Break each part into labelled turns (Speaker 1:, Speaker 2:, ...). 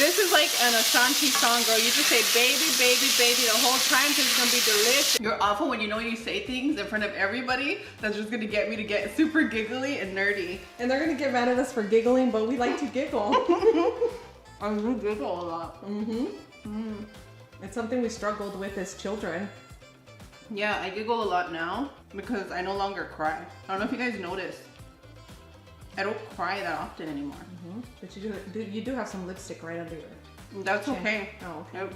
Speaker 1: This is like an Ashanti song, girl. You just say baby, baby, baby the whole time because it's gonna be delicious. You're awful when you know you say things in front of everybody that's just gonna get me to get super giggly and nerdy.
Speaker 2: And they're gonna get mad at us for giggling, but we like to giggle.
Speaker 1: I do giggle a lot.
Speaker 2: It's something we struggled with as children.
Speaker 1: Yeah, I giggle a lot now because I no longer cry. I don't know if you guys noticed. I don't cry that often anymore.
Speaker 2: But you do have some lipstick right under your
Speaker 1: That's
Speaker 2: chin.
Speaker 1: okay.
Speaker 2: Oh, okay.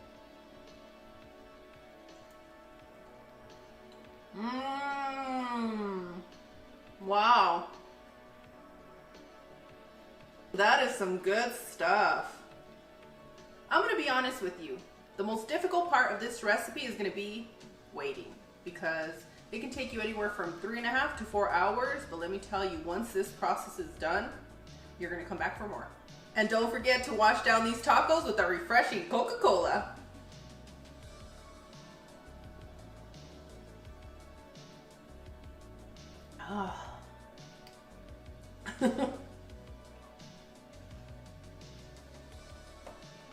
Speaker 1: Mmm. Wow. That is some good stuff. I'm gonna be honest with you. The most difficult part of this recipe is gonna be waiting because it can take you anywhere from 3.5 to 4 hours. But let me tell you, once this process is done, you're gonna come back for more. And don't forget to wash down these tacos with a refreshing Coca-Cola.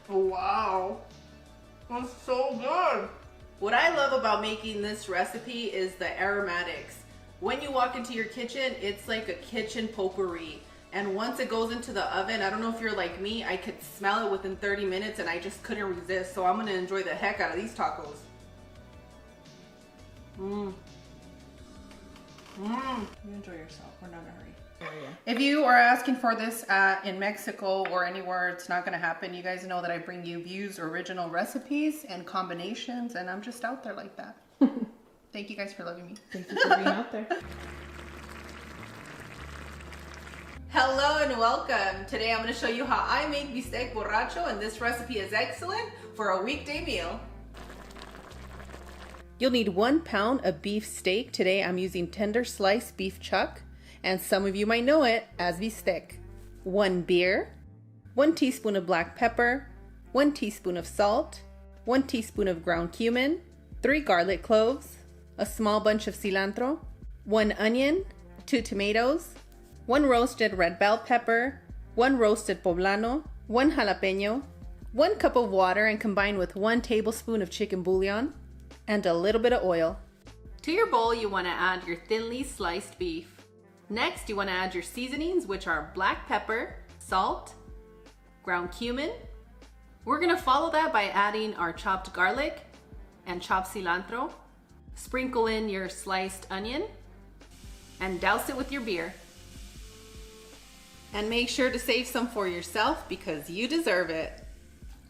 Speaker 1: Wow, that's so good. What I love about making this recipe is the aromatics. When you walk into your kitchen, it's like a kitchen potpourri. And once it goes into the oven, I don't know if you're like me, I could smell it within 30 minutes and I just couldn't resist. So I'm gonna enjoy the heck out of these tacos.
Speaker 2: You enjoy yourself. We're not in a hurry.
Speaker 1: If you are asking for this in Mexico or anywhere, it's not going to happen. You guys know that I bring you views, original recipes, and combinations, and I'm just out there like that. Thank you guys for loving me.
Speaker 2: Thank you for being out there.
Speaker 1: Hello and welcome. Today I'm going to show you how I make bistec borracho, and this recipe is excellent for a weekday meal. You'll need 1 pound of beef steak. Today I'm using tender sliced beef chuck, and some of you might know it as bistec. 1 beer, 1 teaspoon of black pepper, 1 teaspoon of salt, 1 teaspoon of ground cumin, 3 garlic cloves, a small bunch of cilantro, 1 onion, 2 tomatoes, 1 roasted red bell pepper, 1 roasted poblano, 1 jalapeno, 1 cup of water and combined with 1 tablespoon of chicken bouillon, and a little bit of oil. To your bowl, you want to add your thinly sliced beef. Next, you want to add your seasonings, which are black pepper, salt, ground cumin. We're going to follow that by adding our chopped garlic and chopped cilantro. Sprinkle in your sliced onion and douse it with your beer. And make sure to save some for yourself because you deserve it.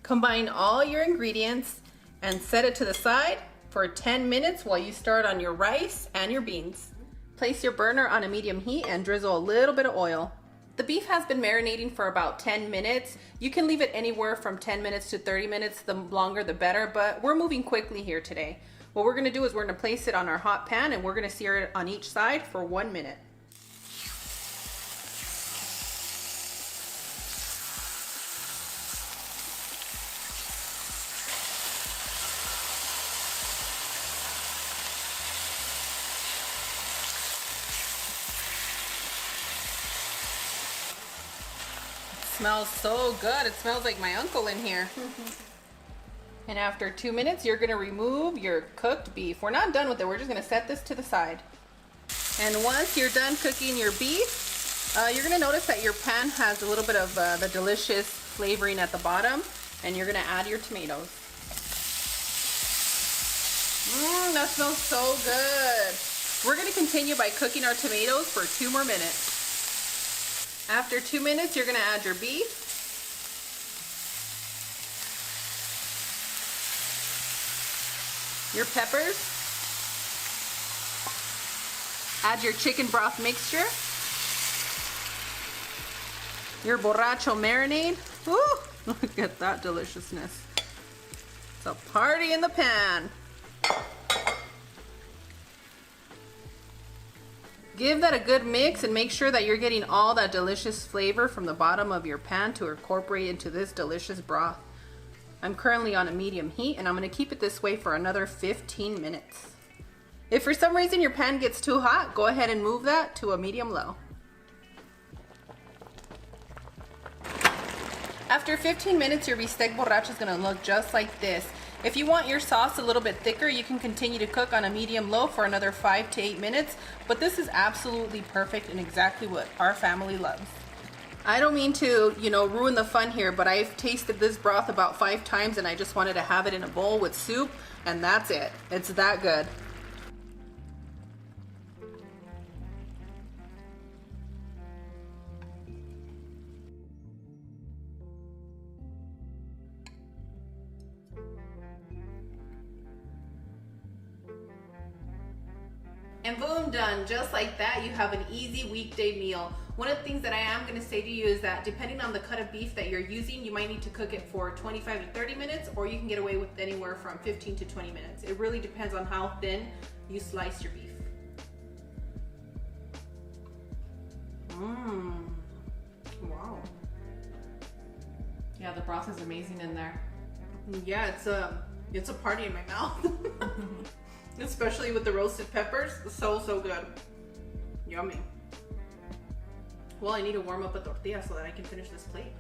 Speaker 1: Combine all your ingredients and set it to the side for 10 minutes while you start on your rice and your beans. Place your burner on a medium heat and drizzle a little bit of oil. The beef has been marinating for about 10 minutes. You can leave it anywhere from 10 minutes to 30 minutes. The longer the better, but we're moving quickly here today. What we're gonna do is we're gonna place it on our hot pan and we're gonna sear it on each side for 1 minute. Smells so good. It smells like my uncle in here. And after 2 minutes, you're gonna remove your cooked beef. We're not done with it. We're just gonna set this to the side. And once you're done cooking your beef, you're gonna notice that your pan has a little bit of the delicious flavoring at the bottom, and you're gonna add your tomatoes. That smells so good. We're gonna continue by cooking our tomatoes for 2 more minutes. After 2 minutes, you're gonna add your beef. Your peppers. Add your chicken broth mixture. Your borracho marinade. Woo! Look at that deliciousness. It's a party in the pan. Give that a good mix and make sure that you're getting all that delicious flavor from the bottom of your pan to incorporate into this delicious broth. I'm currently on a medium heat and I'm going to keep it this way for another 15 minutes. If for some reason your pan gets too hot, go ahead and move that to a medium low. After 15 minutes, your bistec borracho is gonna look just like this. If you want your sauce a little bit thicker, you can continue to cook on a medium-low for another 5 to 8 minutes, but this is absolutely perfect and exactly what our family loves. I don't mean to, ruin the fun here, but I've tasted this broth about 5 times and I just wanted to have it in a bowl with soup, and that's it. It's that good. And boom, done. Just like that, you have an easy weekday meal. One of the things that I am gonna say to you is that depending on the cut of beef that you're using, you might need to cook it for 25 to 30 minutes, or you can get away with anywhere from 15 to 20 minutes. It really depends on how thin you slice your beef. Wow.
Speaker 2: Yeah, the broth is amazing in there.
Speaker 1: Yeah, it's a party in my mouth. Especially with the roasted peppers. So good. Yummy. Well, I need to warm up a tortilla so that I can finish this plate.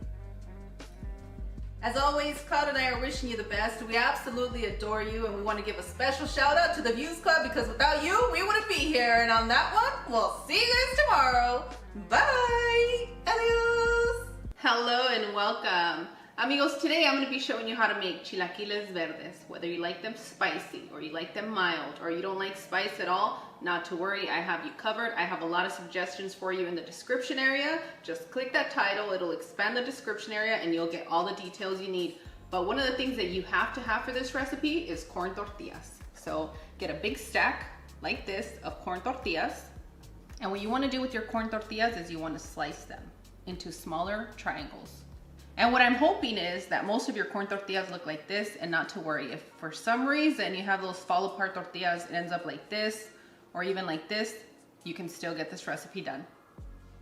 Speaker 1: As always, Cloud and I are wishing you the best. We absolutely adore you, and we want to give a special shout out to the Views Club, because without you, we wouldn't be here. And on that one, we'll see you guys tomorrow. Bye. Adios. Hello and welcome. Amigos, today I'm going to be showing you how to make chilaquiles verdes. Whether you like them spicy, or you like them mild, or you don't like spice at all, not to worry, I have you covered. I have a lot of suggestions for you in the description area. Just click that title, it'll expand the description area, and you'll get all the details you need. But one of the things that you have to have for this recipe is corn tortillas. So get a big stack like this of corn tortillas. And what you want to do with your corn tortillas is you want to slice them into smaller triangles. And what I'm hoping is that most of your corn tortillas look like this, and not to worry. If for some reason you have those fall apart tortillas, it ends up like this, or even like this, you can still get this recipe done.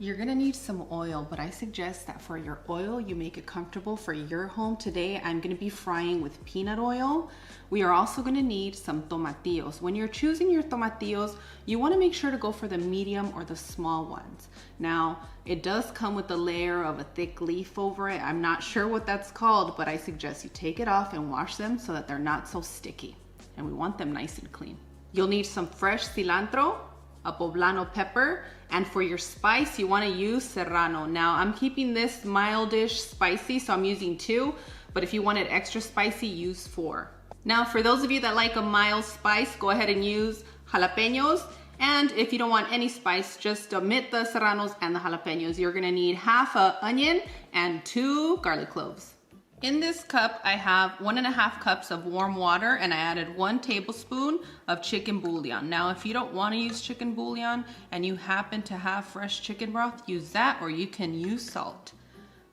Speaker 1: You're gonna need some oil, but I suggest that for your oil, you make it comfortable for your home. Today, I'm gonna be frying with peanut oil. We are also gonna need some tomatillos. When you're choosing your tomatillos, you wanna make sure to go for the medium or the small ones. Now, it does come with a layer of a thick leaf over it. I'm not sure what that's called, but I suggest you take it off and wash them so that they're not so sticky. And we want them nice and clean. You'll need some fresh cilantro, a poblano pepper, and for your spice, you want to use serrano. Now, I'm keeping this mildish spicy, so I'm using 2, but if you want it extra spicy, use 4. Now, for those of you that like a mild spice, go ahead and use jalapenos, and if you don't want any spice, just omit the serranos and the jalapenos. You're gonna need half an onion and 2 garlic cloves. In this cup, I have 1.5 cups of warm water, and I added 1 tablespoon of chicken bouillon. Now, if you don't want to use chicken bouillon and you happen to have fresh chicken broth, use that, or you can use salt.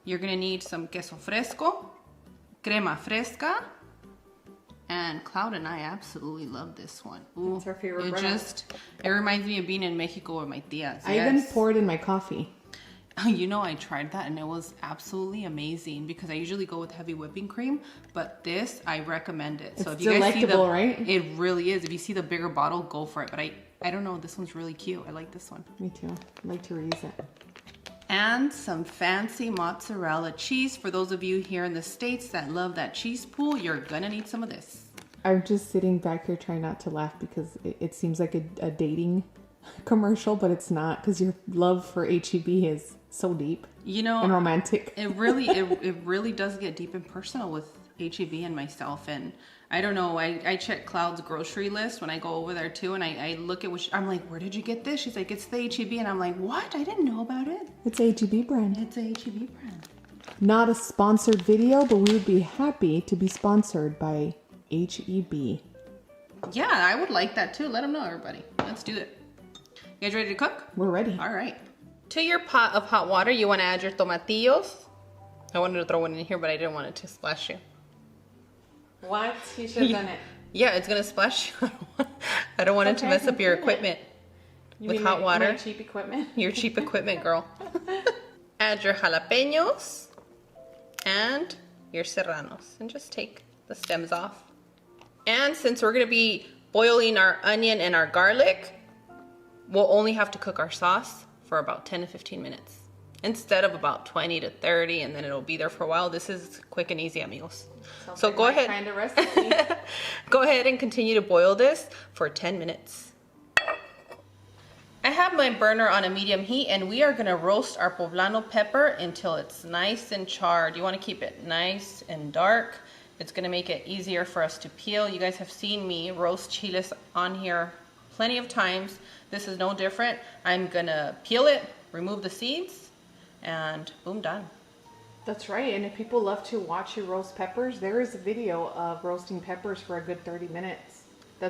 Speaker 1: You're gonna need some queso fresco, crema fresca, and Cloud and I absolutely love this one. Ooh,
Speaker 2: it's our favorite bread.
Speaker 1: It reminds me of being in Mexico with my tias.
Speaker 2: I even pour it in my coffee.
Speaker 1: I tried that and it was absolutely amazing, because I usually go with heavy whipping cream, but this, I recommend it. So
Speaker 2: it's
Speaker 1: if you guys see
Speaker 2: right?
Speaker 1: It really is. If you see the bigger bottle, go for it. But I don't know, this one's really cute. I like this one.
Speaker 2: Me too. I like to reuse it.
Speaker 1: And some fancy mozzarella cheese. For those of you here in the States that love that cheese pool, you're gonna need some of this.
Speaker 2: I'm just sitting back here trying not to laugh, because it seems like a dating commercial, but it's not, because your love for H-E-B is so deep, and romantic.
Speaker 1: It really does get deep and personal with H-E-B and myself. And I don't know, I check Cloud's grocery list when I go over there too, and I look at I'm like, where did you get this? She's like, it's the H-E-B, and I'm like, what? I didn't know about it.
Speaker 2: It's H-E-B brand.
Speaker 1: It's a H-E-B brand.
Speaker 2: Not a sponsored video, but we would be happy to be sponsored by H-E-B.
Speaker 1: Yeah, I would like that too. Let them know, everybody. Let's do it. You guys ready to cook?
Speaker 2: We're ready.
Speaker 1: All right. To your pot of hot water, you want to add your tomatillos. I wanted to throw one in here, but I didn't want it to splash you.
Speaker 2: What? You should have done it.
Speaker 1: Yeah, it's going to splash you. I don't want it to mess up your equipment with hot water.
Speaker 2: My cheap equipment?
Speaker 1: Your cheap equipment, girl. Add your jalapenos and your serranos, and just take the stems off. And since we're going to be boiling our onion and our garlic, we'll only have to cook our sauce for about 10 to 15 minutes. instead of about 20 to 30, and then it'll be there for a while. This is quick and easy, amigos.
Speaker 2: Sounds
Speaker 1: So
Speaker 2: like
Speaker 1: go
Speaker 2: my
Speaker 1: ahead.
Speaker 2: kind of recipe.
Speaker 1: Go ahead and continue to boil this for 10 minutes. I have my burner on a medium heat, and we are gonna roast our poblano pepper until it's nice and charred. You wanna keep it nice and dark. It's gonna make it easier for us to peel. You guys have seen me roast chiles on here plenty of times. This is no different. I'm gonna peel it, remove the seeds, and boom, done.
Speaker 2: That's right. And if people love to watch you roast peppers, there is a video of roasting peppers for a good 30 minutes.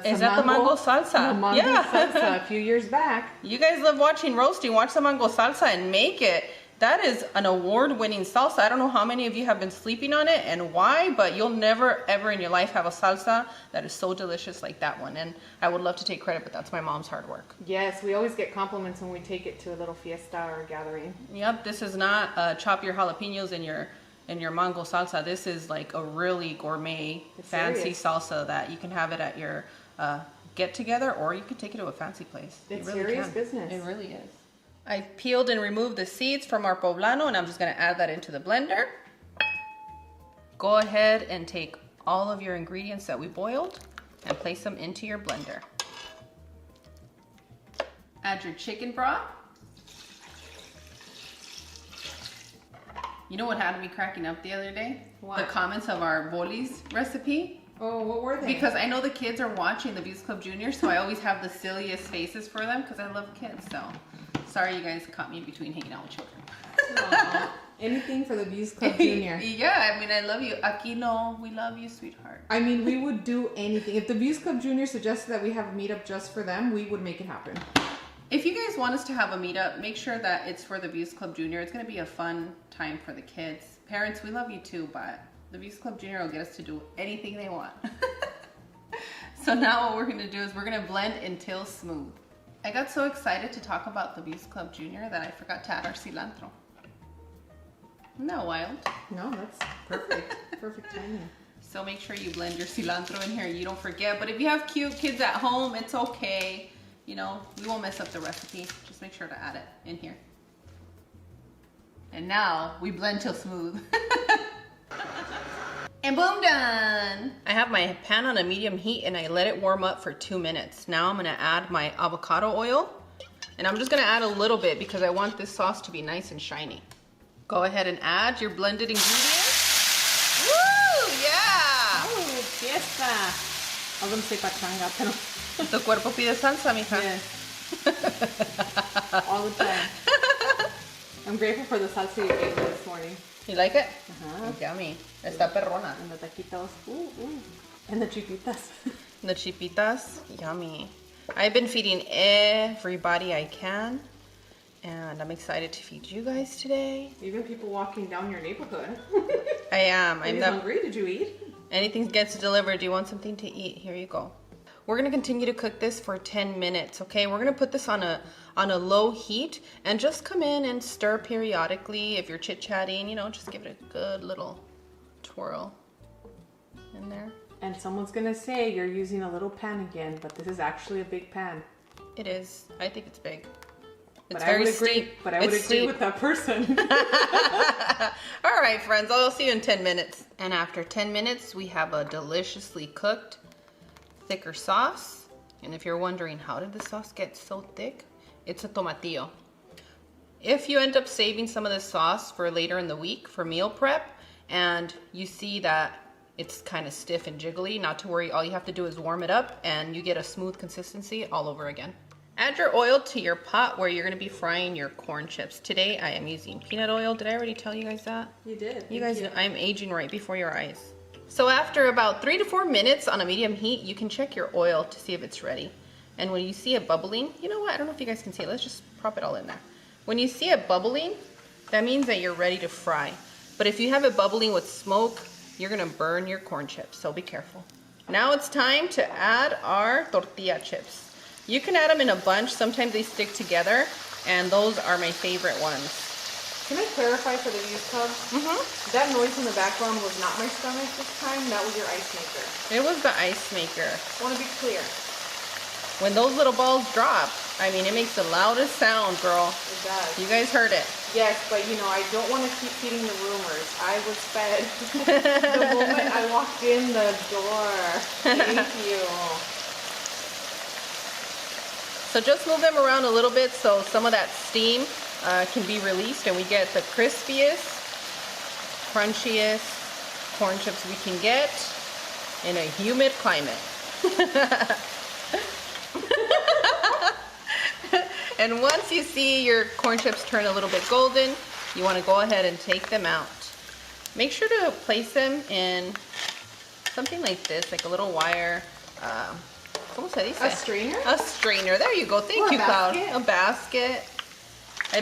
Speaker 1: Is that the mango salsa?
Speaker 2: The mango
Speaker 1: Yeah.
Speaker 2: salsa a few years back.
Speaker 1: You guys love watching roasting. Watch the mango salsa and make it. That is an award-winning salsa. I don't know how many of you have been sleeping on it and why, but you'll never ever in your life have a salsa that is so delicious like that one. And I would love to take credit, but that's my mom's hard work.
Speaker 2: Yes, we always get compliments when we take it to a little fiesta or a gathering.
Speaker 1: Yep, this is not chop your jalapenos in your mango salsa. This is like a really gourmet, fancy salsa that you can have it at your get together, or you can take it to a fancy place.
Speaker 2: It's
Speaker 1: really
Speaker 2: serious business.
Speaker 1: It really is. I've peeled and removed the seeds from our poblano, and I'm just gonna add that into the blender. Go ahead and take all of your ingredients that we boiled and place them into your blender. Add your chicken broth. You know what had me cracking up the other day?
Speaker 2: What?
Speaker 1: The comments of our bolis recipe.
Speaker 2: Oh, what were they?
Speaker 1: Because I know the kids are watching the Views Club Junior, so I always have the silliest faces for them because I love kids. So sorry you guys caught me in between hanging out with children.
Speaker 2: Aww. Anything for the Views Club Junior.
Speaker 1: Yeah, I mean, I love you. Aquí no, we love you, sweetheart.
Speaker 2: I mean, we would do anything. If the Views Club Junior suggested that we have a meetup just for them, we would make it happen.
Speaker 1: If you guys want us to have a meetup, make sure that it's for the Views Club Junior. It's going to be a fun time for the kids. Parents, we love you too, but the Views Club Junior will get us to do anything they want. So now what we're going to do is we're going to blend until smooth. I got so excited to talk about the Views Club Junior that I forgot to add our cilantro. Isn't that wild?
Speaker 2: No, that's perfect. Perfect timing.
Speaker 1: So make sure you blend your cilantro in here. You don't forget. But if you have cute kids at home, it's okay. You know, we won't mess up the recipe. Just make sure to add it in here. And now we blend till smooth. And boom, done. I have my pan on a medium heat and I let it warm up for 2 minutes. Now I'm gonna add my avocado oil. And I'm just gonna add a little bit because I want this sauce to be nice and shiny. Go ahead and add your blended ingredients. Woo, yeah!
Speaker 2: Oh, fiesta. I was gonna say pachanga, pero...
Speaker 1: Tu cuerpo pide salsa, mija.
Speaker 2: Yes. All the time. I'm grateful for the salsa you gave me this morning.
Speaker 1: You like it?
Speaker 2: Uh-huh.
Speaker 1: Yummy. Está perrona.
Speaker 2: And the taquitos. And the chipitas.
Speaker 1: The chipitas, yummy. I've been feeding everybody I can, and I'm excited to feed you guys today.
Speaker 2: Even people walking down your neighborhood.
Speaker 1: I am.
Speaker 2: Are you hungry? Did you eat?
Speaker 1: Anything gets delivered. Do you want something to eat? Here you go. We're gonna continue to cook this for 10 minutes, okay? We're gonna put this on a low heat and just come in and stir periodically. If you're chit-chatting, you know, just give it a good little twirl in there.
Speaker 2: And someone's gonna say you're using a little pan again, but this is actually a big pan.
Speaker 1: It is. I think it's big. It's
Speaker 2: but
Speaker 1: very steep.
Speaker 2: But I would agree with that person.
Speaker 1: All right, friends. I'll see you in 10 minutes. And after 10 minutes, we have a deliciously cooked, thicker sauce. And if you're wondering, how did the sauce get so thick? It's a tomatillo. If you end up saving some of this sauce for later in the week for meal prep, and you see that it's kind of stiff and jiggly, not to worry. All you have to do is warm it up and you get a smooth consistency all over again. Add your oil to your pot where you're going to be frying your corn chips. Today I am using peanut oil. Did I already tell you guys that?
Speaker 2: You did.
Speaker 1: You guys, I'm aging right before your eyes. So after about 3 to 4 minutes on a medium heat, you can check your oil to see if it's ready. And when you see it bubbling, you know what? I don't know if you guys can see it. Let's just prop it all in there. When you see it bubbling, that means that you're ready to fry. But if you have it bubbling with smoke, you're gonna burn your corn chips, so be careful. Now it's time to add our tortilla chips. You can add them in a bunch. Sometimes they stick together, and those are my favorite ones.
Speaker 2: Can I clarify for the Views Club? That noise in the background was not my stomach this time. That was your ice maker.
Speaker 1: It was the ice maker.
Speaker 2: I want to be clear.
Speaker 1: When those little balls drop, I mean, it makes the loudest sound, girl.
Speaker 2: It does.
Speaker 1: You guys heard it.
Speaker 2: Yes, but you know, I don't want to keep feeding the rumors. I was fed the moment I walked in the door. Thank you.
Speaker 1: So just move them around a little bit so some of that steam can be released and we get the crispiest, crunchiest corn chips we can get in a humid climate. And once you see your corn chips turn a little bit golden, you want to go ahead and take them out. Make sure to place them in something like this, like a little wire. ¿Cómo se dice?
Speaker 2: A strainer?
Speaker 1: A strainer. There you go. Thank you, Cloud. A basket.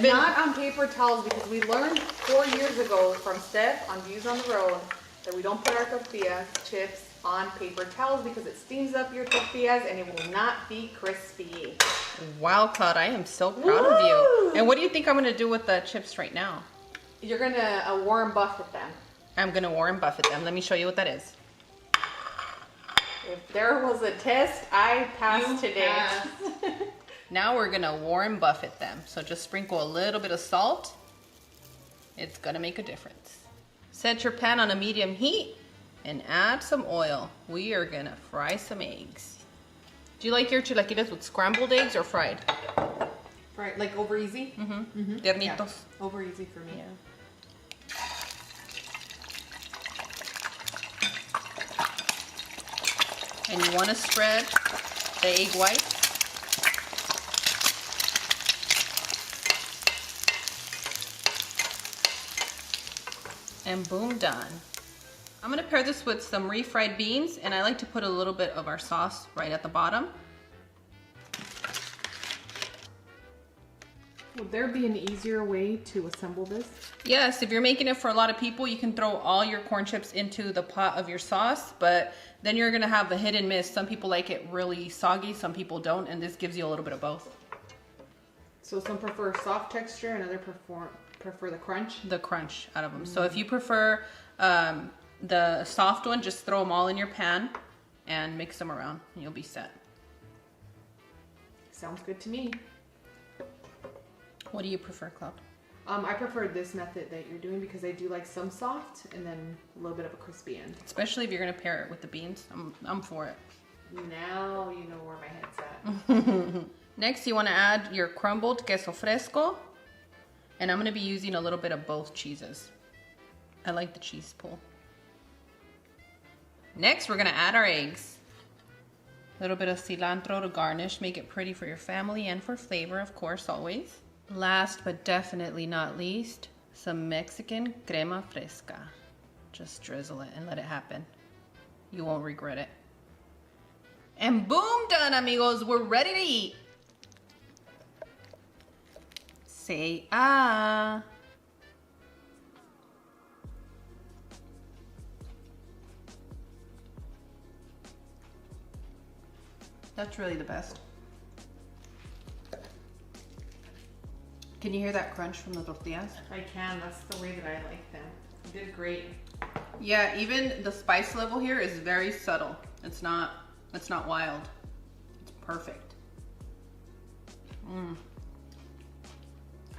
Speaker 2: Not on paper towels, because we learned 4 years ago from Steph on Views on the Road that we don't put our tortilla chips on paper towels because it steams up your tortillas and it will not be crispy.
Speaker 1: Wow, Cloud, I am so proud of you. And what do you think I'm going to do with the chips right now?
Speaker 2: You're going to Warren Buffett them.
Speaker 1: I'm going to Warren Buffett them. Let me show you what that is.
Speaker 2: If there was a test, I passed today.
Speaker 1: Now we're going to Warren Buffett them. So just sprinkle a little bit of salt. It's going to make a difference. Set your pan on a medium heat and add some oil. We are going to fry some eggs. Do you like your chilaquiles with scrambled eggs or fried?
Speaker 2: Fried, like over easy?
Speaker 1: Mm-hmm. Tiernitos.
Speaker 2: Yeah. Over easy for me.
Speaker 1: Yeah. And you want to spread the egg whites. And boom, done. I'm gonna pair this with some refried beans, and I like to put a little bit of our sauce right at the bottom.
Speaker 2: Would there be an easier way to assemble this?
Speaker 1: Yes, if you're making it for a lot of people, you can throw all your corn chips into the pot of your sauce, but then you're gonna have the hit and miss. Some people like it really soggy, some people don't, and this gives you a little bit of both.
Speaker 2: So some prefer soft texture and others prefer the crunch?
Speaker 1: The crunch out of them. So if you prefer the soft one, just throw them all in your pan and mix them around and you'll be set.
Speaker 2: Sounds good to me.
Speaker 1: What do you prefer, Cloud?
Speaker 2: I prefer this method that you're doing because I do like some soft and then a little bit of a crispy end.
Speaker 1: Especially if you're gonna pair it with the beans. I'm for it.
Speaker 2: Now you know where my head's at.
Speaker 1: Next, you wanna add your crumbled queso fresco. And I'm gonna be using a little bit of both cheeses. I like the cheese pull. Next, we're gonna add our eggs. A little bit of cilantro to garnish, make it pretty for your family and for flavor, of course, always. Last but definitely not least, some Mexican crema fresca. Just drizzle it and let it happen. You won't regret it. And boom, done, amigos. We're ready to eat. Say ah. That's really the best. Can you hear that crunch from the tortillas?
Speaker 2: I can. That's the way that I like them. You did great.
Speaker 1: Yeah, even the spice level here is very subtle. It's not wild. It's perfect.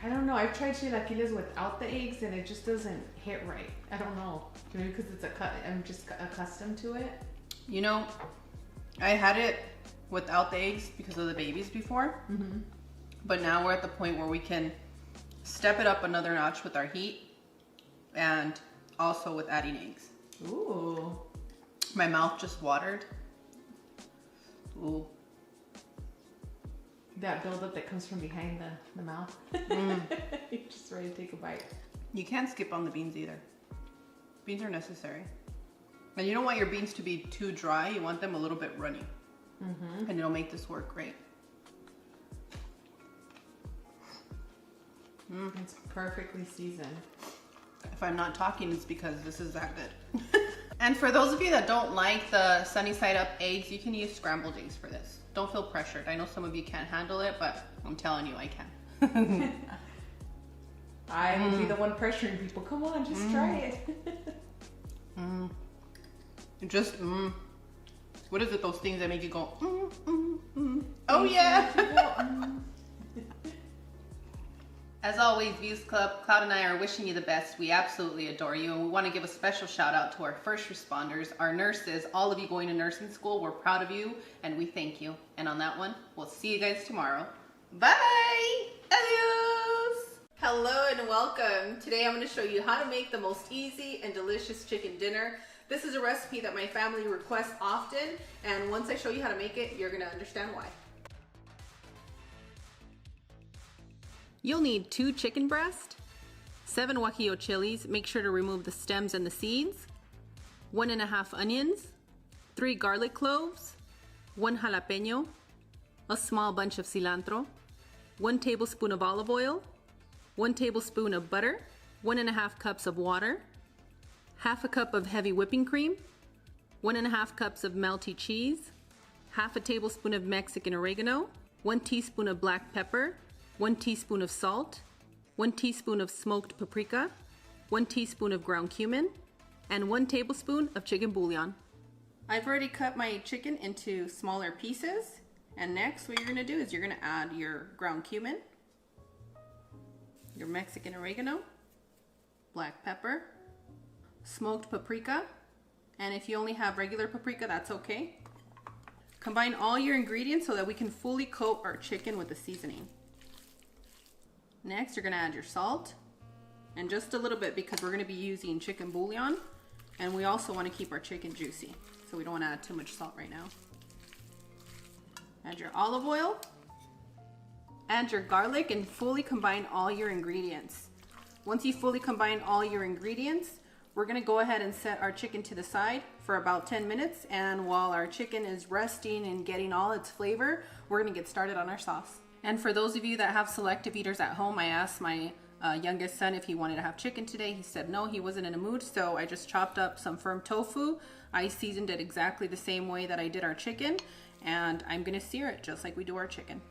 Speaker 2: I don't know. I've tried chilaquiles without the eggs and it just doesn't hit right. I don't know. Maybe because I'm just accustomed to it.
Speaker 1: You know, I had it without the eggs because of the babies before. But now we're at the point where we can step it up another notch with our heat and also with adding eggs.
Speaker 2: Ooh.
Speaker 1: My mouth just watered. Ooh.
Speaker 2: That buildup that comes from behind the mouth. You're just ready to take a bite.
Speaker 1: You can't skip on the beans either. Beans are necessary. And you don't want your beans to be too dry. You want them a little bit runny. And it'll make this work great.
Speaker 2: It's perfectly seasoned.
Speaker 1: If I'm not talking, it's because this is that good. And for those of you that don't like the sunny side up eggs, you can use scrambled eggs for this. Don't feel pressured. I know some of you can't handle it, but I'm telling you, I can.
Speaker 2: I will be the one pressuring people. Come on, just try it.
Speaker 1: Just, what is it, those things that make you go, Oh yeah. As always, Views Club, Cloud and I are wishing you the best. We absolutely adore you, and we want to give a special shout out to our first responders, our nurses, all of you going to nursing school. We're proud of you, and we thank you. And on that one, we'll see you guys tomorrow. Bye! Adios! Hello and welcome. Today I'm going to show you how to make the most easy and delicious chicken dinner. This is a recipe that my family requests often, and once I show you how to make it, you're going to understand why. You'll need 2 chicken breasts, 7 guajillo chilies, make sure to remove the stems and the seeds, 1½ onions, 3 garlic cloves, 1 jalapeno, a small bunch of cilantro, 1 tablespoon of olive oil, 1 tablespoon of butter, 1½ cups of water, ½ a cup of heavy whipping cream, 1½ cups of melty cheese, ½ a tablespoon of Mexican oregano, 1 teaspoon of black pepper, 1 teaspoon of salt, 1 teaspoon of smoked paprika, 1 teaspoon of ground cumin, and 1 tablespoon of chicken bouillon. I've already cut my chicken into smaller pieces, and next what you're going to do is you're going to add your ground cumin, your Mexican oregano, black pepper, smoked paprika, and if you only have regular paprika, that's okay. Combine all your ingredients so that we can fully coat our chicken with the seasoning. Next, you're gonna add your salt, and just a little bit because we're gonna be using chicken bouillon, and we also wanna keep our chicken juicy, so we don't wanna add too much salt right now. Add your olive oil, add your garlic, and fully combine all your ingredients. Once you fully combine all your ingredients, we're gonna go ahead and set our chicken to the side for about 10 minutes, and while our chicken is resting and getting all its flavor, we're gonna get started on our sauce. And for those of you that have selective eaters at home, I asked my youngest son if he wanted to have chicken today. He said no, he wasn't in a mood, so I just chopped up some firm tofu. I seasoned it exactly the same way that I did our chicken, and I'm gonna sear it just like we do our chicken.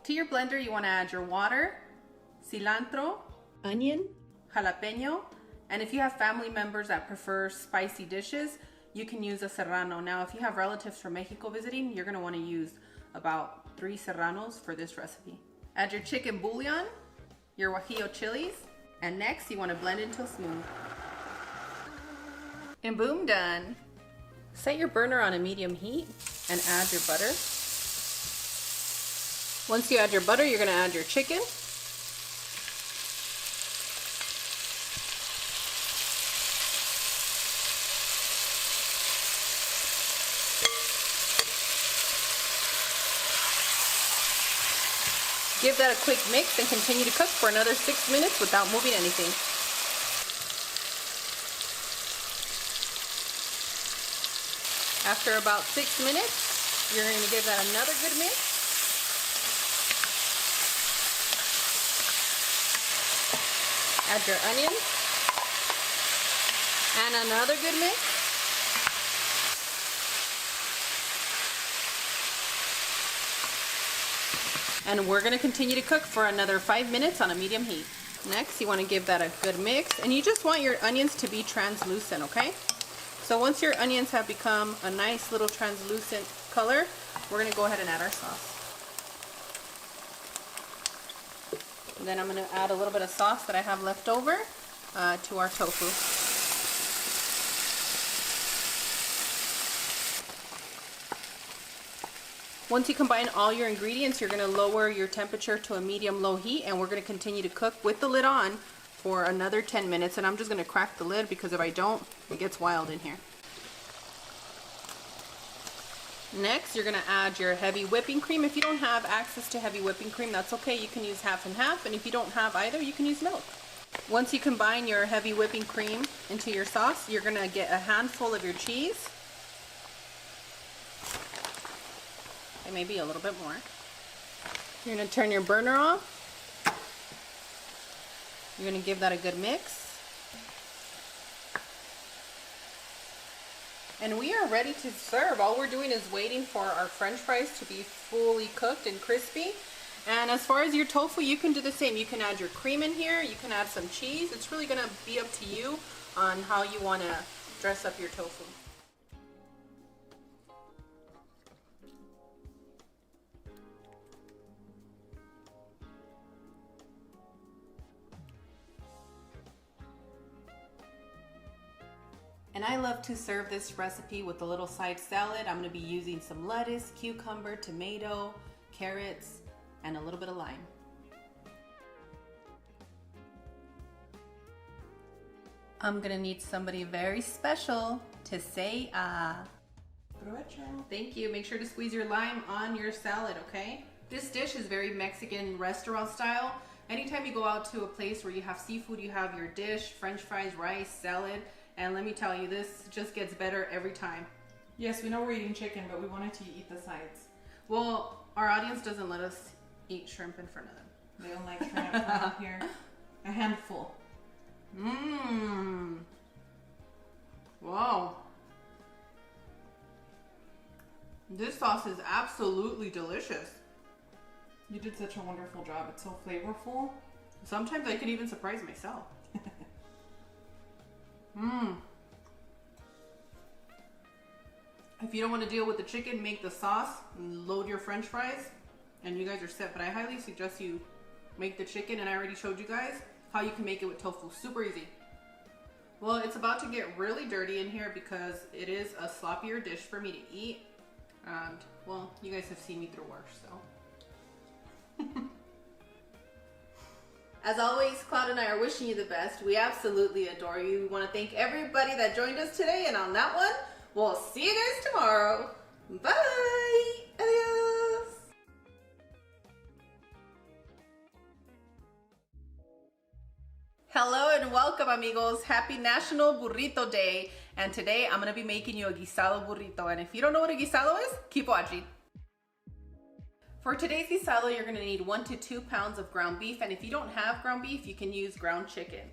Speaker 1: To your blender, you wanna add your water, cilantro, onion, jalapeno, and if you have family members that prefer spicy dishes, you can use a serrano. Now, if you have relatives from Mexico visiting, you're gonna wanna use about 3 serranos for this recipe. Add your chicken bouillon, your guajillo chilies, and next you want to blend until smooth. And boom, done. Set your burner on a medium heat and add your butter. Once you add your butter, you're going to add your chicken. Give that a quick mix and continue to cook for another 6 minutes without moving anything. After about 6 minutes, you're going to give that another good mix. Add your onions and another good mix. And we're gonna continue to cook for another 5 minutes on a medium heat. Next, you wanna give that a good mix, and you just want your onions to be translucent, okay? So once your onions have become a nice little translucent color, we're gonna go ahead and add our sauce. And then I'm gonna add a little bit of sauce that I have left over to our tofu. Once you combine all your ingredients, you're going to lower your temperature to a medium-low heat, and we're going to continue to cook with the lid on for another 10 minutes. And I'm just going to crack the lid because if I don't, it gets wild in here. Next, you're going to add your heavy whipping cream. If you don't have access to heavy whipping cream, that's okay. You can use half and half, and if you don't have either, you can use milk. Once you combine your heavy whipping cream into your sauce, you're going to get a handful of your cheese. And maybe a little bit more. You're going to turn your burner off. You're going to give that a good mix. And we are ready to serve. All we're doing is waiting for our French fries to be fully cooked and crispy. And as far as your tofu, you can do the same. You can add your cream in here. You can add some cheese. It's really going to be up to you on how you want to dress up your tofu. And I love to serve this recipe with a little side salad. I'm gonna be using some lettuce, cucumber, tomato, carrots, and a little bit of lime. I'm gonna need somebody very special to say Thank you. Make sure to squeeze your lime on your salad, okay? This dish is very Mexican restaurant style. Anytime you go out to a place where you have seafood, you have your dish, french fries, rice, salad, and let me tell you, this just gets better every time.
Speaker 2: Yes, we know we're eating chicken, but we wanted to eat the sides.
Speaker 1: Well, our audience doesn't let us eat shrimp in front of them.
Speaker 2: They don't like shrimp around here. A handful.
Speaker 1: Mmm. Wow. This sauce is absolutely delicious.
Speaker 2: You did such a wonderful job. It's so flavorful.
Speaker 1: Sometimes I could even surprise myself. Mmm. If you don't want to deal with the chicken, make the sauce, and load your french fries, and you guys are set. But I highly suggest you make the chicken, and I already showed you guys how you can make it with tofu. Super easy. Well, it's about to get really dirty in here because it is a sloppier dish for me to eat. And, well, you guys have seen me through worse, so. As always, Cloud and I are wishing you the best. We absolutely adore you. We want to thank everybody that joined us today, and on that one, we'll see you guys tomorrow. Bye! Adios! Hello and welcome, amigos. Happy National Burrito Day. And today I'm going to be making you a guisado burrito. And if you don't know what a guisado is, keep watching. For today's guisado, you're going to need 1 to 2 pounds of ground beef. And if you don't have ground beef, you can use ground chicken.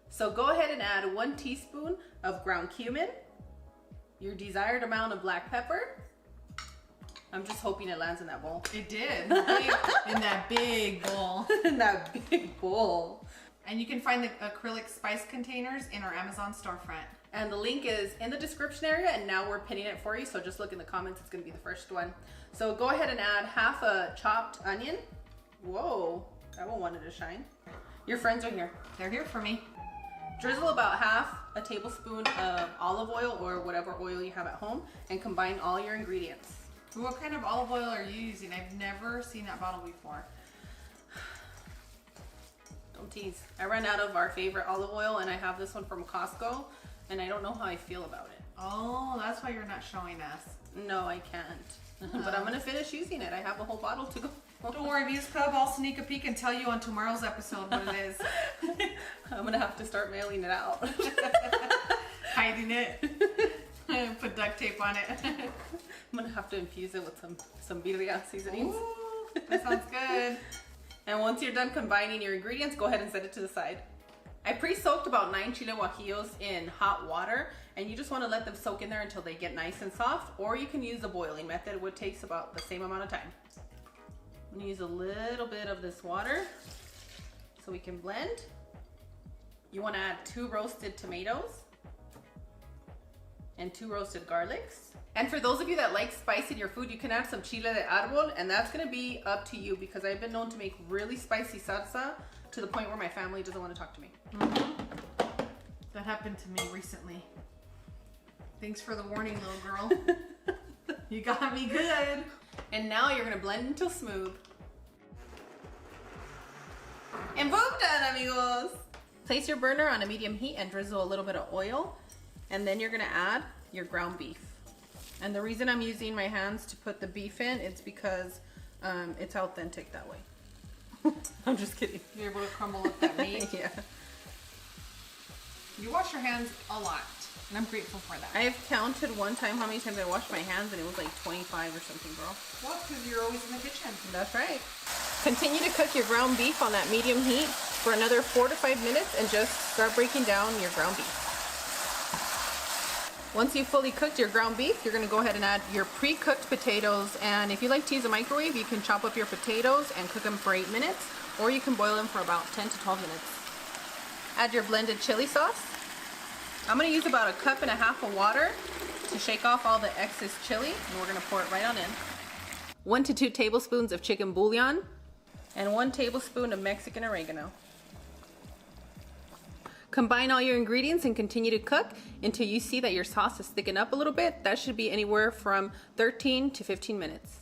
Speaker 1: So go ahead and add 1 teaspoon of ground cumin, your desired amount of black pepper. I'm just hoping it lands in that bowl.
Speaker 2: It did. In that big bowl.
Speaker 1: In that big bowl.
Speaker 2: And you can find the acrylic spice containers in our Amazon storefront.
Speaker 1: And the link is in the description area, and now we're pinning it for you, so just look in the comments, it's gonna be the first one. So go ahead and add half a chopped onion. Whoa, that one wanted to shine. Your friends are here.
Speaker 2: They're here for me.
Speaker 1: Drizzle about half a tablespoon of olive oil or whatever oil you have at home, and combine all your ingredients.
Speaker 2: What kind of olive oil are you using? I've never seen that bottle before.
Speaker 1: Don't tease. I ran out of our favorite olive oil, and I have this one from Costco, and I don't know how I feel about it.
Speaker 2: Oh, that's why you're not showing us.
Speaker 1: No, I can't. But I'm gonna finish using it. I have a whole bottle to go.
Speaker 2: Don't worry, Views Club, I'll sneak a peek and tell you on tomorrow's episode what it is.
Speaker 1: I'm gonna have to start mailing it out.
Speaker 2: Hiding it. Put duct tape on it.
Speaker 1: I'm gonna have to infuse it with some birria seasonings.
Speaker 2: Ooh, that sounds good.
Speaker 1: And once you're done combining your ingredients, go ahead and set it to the side. I pre-soaked about 9 chile guajillos in hot water, and you just want to let them soak in there until they get nice and soft, or you can use the boiling method, which takes about the same amount of time. I'm gonna use a little bit of this water so we can blend. You want to add 2 roasted tomatoes and 2 roasted garlics. And for those of you that like spice in your food, you can add some chile de árbol, and that's gonna be up to you because I've been known to make really spicy salsa to the point where my family doesn't want to talk to me.
Speaker 2: Mm-hmm. That happened to me recently. Thanks for the warning, little girl. You got me good.
Speaker 1: And now you're gonna blend until smooth. And boom, done, amigos. Place your burner on a medium heat and drizzle a little bit of oil, and then you're gonna add your ground beef. And the reason I'm using my hands to put the beef in, it's because it's authentic that way. I'm just kidding.
Speaker 2: You're able to crumble up that meat.
Speaker 1: Yeah.
Speaker 2: You wash your hands a lot, and I'm grateful for that.
Speaker 1: I have counted one time how many times I washed my hands, and it was like 25 or something, girl.
Speaker 2: Well, because you're always in the kitchen.
Speaker 1: That's right. Continue to cook your ground beef on that medium heat for another 4 to 5 minutes, and just start breaking down your ground beef. Once you've fully cooked your ground beef, you're gonna go ahead and add your pre-cooked potatoes. And if you like to use a microwave, you can chop up your potatoes and cook them for 8 minutes, or you can boil them for about 10 to 12 minutes. Add your blended chili sauce. I'm gonna use about 1.5 cups of water to shake off all the excess chili, and we're gonna pour it right on in. 1 to 2 tablespoons of chicken bouillon, and 1 tablespoon of Mexican oregano. Combine all your ingredients and continue to cook until you see that your sauce is thickened up a little bit. That should be anywhere from 13 to 15 minutes.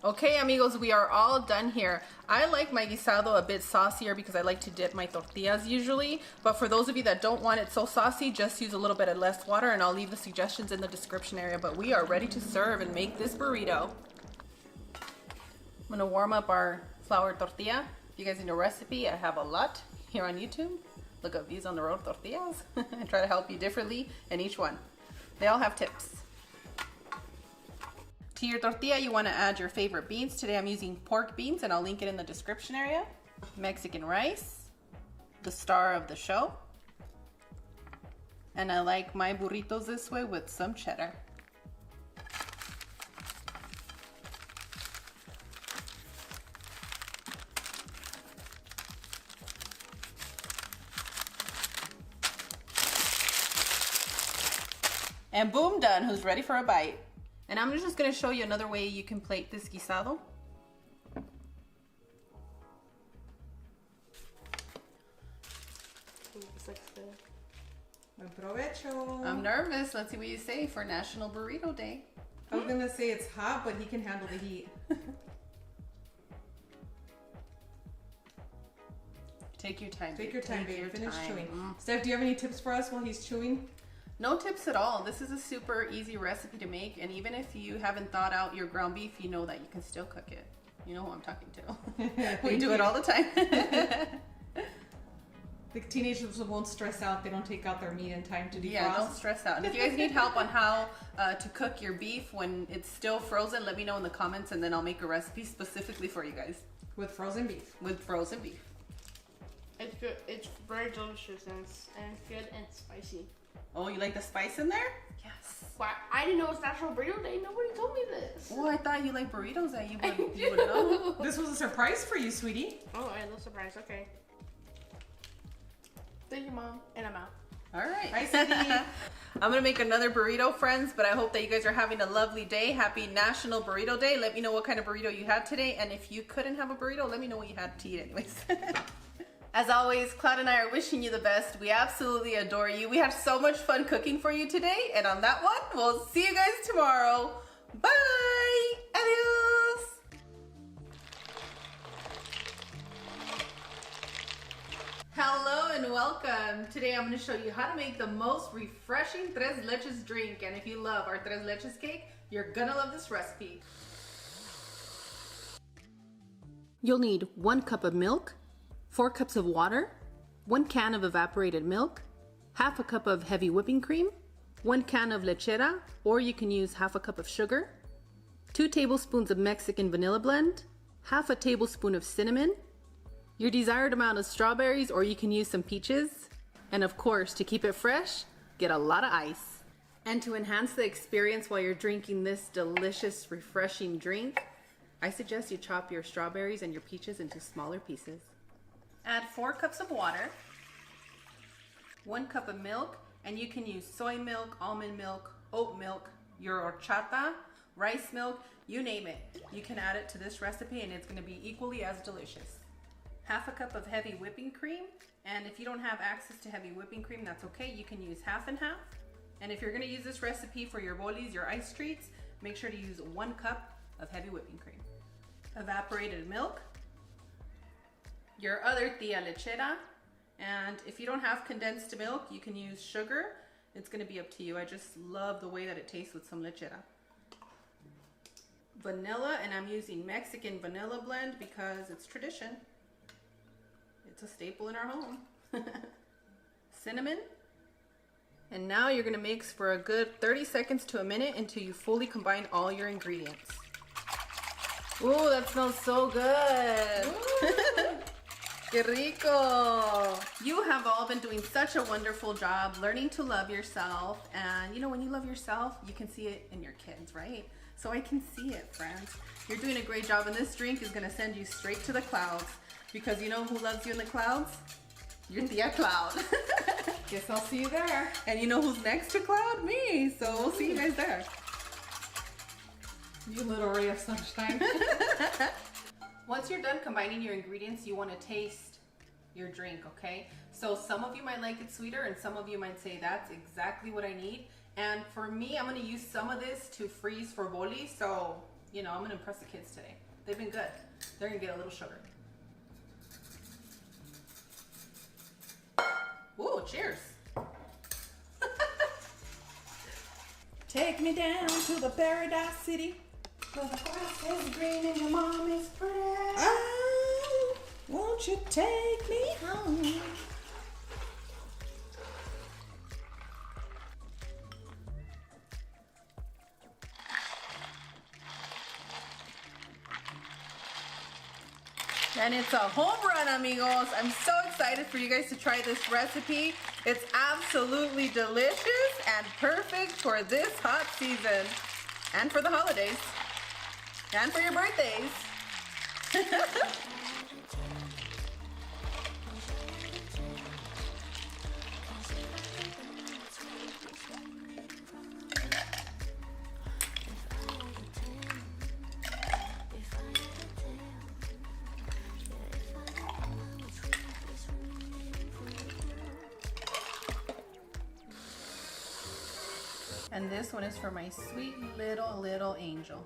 Speaker 1: Okay, amigos, we are all done here. I like my guisado a bit saucier because I like to dip my tortillas usually. But for those of you that don't want it so saucy, just use a little bit of less water, and I'll leave the suggestions in the description area. But we are ready to serve and make this burrito. I'm gonna warm up our flour tortilla. If you guys need a recipe, I have a lot here on YouTube. Look up Views on the Road tortillas. I try to help you differently in each one. They all have tips. To your tortilla, you want to add your favorite beans. Today I'm using pork beans, and I'll link it in the description area. Mexican rice, the star of the show. And I like my burritos this way with some cheddar. And boom, done. Who's ready for a bite? And I'm just gonna show you another way you can plate this guisado.
Speaker 2: Buen provecho.
Speaker 1: I'm nervous. Let's see what you say for National Burrito Day.
Speaker 2: I was gonna say it's hot, but he can handle the heat.
Speaker 1: Take your time.
Speaker 2: Take your time, babe. Finish chewing. Steph, do you have any tips for us while he's chewing?
Speaker 1: No tips at all. This is a super easy recipe to make, and even if you haven't thawed out your ground beef, you know that you can still cook it. You know who I'm talking to. We do it all the time.
Speaker 2: The teenagers won't stress out. They don't take out their meat in time to defrost.
Speaker 1: Yeah, don't stress out. And if you guys need help on how to cook your beef when it's still frozen, let me know in the comments, and then I'll make a recipe specifically for you guys.
Speaker 2: With frozen beef.
Speaker 1: With frozen beef.
Speaker 3: It's good. It's very delicious and it's good and spicy.
Speaker 1: Oh, you like the spice in there? Yes.
Speaker 3: Wow, I didn't know it was National Burrito Day. Nobody told me this.
Speaker 1: Oh, I thought you like burritos. That you would know.
Speaker 2: This was a surprise for you, sweetie.
Speaker 3: Oh, I love surprise. Okay. Thank you, Mom. And I'm out.
Speaker 1: All right.
Speaker 2: Bye, sweetie.
Speaker 1: I'm going to make another burrito, friends, but I hope that you guys are having a lovely day. Happy National Burrito Day. Let me know what kind of burrito you had today. And if you couldn't have a burrito, let me know what you had to eat anyways. As always, Cloud and I are wishing you the best. We absolutely adore you. We had so much fun cooking for you today. And on that one, we'll see you guys tomorrow. Bye. Adios. Hello and welcome. Today I'm going to show you how to make the most refreshing tres leches drink. And if you love our tres leches cake, you're going to love this recipe. You'll need 1 cup of milk, 4 cups of water, 1 can of evaporated milk, half a cup of heavy whipping cream, 1 can of lechera, or you can use half a cup of sugar, 2 tablespoons of Mexican vanilla blend, half a tablespoon of cinnamon, your desired amount of strawberries, or you can use some peaches, and of course, to keep it fresh, get a lot of ice. And to enhance the experience while you're drinking this delicious, refreshing drink, I suggest you chop your strawberries and your peaches into smaller pieces. Add 4 cups of water, 1 cup of milk, and you can use soy milk, almond milk, oat milk, your horchata, rice milk, you name it. You can add it to this recipe and it's going to be equally as delicious. Half a cup of heavy whipping cream, and if you don't have access to heavy whipping cream, that's okay. You can use half and half. And if you're going to use this recipe for your bolis, your ice treats, make sure to use 1 cup of heavy whipping cream. Evaporated milk, your other tia lechera, and if you don't have condensed milk, you can use sugar. It's going to be up to you. I just love the way that it tastes with some lechera. Vanilla, and I'm using Mexican vanilla blend because it's tradition. It's a staple in our home. Cinnamon. And now you're going to mix for a good 30 seconds to a minute until you fully combine all your ingredients. Ooh, that smells so good. Que rico. You have all been doing such a wonderful job learning to love yourself. And you know, when you love yourself, you can see it in your kids, right? So I can see it, friends. You're doing a great job, and this drink is going to send you straight to the clouds. Because you know who loves you in the clouds? Your Tia Cloud.
Speaker 2: Guess I'll see you there.
Speaker 1: And you know who's next to Cloud? Me. So we'll see you guys there.
Speaker 2: You little ray of sunshine.
Speaker 1: Once you're done combining your ingredients, you want to taste your drink, okay? So some of you might like it sweeter and some of you might say that's exactly what I need. And for me, I'm gonna use some of this to freeze for boli. So, you know, I'm gonna impress the kids today. They've been good. They're gonna get a little sugar. Ooh, cheers.
Speaker 4: Take me down to the paradise city, where the grass is green and your mom is pretty. Oh, won't you take me home?
Speaker 1: And it's a home run, amigos. I'm so excited for you guys to try this recipe. It's absolutely delicious and perfect for this hot season and for the holidays and for your birthdays. And this one is for my sweet little angel.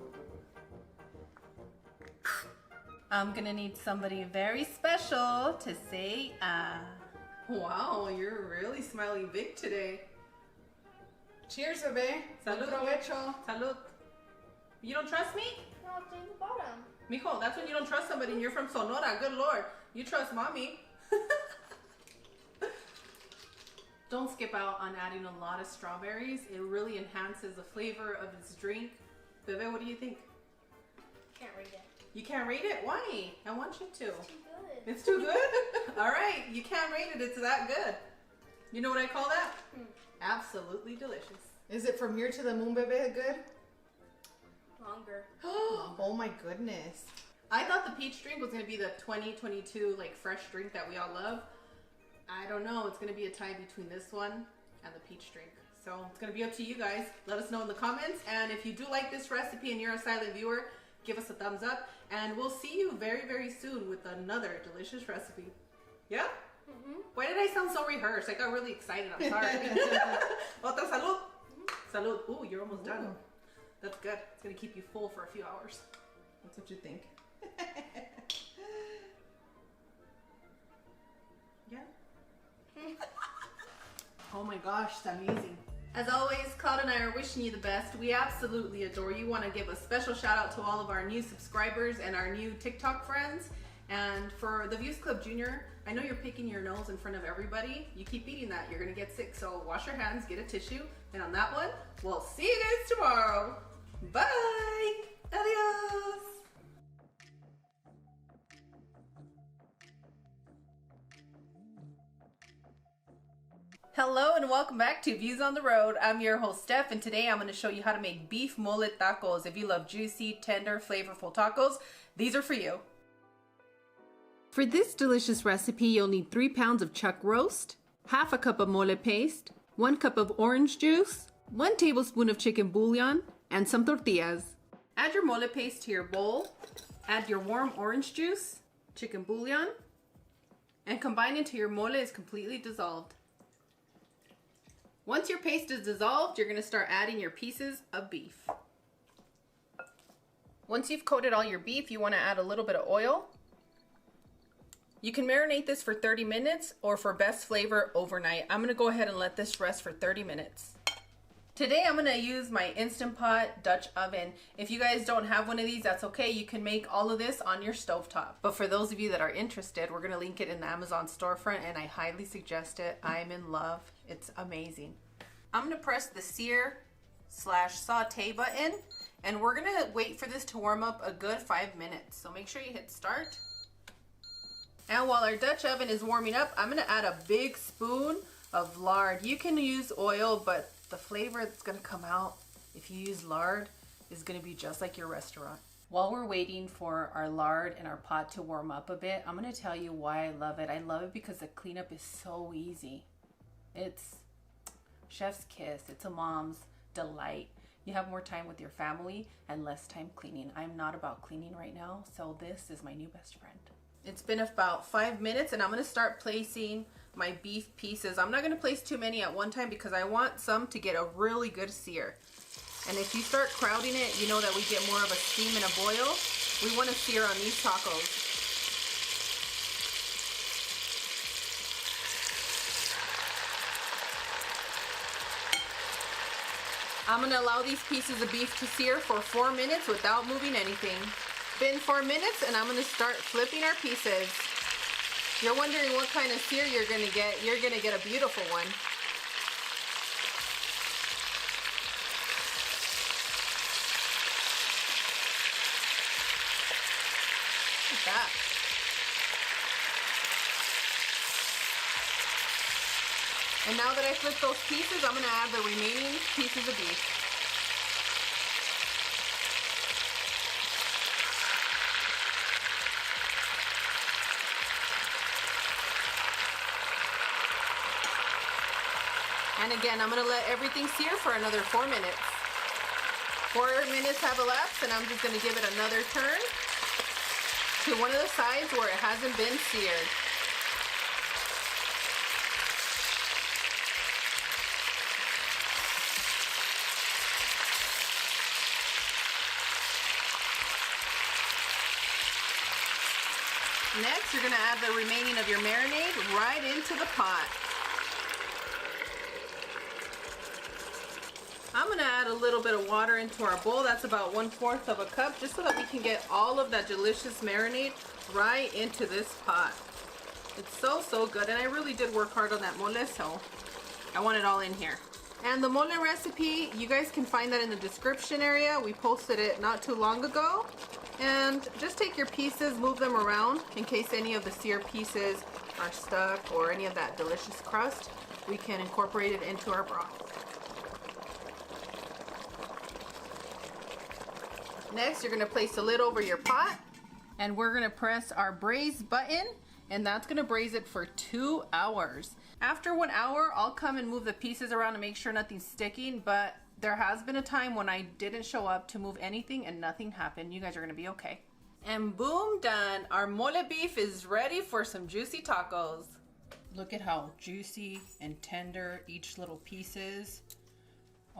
Speaker 1: I'm gonna need somebody very special to say Wow, you're really smiling big today.
Speaker 2: Cheers, bebé.
Speaker 1: Salud.
Speaker 2: Buen provecho.
Speaker 1: Salud. You don't trust me?
Speaker 3: No, it's in the bottom.
Speaker 1: Mijo, that's when you don't trust somebody and you're from Sonora. Good Lord. You trust mommy. Don't skip out on adding a lot of strawberries. It really enhances the flavor of this drink. Bebe, what do you think?
Speaker 3: Can't read it.
Speaker 1: You can't rate it? Why? I want you to.
Speaker 3: It's too good.
Speaker 1: It's too good? All right, you can't rate it. It's that good. You know what I call that? Absolutely delicious.
Speaker 2: Is it from here to the moon, bebé, good?
Speaker 3: Longer.
Speaker 2: Oh my goodness.
Speaker 1: I thought the peach drink was going to be the 2022 like fresh drink that we all love. I don't know. It's going to be a tie between this one and the peach drink. So it's going to be up to you guys. Let us know in the comments. And if you do like this recipe and you're a silent viewer, give us a thumbs up. And we'll see you very, very soon with another delicious recipe. Yeah? Why did I sound so rehearsed? I got really excited. I'm sorry. Otra salud. Salud. Ooh, you're almost done.
Speaker 2: Ooh.
Speaker 1: That's good. It's going to keep you full for a few hours.
Speaker 2: That's what you think.
Speaker 1: Yeah. Oh my gosh, it's amazing. As always, Cloud and I are wishing you the best. We absolutely adore you. Want to give a special shout out to all of our new subscribers and our new TikTok friends. And for the Views Club Junior, I know you're picking your nose in front of everybody. You keep eating that, you're gonna get sick. So wash your hands, get a tissue. And on that one, we'll see you guys tomorrow. Bye. Adios. Hello and welcome back to Views on the Road. I'm your host Steph, and today I'm going to show you how to make beef mole tacos. If you love juicy, tender, flavorful tacos, these are for you. For this delicious recipe, you'll need 3 pounds of chuck roast, half a cup of mole paste, 1 cup of orange juice, 1 tablespoon of chicken bouillon, and some tortillas. Add your mole paste to your bowl, add your warm orange juice, chicken bouillon, and combine until your mole is completely dissolved. Once your paste is dissolved, you're going to start adding your pieces of beef. Once you've coated all your beef, you want to add a little bit of oil. You can marinate this for 30 minutes or for best flavor overnight. I'm going to go ahead and let this rest for 30 minutes. Today I'm going to use my Instant Pot Dutch oven. If you guys don't have one of these, that's okay. You can make all of this on your stovetop. But for those of you that are interested, we're going to link it in the Amazon storefront and I highly suggest it. I'm in love. It's amazing. I'm going to press the sear/saute button and we're going to wait for this to warm up a good 5 minutes. So make sure you hit start. And while our Dutch oven is warming up, I'm going to add a big spoon of lard. You can use oil, but the flavor that's going to come out if you use lard is going to be just like your restaurant. While we're waiting for our lard and our pot to warm up a bit, I'm going to tell you why I love it. I love it because the cleanup is so easy. It's chef's kiss. It's a mom's delight. You have more time with your family and less time cleaning. I'm not about cleaning right now, so this is my new best friend. It's been about 5 minutes and I'm gonna start placing my beef pieces. I'm not gonna place too many at one time because I want some to get a really good sear. And if you start crowding it, you know that we get more of a steam and a boil. We wanna sear on these tacos. I'm gonna allow these pieces of beef to sear for 4 minutes without moving anything. Been 4 minutes and I'm gonna start flipping our pieces. You're wondering what kind of sear you're gonna get. You're gonna get a beautiful one. Look at that. And now that I flipped those pieces, I'm gonna add the remaining pieces of beef. And again, I'm gonna let everything sear for another 4 minutes. 4 minutes have elapsed and I'm just gonna give it another turn to one of the sides where it hasn't been seared. Next, you're gonna add the remaining of your marinade right into the pot. I'm gonna add a little bit of water into our bowl. That's about 1/4 of a cup, just so that we can get all of that delicious marinade right into this pot. It's so, so good, and I really did work hard on that mole, so I want it all in here. And the mole recipe, you guys can find that in the description area. We posted it not too long ago. And just take your pieces, move them around in case any of the sear pieces are stuck or any of that delicious crust. We can incorporate it into our broth. Next, you're gonna place the lid over your pot and we're gonna press our braise button, and that's gonna braise it for 2 hours. After 1 hour, I'll come and move the pieces around to make sure nothing's sticking, but there has been a time when I didn't show up to move anything and nothing happened. You guys are gonna be okay. And boom, done. Our mole beef is ready for some juicy tacos. Look at how juicy and tender each little piece is.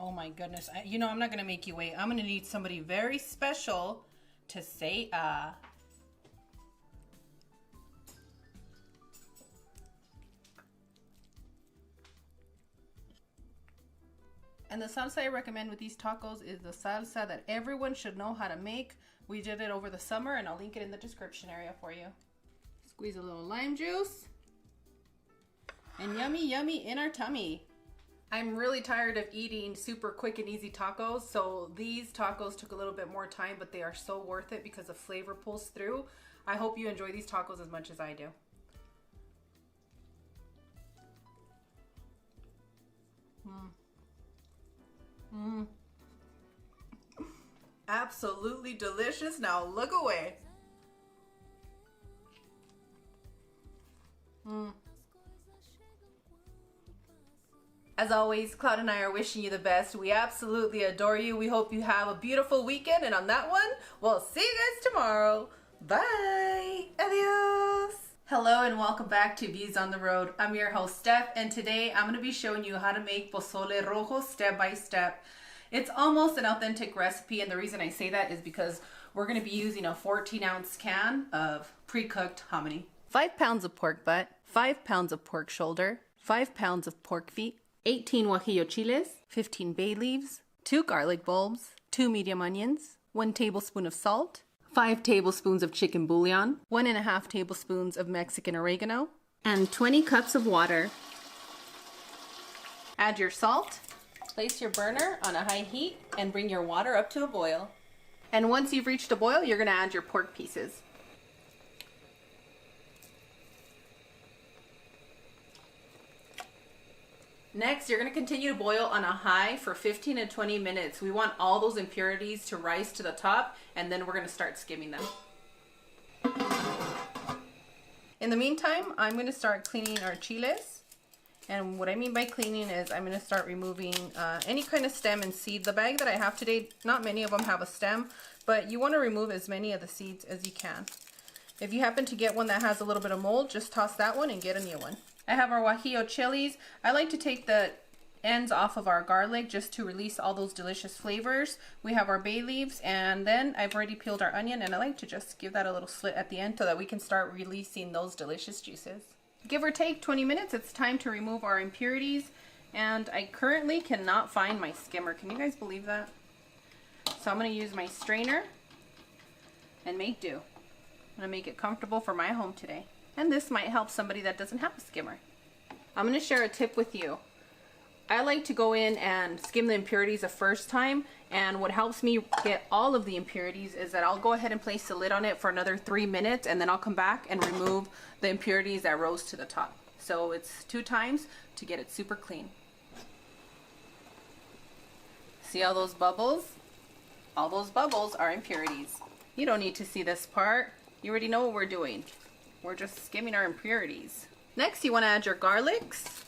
Speaker 1: Oh my goodness. You know, I'm not gonna make you wait. I'm gonna need somebody very special to say And the salsa I recommend with these tacos is the salsa that everyone should know how to make. We did it over the summer and I'll link it in the description area for you. Squeeze a little lime juice. And yummy, yummy in our tummy. I'm really tired of eating super quick and easy tacos, so these tacos took a little bit more time, but they are so worth it because the flavor pulls through. I hope you enjoy these tacos as much as I do. Absolutely delicious. Now look away. As always, Cloud and I are wishing you the best. We absolutely adore you. We hope you have a beautiful weekend. And on that one, we'll see you guys tomorrow. Bye. Adios. Hello and welcome back to Views on the Road. I'm your host, Steph, and today I'm going to be showing you how to make pozole rojo step by step. It's almost an authentic recipe, and the reason I say that is because we're going to be using a 14-ounce can of pre-cooked hominy. 5 pounds of pork butt, 5 pounds of pork shoulder, 5 pounds of pork feet, 18 guajillo chiles, 15 bay leaves, 2 garlic bulbs, 2 medium onions, 1 tablespoon of salt, 5 tablespoons of chicken bouillon, 1.5 tablespoons of Mexican oregano, and 20 cups of water. Add your salt, place your burner on a high heat, and bring your water up to a boil. And once you've reached a boil, you're going to add your pork pieces. Next, you're going to continue to boil on a high for 15 to 20 minutes. We want all those impurities to rise to the top, and then we're going to start skimming them. In the meantime, I'm going to start cleaning our chiles. And what I mean by cleaning is I'm going to start removing any kind of stem and seed. The bag that I have today, not many of them have a stem, but you want to remove as many of the seeds as you can. If you happen to get one that has a little bit of mold, just toss that one and get a new one. I have our guajillo chilies. I like to take the ends off of our garlic just to release all those delicious flavors. We have our bay leaves, and then I've already peeled our onion, and I like to just give that a little slit at the end so that we can start releasing those delicious juices. Give or take 20 minutes, it's time to remove our impurities, and I currently cannot find my skimmer. Can you guys believe that? So I'm going to use my strainer and make do. I'm going to make it comfortable for my home today. And this might help somebody that doesn't have a skimmer. I'm going to share a tip with you. I like to go in and skim the impurities the first time, and what helps me get all of the impurities is that I'll go ahead and place the lid on it for another 3 minutes, and then I'll come back and remove the impurities that rose to the top. So it's 2 times to get it super clean. See all those bubbles? All those bubbles are impurities. You don't need to see this part. You already know what we're doing. We're just skimming our impurities. Next, you want to add your garlics,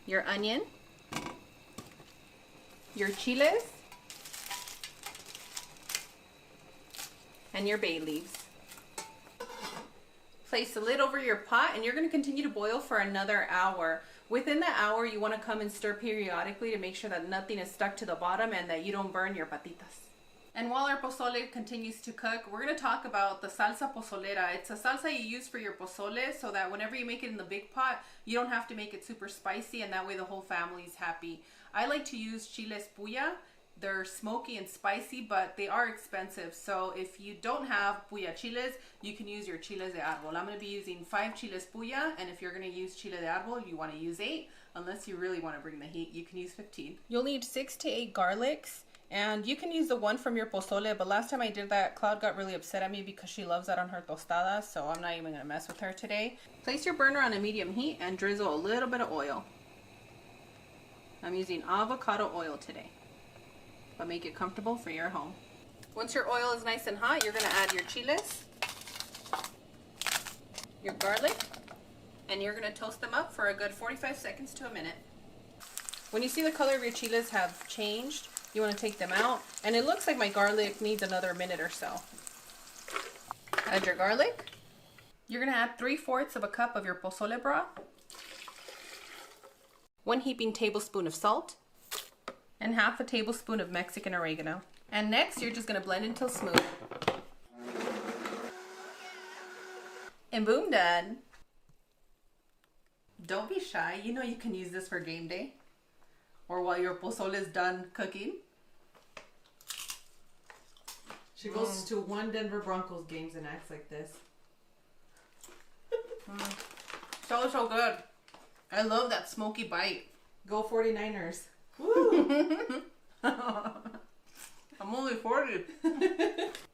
Speaker 1: your onion, your chiles, and your bay leaves. Place the lid over your pot, and you're going to continue to boil for another hour. Within that hour, you want to come and stir periodically to make sure that nothing is stuck to the bottom and that you don't burn your patitas. And while our pozole continues to cook, we're going to talk about the salsa pozolera. It's a salsa you use for your pozole so that whenever you make it in the big pot, you don't have to make it super spicy, and that way the whole family's happy. I like to use chiles puya. They're smoky and spicy, but they are expensive. So if you don't have puya chiles, you can use your chiles de árbol. I'm going to be using 5 chiles puya, and if you're going to use chile de árbol, you want to use 8. Unless you really want to bring the heat, you can use 15. You'll need 6 to 8 garlics. And you can use the one from your pozole, but last time I did that, Cloud got really upset at me because she loves that on her tostadas, so I'm not even going to mess with her today. Place your burner on a medium heat and drizzle a little bit of oil. I'm using avocado oil today, but make it comfortable for your home. Once your oil is nice and hot, you're going to add your chiles, your garlic, and you're going to toast them up for a good 45 seconds to a minute. When you see the color of your chiles have changed, you want to take them out, and it looks like my garlic needs another minute or so. Add your garlic. You're going to add 3/4 of a cup of your pozole broth, 1 heaping tablespoon of salt, and 1/2 tablespoon of Mexican oregano. And next, you're just going to blend until smooth. And boom, done. Don't be shy. You know you can use this for game day, or while your pozole is done cooking.
Speaker 4: She goes to one Denver Broncos games and acts like this.
Speaker 1: So good. I love that smoky bite.
Speaker 4: Go 49ers.
Speaker 1: Woo! I'm only 40.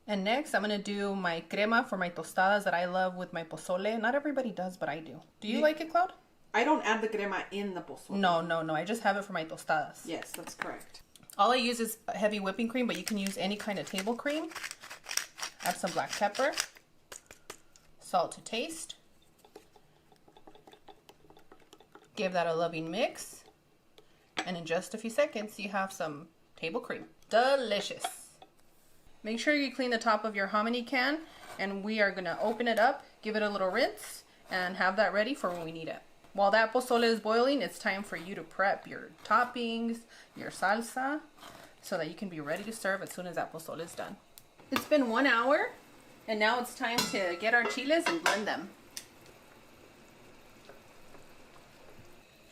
Speaker 1: And next, I'm going to do my crema for my tostadas that I love with my pozole. Not everybody does, but I do. Do you like it, Cloud?
Speaker 4: I don't add the crema in the pozole.
Speaker 1: No. I just have it for my tostadas.
Speaker 4: Yes, that's correct.
Speaker 1: All I use is heavy whipping cream, but you can use any kind of table cream. Add some black pepper, salt to taste. Give that a loving mix. And in just a few seconds, you have some table cream. Delicious. Make sure you clean the top of your hominy can, and we are going to open it up, give it a little rinse, and have that ready for when we need it. While that pozole is boiling, it's time for you to prep your toppings, your salsa, so that you can be ready to serve as soon as that pozole is done. It's been 1 hour, and now it's time to get our chiles and blend them.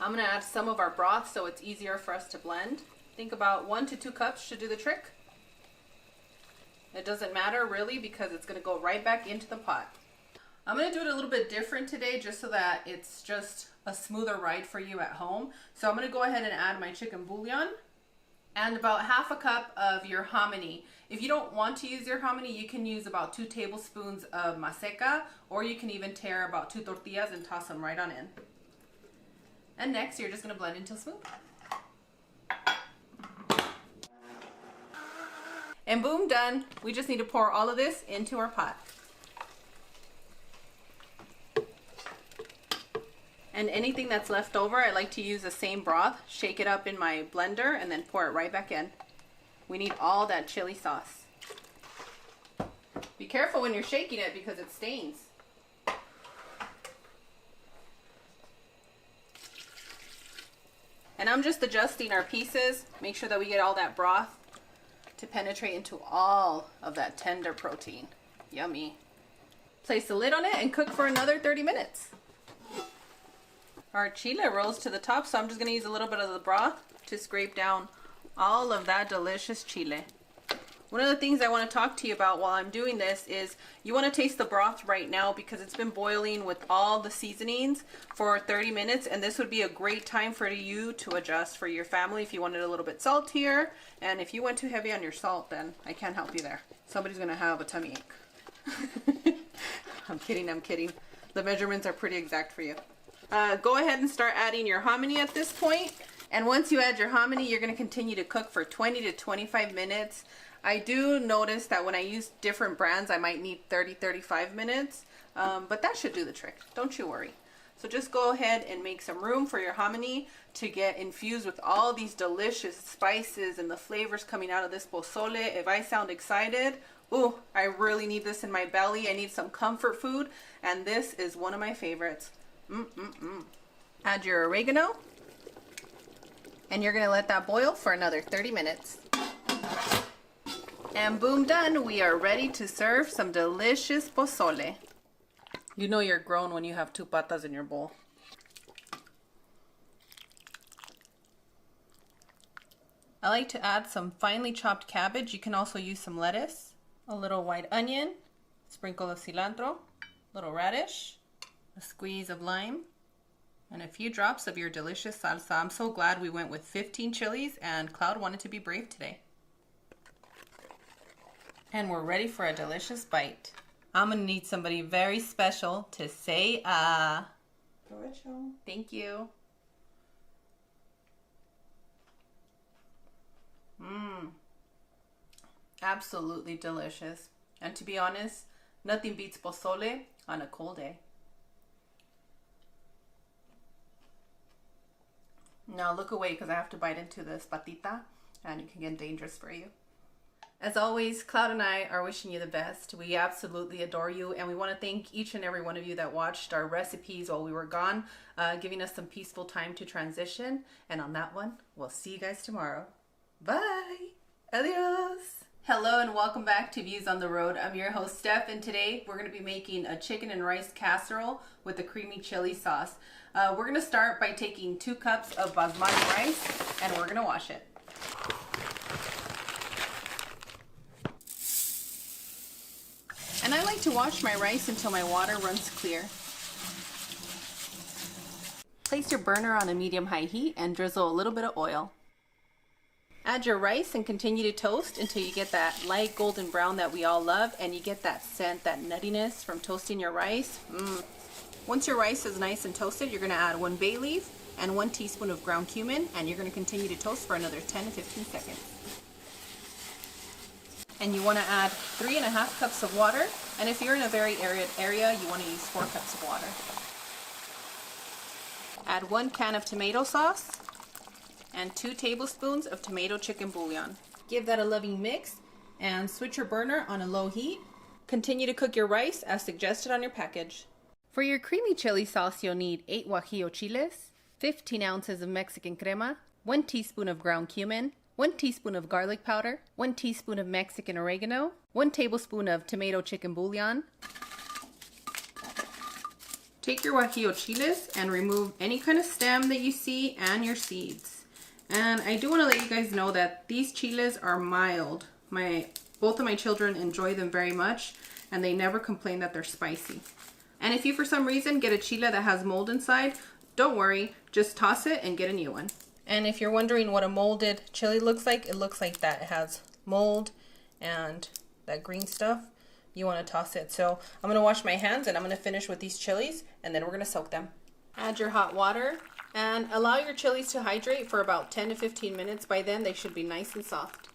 Speaker 1: I'm going to add some of our broth so it's easier for us to blend. Think about 1 to 2 cups should do the trick. It doesn't matter really because it's going to go right back into the pot. I'm going to do it a little bit different today just so that it's just a smoother ride for you at home. So I'm going to go ahead and add my chicken bouillon and about 1/2 cup of your hominy. If you don't want to use your hominy, you can use about 2 tablespoons of maseca, or you can even tear about 2 tortillas and toss them right on in. And next, you're just going to blend until smooth. And boom, done. We just need to pour all of this into our pot. And anything that's left over, I like to use the same broth, shake it up in my blender, and then pour it right back in. We need all that chili sauce. Be careful when you're shaking it because it stains. And I'm just adjusting our pieces. Make sure that we get all that broth to penetrate into all of that tender protein. Yummy. Place the lid on it and cook for another 30 minutes. Our chile rose to the top, so I'm just going to use a little bit of the broth to scrape down all of that delicious chile. One of the things I want to talk to you about while I'm doing this is you want to taste the broth right now because it's been boiling with all the seasonings for 30 minutes, and this would be a great time for you to adjust for your family if you wanted a little bit saltier. And if you went too heavy on your salt, then I can't help you there. Somebody's going to have a tummy ache. I'm kidding, I'm kidding. The measurements are pretty exact for you. Go ahead and start adding your hominy at this point. And once you add your hominy, you're going to continue to cook for 20 to 25 minutes. I do notice that when I use different brands, I might need 30-35 minutes, but that should do the trick. Don't you worry. So just go ahead and make some room for your hominy to get infused with all these delicious spices and the flavors coming out of this pozole. If I sound excited, ooh, I really need this in my belly. I need some comfort food, and this is one of my favorites. Add your oregano, and you're gonna let that boil for another 30 minutes. And boom, done. We are ready to serve some delicious pozole. You know you're grown when you have 2 patas in your bowl. I like to add some finely chopped cabbage. You can also use some lettuce, a little white onion, sprinkle of cilantro, little radish, a squeeze of lime, and a few drops of your delicious salsa. I'm so glad we went with 15 chilies, and Cloud wanted to be brave today. And we're ready for a delicious bite. I'm gonna need somebody very special to say
Speaker 4: Provecho.
Speaker 1: Thank you. Absolutely delicious. And to be honest, nothing beats pozole on a cold day. Now look away because I have to bite into this patita and it can get dangerous for you. As always, Cloud and I are wishing you the best. We absolutely adore you, and we want to thank each and every one of you that watched our recipes while we were gone, giving us some peaceful time to transition. And on that one, we'll see you guys tomorrow. Bye! Adios! Hello and welcome back to Views on the Road. I'm your host, Steph, and today we're going to be making a chicken and rice casserole with a creamy chili sauce. We're going to start by taking 2 cups of basmati rice, and we're going to wash it. And I like to wash my rice until my water runs clear. Place your burner on a medium-high heat and drizzle a little bit of oil. Add your rice and continue to toast until you get that light golden brown that we all love, and you get that scent, that nuttiness from toasting your rice. Once your rice is nice and toasted, you're going to add 1 bay leaf and 1 teaspoon of ground cumin, and you're going to continue to toast for another 10 to 15 seconds. And you want to add 3.5 cups of water, and if you're in a very arid area, you want to use 4 cups of water. Add 1 can of tomato sauce and 2 tablespoons of tomato chicken bouillon. Give that a loving mix and switch your burner on a low heat. Continue to cook your rice as suggested on your package. For your creamy chili sauce, you'll need 8 guajillo chiles, 15 ounces of Mexican crema, 1 teaspoon of ground cumin, 1 teaspoon of garlic powder, 1 teaspoon of Mexican oregano, 1 tablespoon of tomato chicken bouillon. Take your guajillo chiles and remove any kind of stem that you see and your seeds. And I do want to let you guys know that these chiles are mild. Both of my children enjoy them very much, and they never complain that they're spicy. And if you for some reason get a chile that has mold inside, don't worry, just toss it and get a new one. And if you're wondering what a molded chili looks like, it looks like that. It has mold and that green stuff. You want to toss it. So I'm going to wash my hands and I'm going to finish with these chilies, and then we're going to soak them. Add your hot water and allow your chilies to hydrate for about 10 to 15 minutes. By then they should be nice and soft.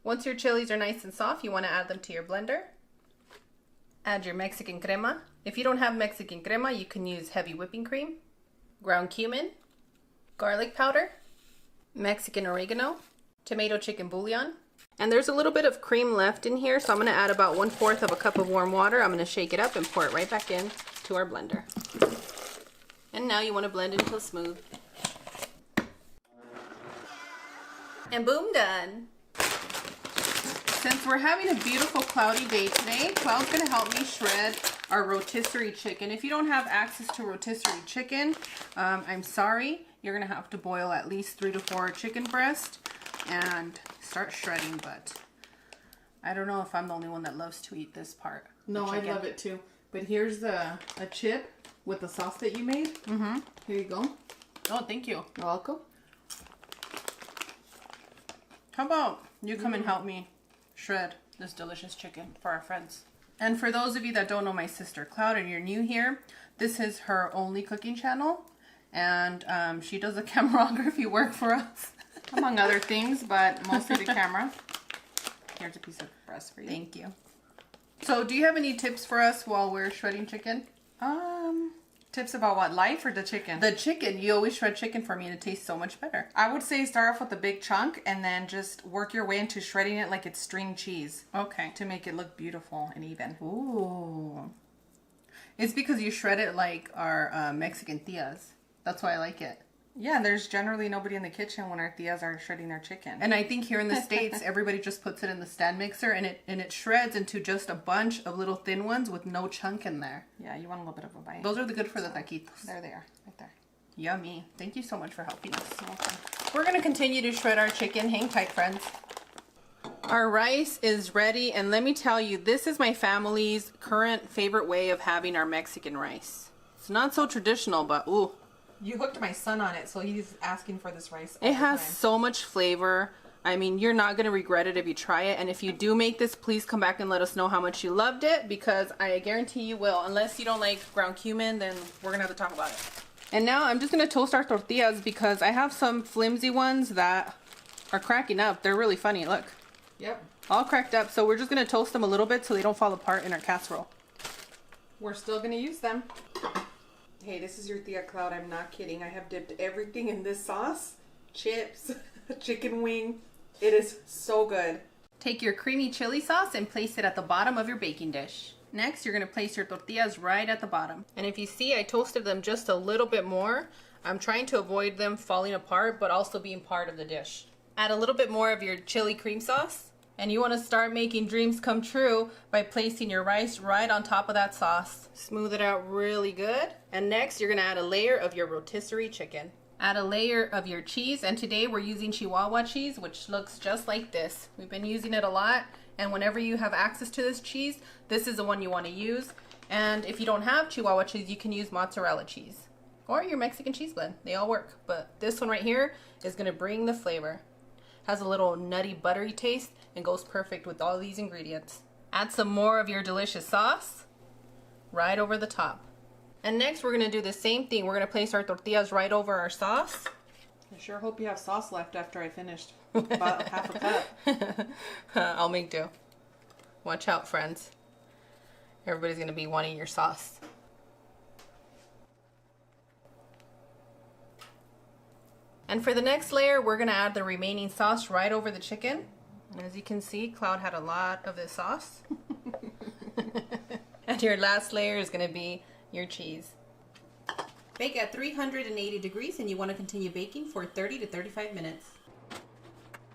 Speaker 1: Once your chilies are nice and soft, you want to add them to your blender. Add your Mexican crema. If you don't have Mexican crema, you can use heavy whipping cream, ground cumin, garlic powder, Mexican oregano, tomato chicken bouillon, And there's a little bit of cream left in here, so I'm going to add about 1/4 of a cup of warm water. I'm going to shake it up and pour it right back in to our blender. And now you want to blend it until smooth. And boom, done. Since we're having a beautiful cloudy day today, Cloud's going to help me shred our rotisserie chicken. If you don't have access to rotisserie chicken, I'm sorry. You're going to have to boil at least 3 to 4 chicken breasts and start shredding, but I don't know if I'm the only one that loves to eat this part.
Speaker 4: No, I love it too. But here's a chip with the sauce that you made. Mm-hmm. Here you go.
Speaker 1: Oh, thank you.
Speaker 4: You're welcome.
Speaker 1: How about you come and help me shred this delicious chicken for our friends? And for those of you that don't know my sister Cloud and you're new here, this is her only cooking channel, and she does the cameragraphy work for us, among other things, but mostly the camera. Here's a piece of breast for you. Thank you. So do you have any tips for us while we're shredding chicken?
Speaker 4: Tips about what? Life or the chicken?
Speaker 1: The chicken. You always shred chicken for me and it tastes so much better.
Speaker 4: I would say start off with a big chunk and then just work your way into shredding it like it's string cheese.
Speaker 1: Okay.
Speaker 4: To make it look beautiful and even.
Speaker 1: Ooh. It's because you shred it like our Mexican tias. That's why I like it.
Speaker 4: Yeah, there's generally nobody in the kitchen when our tias are shredding their chicken.
Speaker 1: And I think here in the States, everybody just puts it in the stand mixer and it shreds into just a bunch of little thin ones with no chunk in there.
Speaker 4: Yeah, you want a little bit of a bite.
Speaker 1: Those are the good for the taquitos.
Speaker 4: There they are, right there.
Speaker 1: Yummy. Thank you so much for helping us.
Speaker 4: Okay.
Speaker 1: We're going to continue to shred our chicken. Hang tight, friends. Our rice is ready, and let me tell you, this is my family's current favorite way of having our Mexican rice. It's not so traditional, but ooh.
Speaker 4: You hooked my son on it, so he's asking for this rice all
Speaker 1: It
Speaker 4: the
Speaker 1: has
Speaker 4: time.
Speaker 1: so much flavor. I mean, you're not going to regret it if you try it. And if you do make this, please come back and let us know how much you loved it, because I guarantee you will. Unless you don't like ground cumin, then we're going to have to talk about it. And now I'm just going to toast our tortillas because I have some flimsy ones that are cracking up. They're really funny. Look.
Speaker 4: Yep.
Speaker 1: All cracked up. So we're just going to toast them a little bit so they don't fall apart in our casserole.
Speaker 4: We're still going to use them. Hey, this is your Tia Cloud. I'm not kidding. I have dipped everything in this sauce. Chips, chicken wing. It is so good.
Speaker 1: Take your creamy chili sauce and place it at the bottom of your baking dish. Next, you're going to place your tortillas right at the bottom. And if you see, I toasted them just a little bit more. I'm trying to avoid them falling apart, but also being part of the dish. Add a little bit more of your chili cream sauce. And you want to start making dreams come true by placing your rice right on top of that sauce. Smooth it out really good. And next, you're going to add a layer of your rotisserie chicken. Add a layer of your cheese, and today we're using Chihuahua cheese, which looks just like this. We've been using it a lot, and whenever you have access to this cheese, this is the one you want to use. And if you don't have Chihuahua cheese, you can use mozzarella cheese or your Mexican cheese blend. They all work, but this one right here is going to bring the flavor. Has a little nutty buttery taste and goes perfect with all these ingredients. Add some more of your delicious sauce right over the top. And next we're gonna do the same thing. We're gonna place our tortillas right over our sauce.
Speaker 4: I sure hope you have sauce left after I finished. About half a cup.
Speaker 1: I'll make do. Watch out, friends. Everybody's gonna be wanting your sauce. And for the next layer, we're gonna add the remaining sauce right over the chicken. And as you can see, Cloud had a lot of this sauce. And your last layer is gonna be your cheese. Bake at 380 degrees, and you want to continue baking for 30 to 35 minutes.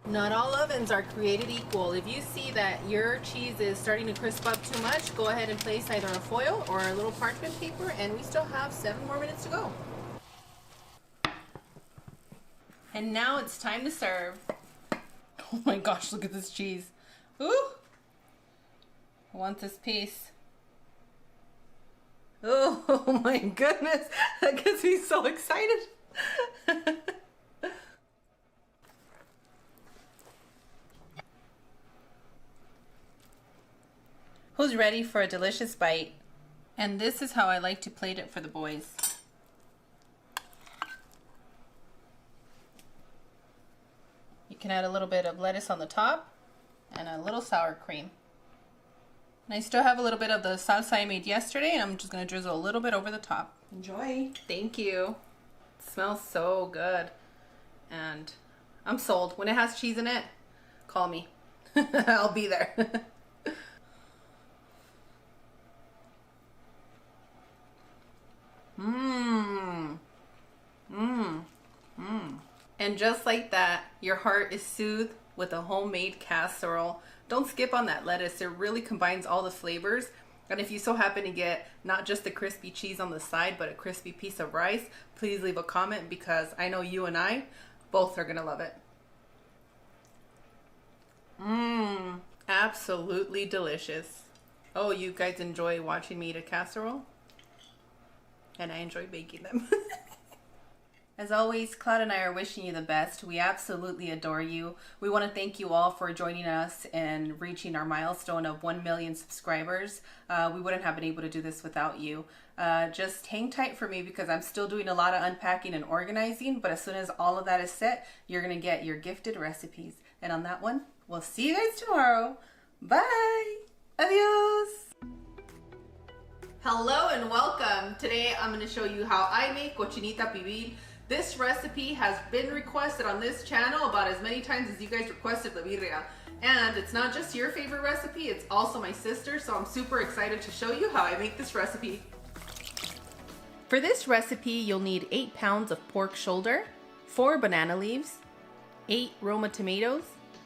Speaker 1: Not all ovens are created equal. If you see that your cheese is starting to crisp up too much, go ahead and place either a foil or a little parchment paper, and we still have 7 more minutes to go. And now it's time to serve. Oh my gosh, look at this cheese. Ooh! Who wants this piece? Oh my goodness, that gets me so excited. Who's ready for a delicious bite? And this is how I like to plate it for the boys. You can add a little bit of lettuce on the top and a little sour cream. And I still have a little bit of the salsa I made yesterday, and I'm just going to drizzle a little bit over the top.
Speaker 4: Enjoy.
Speaker 1: Thank you. It smells so good. And I'm sold. When it has cheese in it, call me. I'll be there. Mmm. Mmm. Mmm. And just like that, your heart is soothed with a homemade casserole. Don't skip on that lettuce. It really combines all the flavors. And if you so happen to get not just the crispy cheese on the side, but a crispy piece of rice, please leave a comment because I know you and I both are gonna love it. Mmm, absolutely delicious. Oh, you guys enjoy watching me eat a casserole? And I enjoy baking them. As always, Cloud and I are wishing you the best. We absolutely adore you. We want to thank you all for joining us and reaching our milestone of 1 million subscribers. We wouldn't have been able to do this without you. Just hang tight for me because I'm still doing a lot of unpacking and organizing, but as soon as all of that is set, you're going to get your gifted recipes. And on that one, we'll see you guys tomorrow. Bye! Adios! Hello and welcome. Today I'm going to show you how I make cochinita pibil. This recipe has been requested on this channel about as many times as you guys requested la birria. And it's not just your favorite recipe, it's also my sister, so I'm super excited to show you how I make this recipe. For this recipe, you'll need 8 pounds of pork shoulder, 4 banana leaves, 8 Roma tomatoes,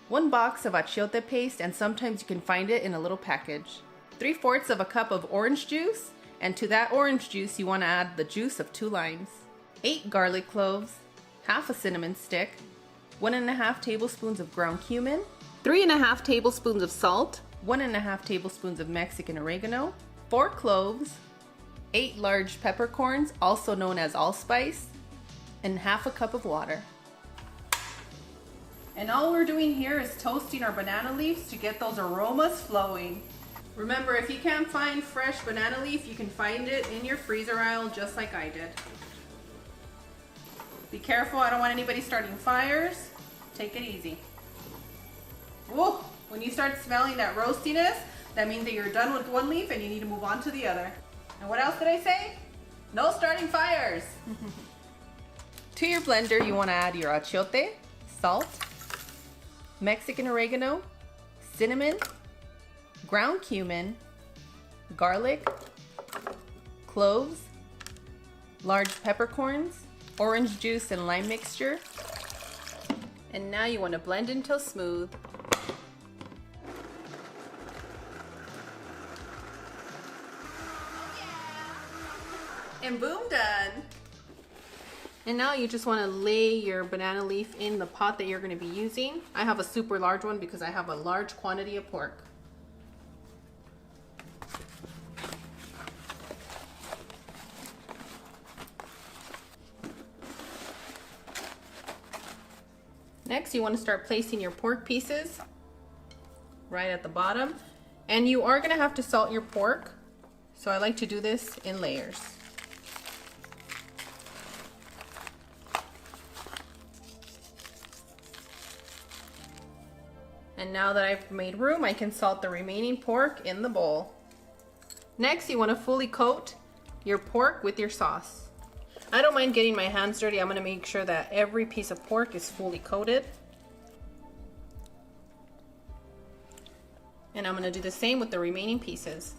Speaker 1: 1 box of achiote paste, and sometimes you can find it in a little package, 3/4 of a cup of orange juice, and to that orange juice you want to add the juice of 2 limes, 8 garlic cloves, half a cinnamon stick, 1.5 tablespoons of ground cumin, 3.5 tablespoons of salt, 1.5 tablespoons of Mexican oregano, 4 cloves, 8 large peppercorns, also known as allspice, and half a cup of water. And all we're doing here is toasting our banana leaves to get those aromas flowing. Remember, if you can't find fresh banana leaf, you can find it in your freezer aisle just like I did. Be careful, I don't want anybody starting fires. Take it easy. Whoa, when you start smelling that roastiness, that means that you're done with one leaf and you need to move on to the other. And what else did I say? No starting fires. To your blender, you want to add your achiote, salt, Mexican oregano, cinnamon, ground cumin, garlic, cloves, large peppercorns, orange juice and lime mixture. And now you want to blend until smooth. And boom, done. And now you just want to lay your banana leaf in the pot that you're going to be using. I have a super large one because I have a large quantity of pork. Next, you want to start placing your pork pieces right at the bottom. And you are going to have to salt your pork. So I like to do this in layers. And now that I've made room, I can salt the remaining pork in the bowl. Next, you want to fully coat your pork with your sauce. I don't mind getting my hands dirty. I'm going to make sure that every piece of pork is fully coated. And I'm going to do the same with the remaining pieces.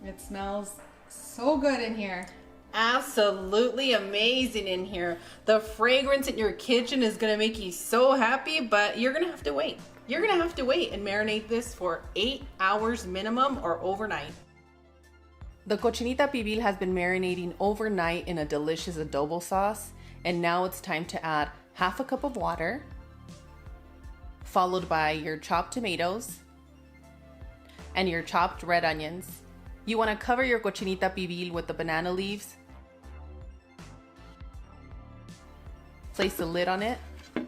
Speaker 2: It smells so good in here.
Speaker 1: Absolutely amazing in here. The fragrance in your kitchen is going to make you so happy, but you're going to have to wait. You're going to have to wait and marinate this for 8 hours minimum or overnight. The cochinita pibil has been marinating overnight in a delicious adobo sauce, and now it's time to add half a cup of water, followed by your chopped tomatoes and your chopped red onions. You want to cover your cochinita pibil with the banana leaves, place the lid on it,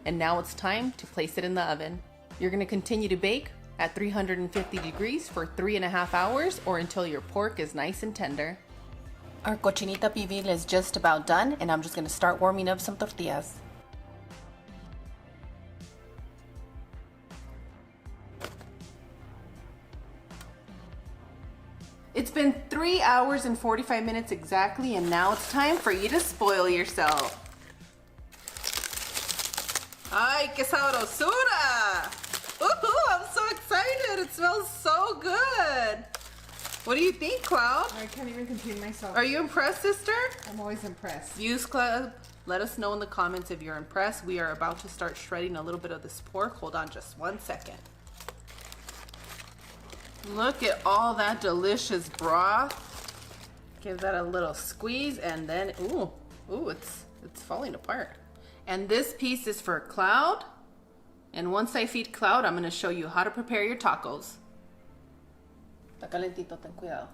Speaker 1: and now it's time to place it in the oven. You're going to continue to bake at 350 degrees for 3.5 hours or until your pork is nice and tender. Our cochinita pibil is just about done, and I'm just going to start warming up some tortillas. It's been 3 hours and 45 minutes exactly, and now it's time for you to spoil yourself. ¡Ay, qué sabrosura! ¡I'm so smells so good. What do you think, Cloud?
Speaker 4: I can't even contain myself.
Speaker 1: Are you impressed, sister?
Speaker 4: I'm always impressed.
Speaker 1: Views Club, let us know in the comments if you're impressed. We are about to start shredding a little bit of this pork. Hold on just 1 second. Look at all that delicious broth. Give that a little squeeze and then, ooh, it's falling apart. And this piece is for Cloud. And once I feed Cloud, I'm gonna show you how to prepare your tacos. Está calentito, ten cuidado.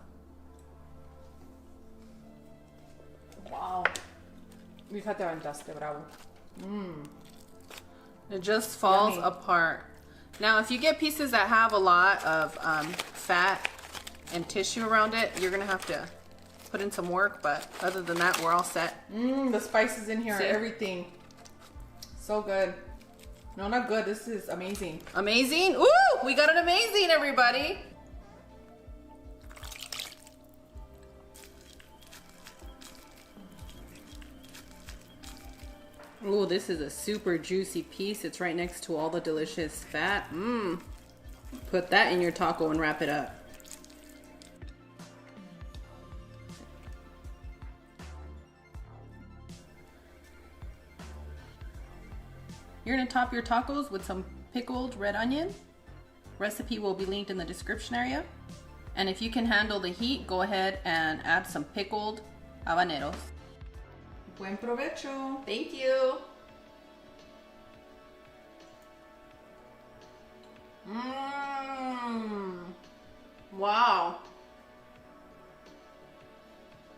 Speaker 4: Wow. Fíjate, aventaste, bravo.
Speaker 1: It just falls
Speaker 4: Yummy.
Speaker 1: apart. Now, if you get pieces that have a lot of fat and tissue around it, you're gonna have to put in some work, but other than that, we're all set.
Speaker 4: The spices in here are
Speaker 1: See?
Speaker 4: everything. So good. No, not good. This is amazing.
Speaker 1: Amazing? Ooh, we got an amazing, everybody. Ooh, this is a super juicy piece. It's right next to all the delicious fat. Put that in your taco and wrap it up. You're gonna top your tacos with some pickled red onion. Recipe will be linked in the description area. And if you can handle the heat, go ahead and add some pickled habaneros.
Speaker 4: Buen provecho.
Speaker 1: Thank you. Wow.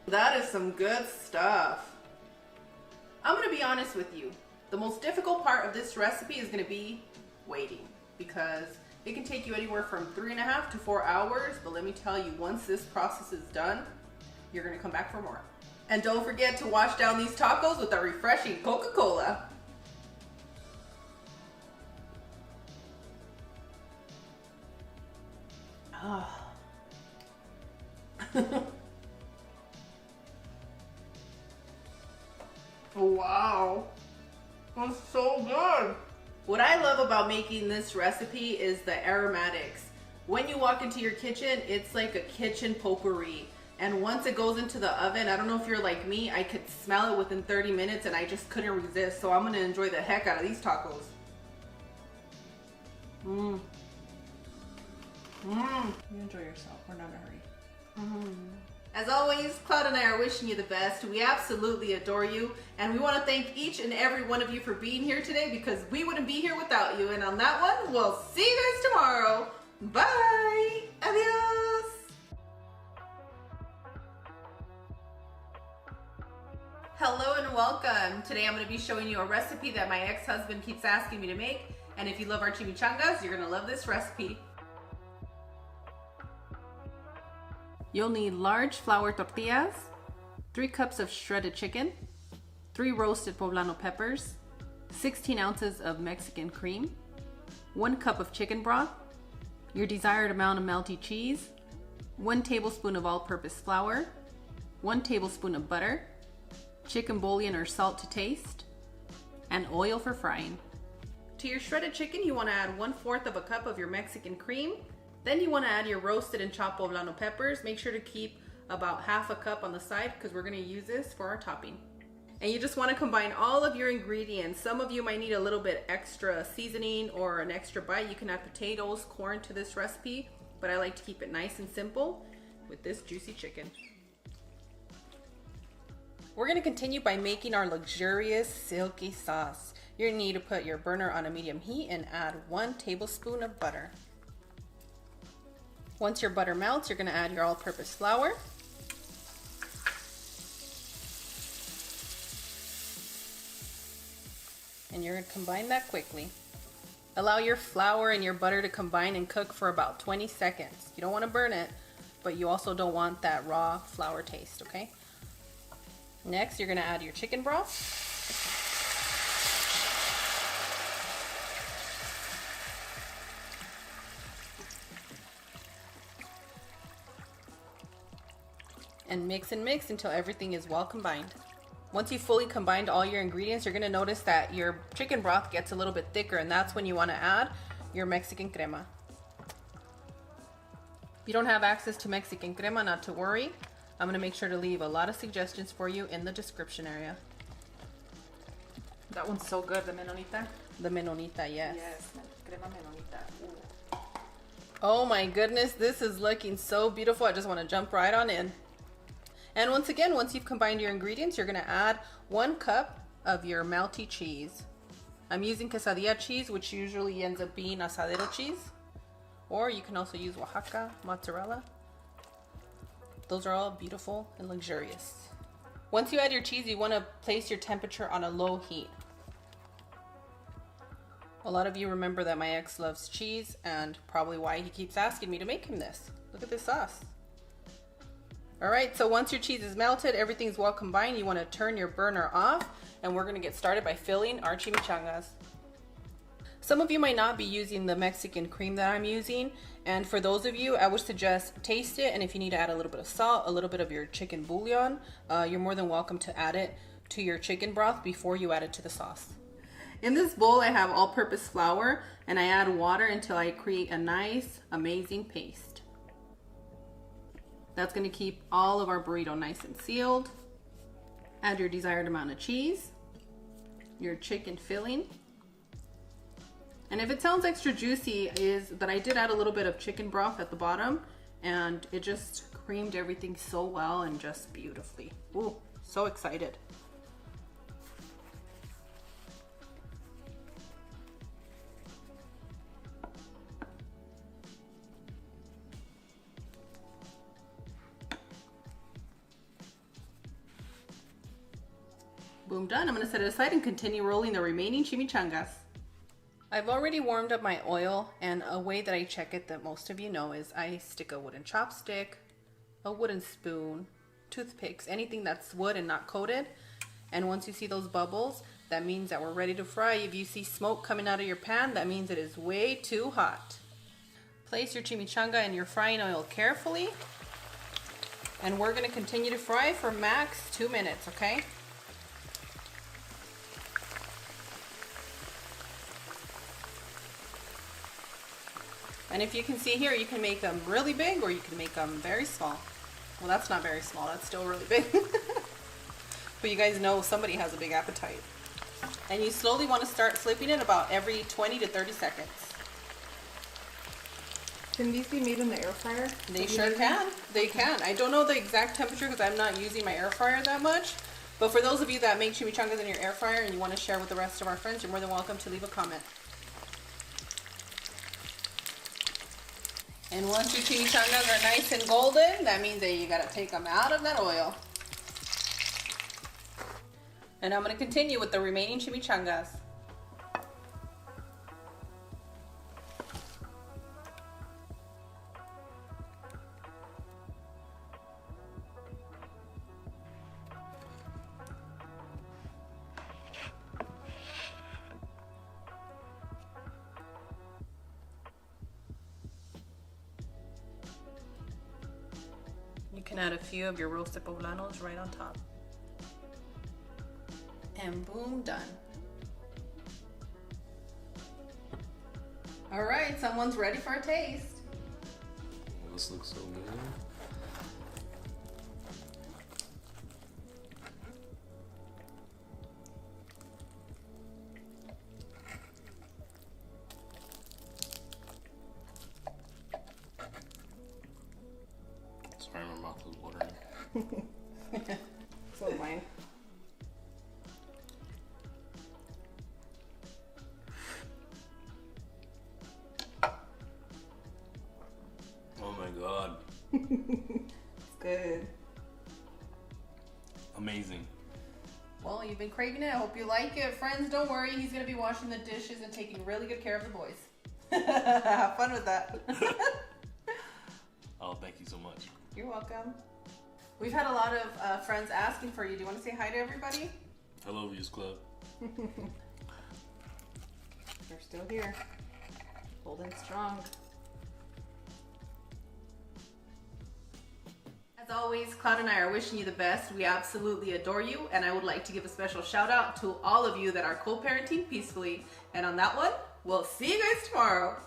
Speaker 1: That is some good stuff. I'm gonna be honest with you. The most difficult part of this recipe is gonna be waiting, because it can take you anywhere from 3.5 to 4 hours. But let me tell you, once this process is done, you're gonna come back for more. And don't forget to wash down these tacos with a refreshing Coca-Cola. Wow, that's so good. What I love about making this recipe is the aromatics. When you walk into your kitchen, it's like a kitchen potpourri. And once it goes into the oven, I don't know if you're like me, I could smell it within 30 minutes and I just couldn't resist. So I'm gonna enjoy the heck out of these tacos.
Speaker 4: You enjoy yourself. We're not in a hurry.
Speaker 1: As always, Cloud and I are wishing you the best. We absolutely adore you. And we want to thank each and every one of you for being here today, because we wouldn't be here without you. And on that one, we'll see you guys tomorrow. Bye. Adios. Hello and welcome. Today I'm going to be showing you a recipe that my ex-husband keeps asking me to make. And if you love our chimichangas, you're going to love this recipe. You'll need large flour tortillas, 3 cups of shredded chicken, 3 roasted poblano peppers, 16 ounces of Mexican cream, 1 cup of chicken broth, your desired amount of melty cheese, 1 tablespoon of all-purpose flour, 1 tablespoon of butter, chicken bouillon or salt to taste, and oil for frying. To your shredded chicken, you want to add 1/4 of a cup of your Mexican cream. Then you want to add your roasted and chopped poblano peppers. Make sure to keep about 1/2 cup on the side, because we're going to use this for our topping. And you just want to combine all of your ingredients. Some of you might need a little bit extra seasoning or an extra bite. You can add potatoes, corn to this recipe, but I like to keep it nice and simple with this juicy chicken. We're going to continue by making our luxurious silky sauce. You're going to need to put your burner on a medium heat and add 1 tablespoon of butter. Once your butter melts, you're going to add your all-purpose flour. And you're going to combine that quickly. Allow your flour and your butter to combine and cook for about 20 seconds. You don't want to burn it, but you also don't want that raw flour taste, okay? Next, you're going to add your chicken broth. And mix until everything is well combined. Once you've fully combined all your ingredients, you're going to notice that your chicken broth gets a little bit thicker, and that's when you want to add your Mexican crema. If you don't have access to Mexican crema, not to worry. I'm gonna make sure to leave a lot of suggestions for you in the description area.
Speaker 2: That one's so good, the menonita.
Speaker 1: The menonita, yes.
Speaker 2: Yes, crema menonita. Ooh.
Speaker 1: Oh my goodness, this is looking so beautiful. I just want to jump right on in. And once again, once you've combined your ingredients, you're gonna add 1 cup of your melty cheese. I'm using quesadilla cheese, which usually ends up being asadero cheese. Or you can also use Oaxaca mozzarella. Those are all beautiful and luxurious. Once you add your cheese, you want to place your temperature on a low heat. A lot of you remember that my ex loves cheese, and probably why he keeps asking me to make him this. Look at this sauce. Alright, so once your cheese is melted, everything's well combined, you want to turn your burner off, and we're going to get started by filling our chimichangas. Some of you might not be using the Mexican cream that I'm using, and for those of you, I would suggest taste it, and if you need to add a little bit of salt, a little bit of your chicken bouillon, you're more than welcome to add it to your chicken broth before you add it to the sauce. In this bowl, I have all-purpose flour, and I add water until I create a nice, amazing paste. That's going to keep all of our burrito nice and sealed. Add your desired amount of cheese, your chicken filling. And if it sounds extra juicy, is that I did add a little bit of chicken broth at the bottom, and it just creamed everything so well and just beautifully. Ooh, so excited. Boom, done. I'm gonna set it aside and continue rolling the remaining chimichangas. I've already warmed up my oil, and a way that I check it that most of you know is I stick a wooden chopstick, a wooden spoon, toothpicks, anything that's wood and not coated. And once you see those bubbles, that means that we're ready to fry. If you see smoke coming out of your pan, that means it is way too hot. Place your chimichanga in your frying oil carefully, and we're gonna continue to fry for max 2 minutes, okay? And if you can see here, you can make them really big or you can make them very small. Well, that's not very small, that's still really big. But you guys know somebody has a big appetite. And you slowly want to start flipping it about every 20 to 30 seconds.
Speaker 2: Can these be made in the air fryer?
Speaker 1: They sure can. They can. I don't know the exact temperature because I'm not using my air fryer that much. But for those of you that make chimichangas in your air fryer and you want to share with the rest of our friends, you're more than welcome to leave a comment. And once your chimichangas are nice and golden, that means that you gotta take them out of that oil. And I'm gonna continue with the remaining chimichangas. You can add a few of your roasted poblanos right on top. And boom, done. All right, someone's ready for a taste.
Speaker 5: This looks so good. Sorry, my mouth was watering.
Speaker 1: So mine.
Speaker 5: Oh my god.
Speaker 1: It's good.
Speaker 5: Amazing.
Speaker 1: Well, you've been craving it. I hope you like it. Friends, don't worry. He's going to be washing the dishes and taking really good care of the boys. Have fun with that.
Speaker 5: Oh, thank you so much.
Speaker 1: You're welcome. We've had a lot of friends asking for you. Do you want to say hi to everybody?
Speaker 5: Hello, Views Club.
Speaker 2: They're still here. Holding strong.
Speaker 1: As always, Cloud and I are wishing you the best. We absolutely adore you, and I would like to give a special shout out to all of you that are co-parenting peacefully. And on that one, we'll see you guys tomorrow.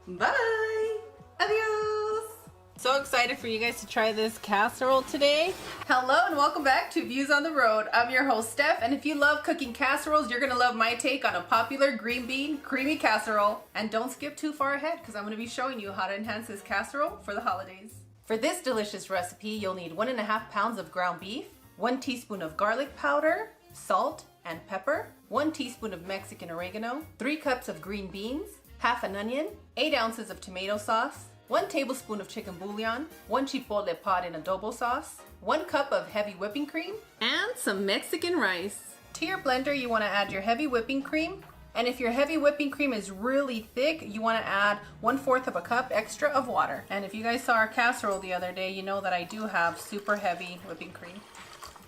Speaker 1: Bye! Adios! So so excited for you guys to try this casserole today. Hello and welcome back to Views on the Road. I'm your host Steph, and if you love cooking casseroles, you're gonna love my take on a popular green bean creamy casserole. And don't skip too far ahead because I'm gonna be showing you how to enhance this casserole for the holidays. For this delicious recipe, you'll need 1.5 pounds of ground beef, 1 teaspoon of garlic powder, salt and pepper, 1 teaspoon of Mexican oregano, 3 cups of green beans, half an onion, 8 ounces of tomato sauce, 1 tablespoon of chicken bouillon, 1 chipotle pod in adobo sauce, 1 cup of heavy whipping cream, and some Mexican rice. To your blender, you want to add your heavy whipping cream, and if your heavy whipping cream is really thick, you want to add 1/4 of a cup extra of water. And if you guys saw our casserole the other day, you know that I do have super heavy whipping cream.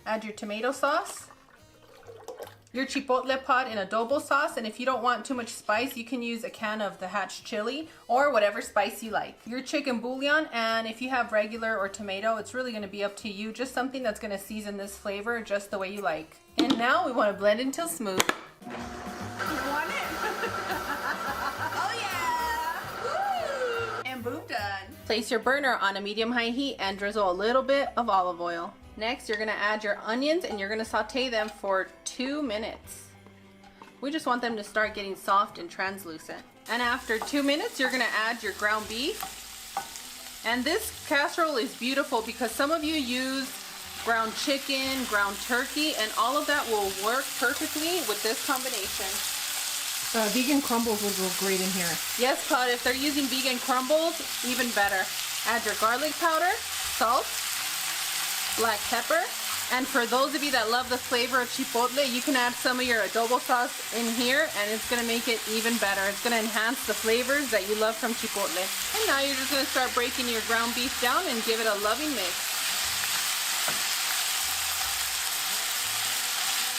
Speaker 1: Add your tomato sauce, your chipotle pod in adobo sauce, and if you don't want too much spice, you can use a can of the hatch chili or whatever spice you like. Your chicken bouillon, and if you have regular or tomato, it's really going to be up to you. Just something that's going to season this flavor just the way you like. And now we want to blend until smooth.
Speaker 4: You want it? Oh yeah! Woo!
Speaker 1: And boom, done. Place your burner on a medium-high heat and drizzle a little bit of olive oil. Next, you're gonna add your onions and you're gonna saute them for 2 minutes. We just want them to start getting soft and translucent. And after 2 minutes, you're gonna add your ground beef. And this casserole is beautiful because some of you use ground chicken, ground turkey, and all of that will work perfectly with this combination.
Speaker 4: Vegan crumbles would go great in here.
Speaker 1: Yes, but if they're using vegan crumbles, even better. Add your garlic powder, salt, black pepper, and for those of you that love the flavor of chipotle, you can add some of your adobo sauce in here and it's going to make it even better. It's going to enhance the flavors that you love from chipotle. And now you're just going to start breaking your ground beef down and give it a loving mix.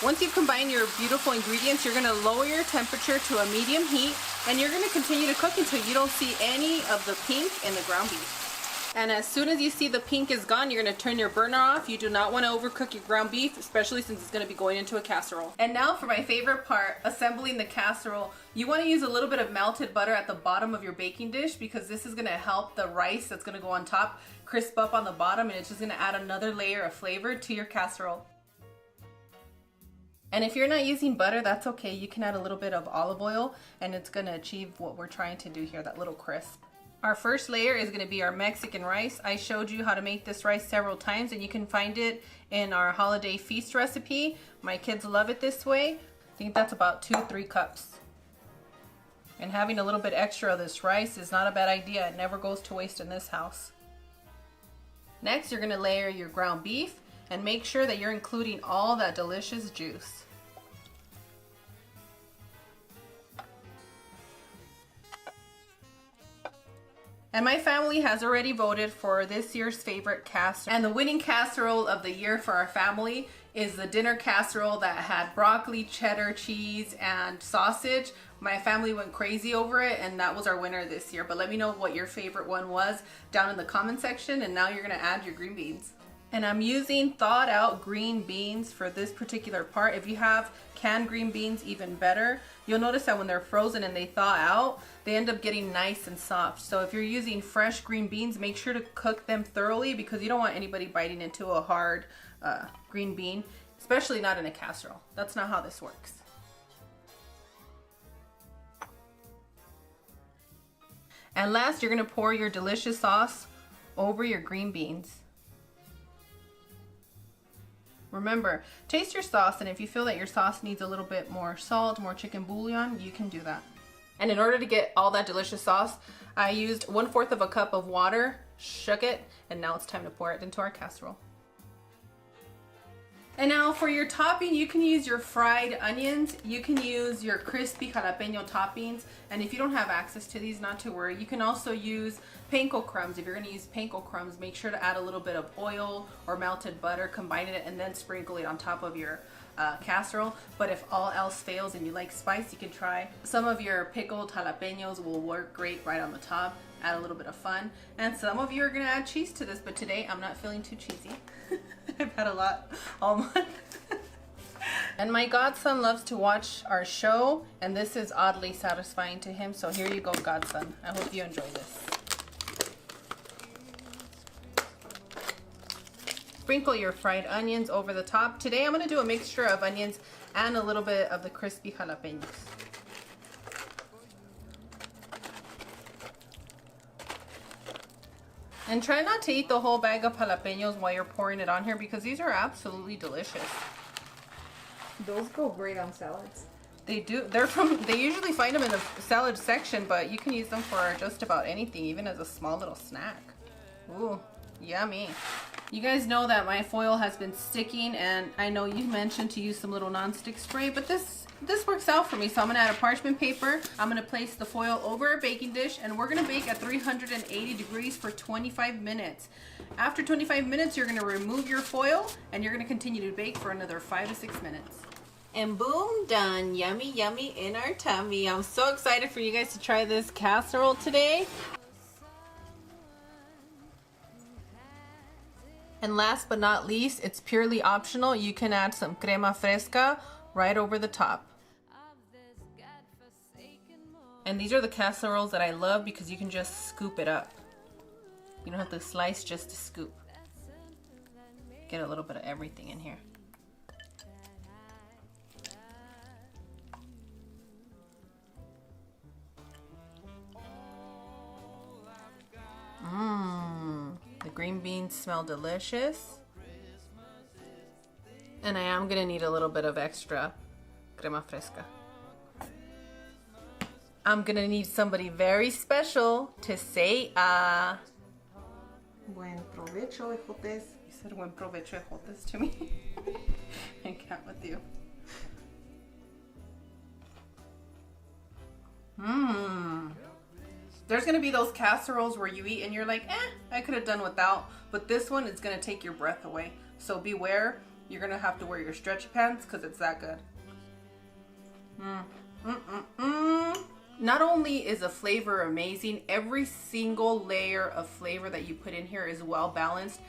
Speaker 1: Once you've combined your beautiful ingredients, you're going to lower your temperature to a medium heat and you're going to continue to cook until you don't see any of the pink in the ground beef. And as soon as you see the pink is gone, you're going to turn your burner off. You do not want to overcook your ground beef, especially since it's going to be going into a casserole. And now for my favorite part, assembling the casserole. You want to use a little bit of melted butter at the bottom of your baking dish because this is going to help the rice that's going to go on top crisp up on the bottom, and it's just going to add another layer of flavor to your casserole. And if you're not using butter, that's okay. You can add a little bit of olive oil and it's going to achieve what we're trying to do here, that little crisp. Our first layer is going to be our Mexican rice. I showed you how to make this rice several times and you can find it in our holiday feast recipe. My kids love it this way. I think that's about 2-3 cups. And having a little bit extra of this rice is not a bad idea. It never goes to waste in this house. Next, you're going to layer your ground beef and make sure that you're including all that delicious juice. And my family has already voted for this year's favorite casserole. And the winning casserole of the year for our family is the dinner casserole that had broccoli, cheddar cheese, and sausage. My family went crazy over it and that was our winner this year. But let me know what your favorite one was down in the comment section. And now you're gonna add your green beans. And I'm using thawed out green beans for this particular part. If you have canned green beans, even better. You'll notice that when they're frozen and they thaw out, they end up getting nice and soft. So if you're using fresh green beans, make sure to cook them thoroughly because you don't want anybody biting into a hard green bean, especially not in a casserole. That's not how this works. And last, you're gonna pour your delicious sauce over your green beans. Remember, taste your sauce, and if you feel that your sauce needs a little bit more salt, more chicken bouillon, you can do that. And in order to get all that delicious sauce, I used 1/4 of a cup of water, shook it, and now it's time to pour it into our casserole. And now for your topping, you can use your fried onions, you can use your crispy jalapeno toppings, and if you don't have access to these, not to worry. You can also use panko crumbs. If you're going to use panko crumbs, make sure to add a little bit of oil or melted butter, combine it, and then sprinkle it on top of your casserole. But if all else fails and you like spice, you can try some of your pickled jalapenos. Will work great right on the top. Add a little bit of fun. And some of you are going to add cheese to this, but today I'm not feeling too cheesy. I've had a lot all month. And my godson loves to watch our show, and this is oddly satisfying to him. So here you go, godson. I hope you enjoy this. sprinkle your fried onions over the top. Today I'm going to do a mixture of onions and a little bit of the crispy jalapenos. And try not to eat the whole bag of jalapenos while you're pouring it on here because these are absolutely delicious.
Speaker 2: Those go great on salads.
Speaker 1: They do. They usually find them in the salad section, but you can use them for just about anything, even as a small little snack. Ooh, yummy. You guys know that my foil has been sticking, and I know you mentioned to use some little non-stick spray, but this works out for me. So I'm gonna add a parchment paper. I'm gonna place the foil over a baking dish, and we're gonna bake at 380 degrees for 25 minutes. After 25 minutes, you're gonna remove your foil, and you're gonna continue to bake for another 5 to 6 minutes. And boom, done. Yummy, yummy in our tummy. I'm so excited for you guys to try this casserole today. And last but not least, it's purely optional. You can add some crema fresca right over the top. And these are the casseroles that I love because you can just scoop it up. You don't have to slice, just to scoop. Get a little bit of everything in here. The green beans smell delicious. And I am gonna need a little bit of extra crema fresca. I'm gonna need somebody very special to say
Speaker 4: Buen provecho, ejotes.
Speaker 1: You said buen provecho ejotes to me. I can't with you. There's gonna be those casseroles where you eat and you're like, I could have done without, but this one is gonna take your breath away. So beware, you're gonna have to wear your stretchy pants because it's that good. Not only is the flavor amazing, every single layer of flavor that you put in here is well balanced.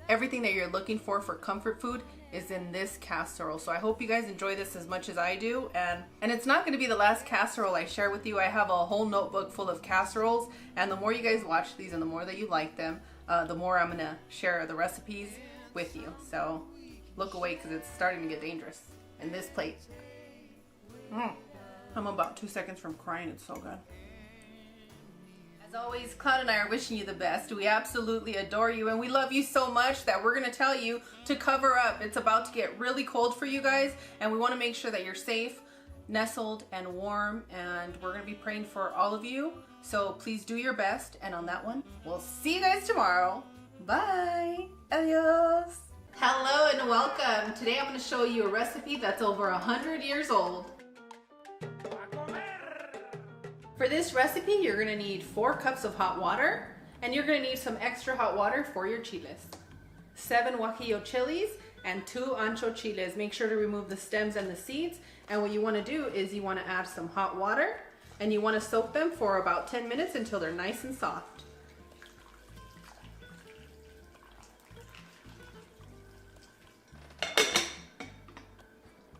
Speaker 1: Everything that you're looking for comfort food is in this casserole. So I hope you guys enjoy this as much as I do. And it's not going to be the last casserole I share with you. I have a whole notebook full of casseroles. And the more you guys watch these and the more that you like them, the more I'm going to share the recipes with you. So look away because it's starting to get dangerous. And this plate. I'm about 2 seconds from crying. It's so good. As always, Cloud and I are wishing you the best. We absolutely adore you and we love you so much that we're going to tell you to cover up. It's about to get really cold for you guys and we want to make sure that you're safe, nestled, and warm, and we're going to be praying for all of you. So please do your best, and on that one, we'll see you guys tomorrow. Bye. Adios. Hello and welcome. Today I'm going to show you a recipe that's over 100 years old. For this recipe, you're gonna need 4 cups of hot water, and you're gonna need some extra hot water for your chiles. 7 guajillo chilies and 2 ancho chiles. Make sure to remove the stems and the seeds. And what you wanna do is you wanna add some hot water, and you wanna soak them for about 10 minutes until they're nice and soft.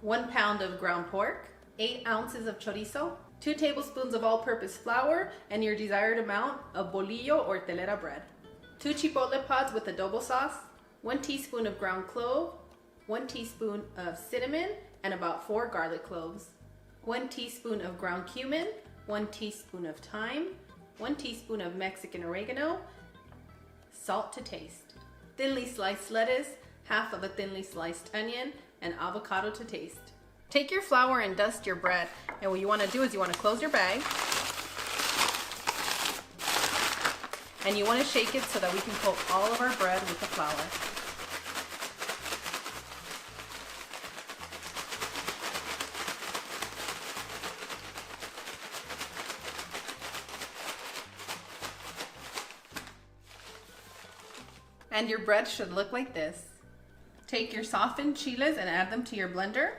Speaker 1: One pound of ground pork, 8 ounces of chorizo, 2 tablespoons of all-purpose flour, and your desired amount of bolillo or telera bread. 2 chipotle pods with adobo sauce, 1 teaspoon of ground clove, 1 teaspoon of cinnamon, and about 4 garlic cloves. 1 teaspoon of ground cumin, 1 teaspoon of thyme, 1 teaspoon of Mexican oregano, salt to taste. Thinly sliced lettuce, half of a thinly sliced onion, and avocado to taste. Take your flour and dust your bread, and what you want to do is you want to close your bag and you want to shake it so that we can coat all of our bread with the flour. And your bread should look like this. Take your softened chiles and add them to your blender.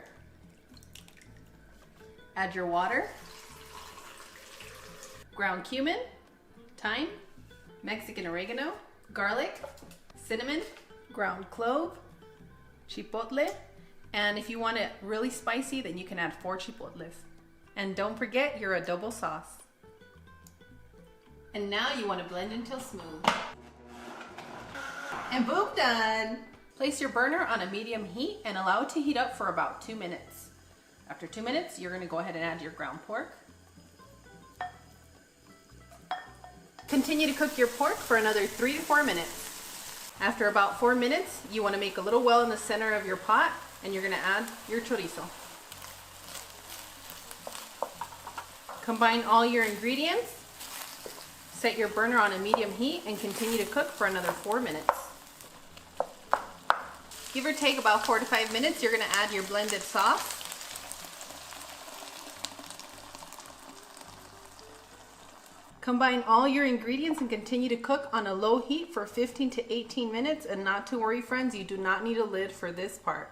Speaker 1: Add your water, ground cumin, thyme, Mexican oregano, garlic, cinnamon, ground clove, chipotle, and if you want it really spicy, then you can add 4 chipotles. And don't forget your adobo sauce. And now you want to blend until smooth. And boom, done! Place your burner on a medium heat and allow it to heat up for about 2 minutes. After 2 minutes, you're gonna go ahead and add your ground pork. Continue to cook your pork for another 3 to 4 minutes. After about 4 minutes, you wanna make a little well in the center of your pot and you're gonna add your chorizo. Combine all your ingredients. Set your burner on a medium heat and continue to cook for another 4 minutes. Give or take about 4 to 5 minutes, you're gonna add your blended sauce. Combine all your ingredients and continue to cook on a low heat for 15 to 18 minutes, and not to worry friends, you do not need a lid for this part.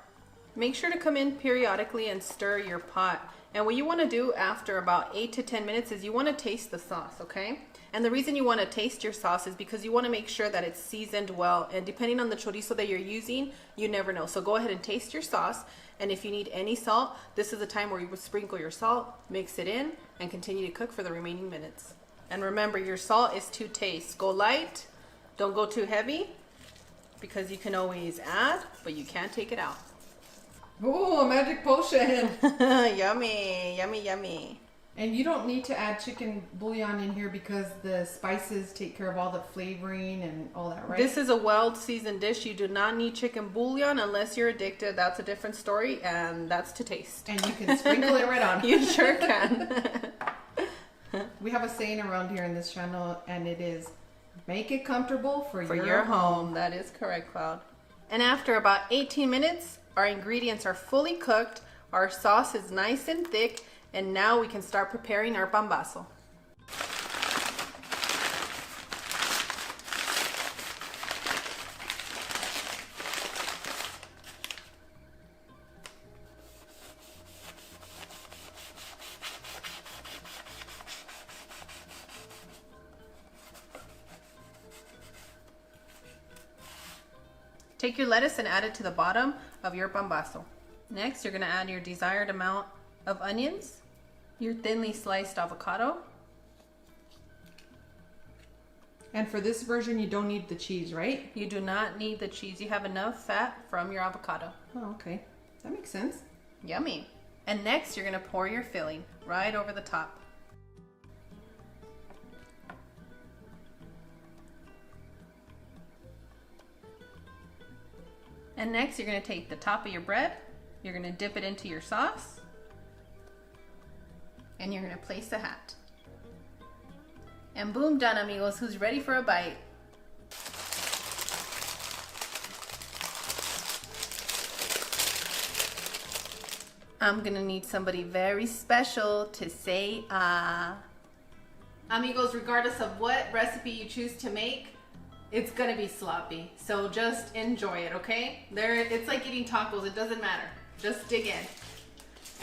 Speaker 1: Make sure to come in periodically and stir your pot. And what you want to do after about 8 to 10 minutes is you want to taste the sauce, okay? And the reason you want to taste your sauce is because you want to make sure that it's seasoned well, and depending on the chorizo that you're using, you never know. So go ahead and taste your sauce, and if you need any salt, this is the time where you would sprinkle your salt, mix it in, and continue to cook for the remaining minutes. And remember, your salt is to taste. Go light, don't go too heavy, because you can always add, but you can't take it out.
Speaker 4: Ooh, a magic potion.
Speaker 1: Yummy, yummy, yummy.
Speaker 4: And you don't need to add chicken bouillon in here because the spices take care of all the flavoring and all that, right?
Speaker 1: This is a well-seasoned dish. You do not need chicken bouillon unless you're addicted. That's a different story, and that's to taste.
Speaker 4: And you can sprinkle it right on.
Speaker 1: You sure can.
Speaker 4: We have a saying around here in this channel, and it is, make it comfortable for
Speaker 1: your home. That is correct, Cloud. And after about 18 minutes, our ingredients are fully cooked, our sauce is nice and thick, and now we can start preparing our pambazo. Take your lettuce and add it to the bottom of your pambazo. Next, you're going to add your desired amount of onions, your thinly sliced avocado.
Speaker 4: And for this version, you don't need the cheese, right?
Speaker 1: You do not need the cheese. You have enough fat from your avocado.
Speaker 4: Oh, okay. That makes sense.
Speaker 1: Yummy. And next, you're going to pour your filling right over the top. And next, you're going to take the top of your bread, you're going to dip it into your sauce, and you're going to place the hat. And boom, done, amigos. Who's ready for a bite? I'm going to need somebody very special to say Amigos, regardless of what recipe you choose to make, it's gonna be sloppy, so just enjoy it, okay? It's like eating tacos, it doesn't matter. Just dig in.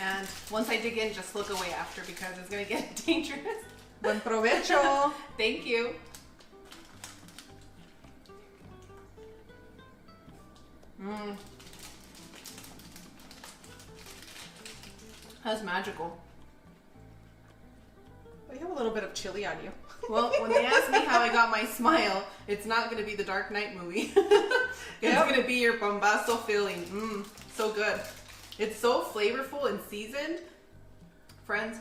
Speaker 1: And once I dig in, just look away after because it's gonna get dangerous.
Speaker 4: Buen provecho.
Speaker 1: Thank you. That's magical.
Speaker 4: You have a little bit of chili on you.
Speaker 1: Well, when they ask me how I got my smile, it's not going to be the Dark Knight movie. It's going to be your pambazo filling. So good. It's so flavorful and seasoned. Friends,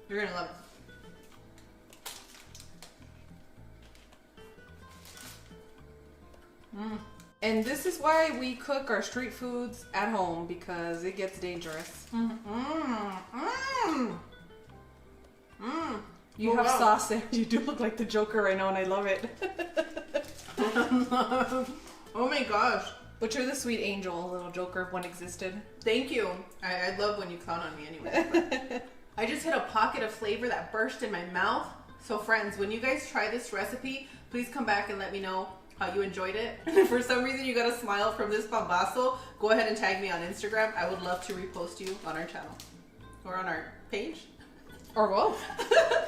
Speaker 1: you're going to love it.
Speaker 4: And this is why we cook our street foods at home, because it gets dangerous. You have sauce and you do look like the Joker right now, and I love it.
Speaker 1: Oh my gosh.
Speaker 4: But you're the sweet angel, little Joker, if one existed.
Speaker 1: Thank you. I love when you clown on me anyway. I just hit a pocket of flavor that burst in my mouth. So friends, when you guys try this recipe, please come back and let me know how you enjoyed it. And if for some reason you got a smile from this pambazo, go ahead and tag me on Instagram. I would love to repost you on our channel or on our page.
Speaker 4: Or both.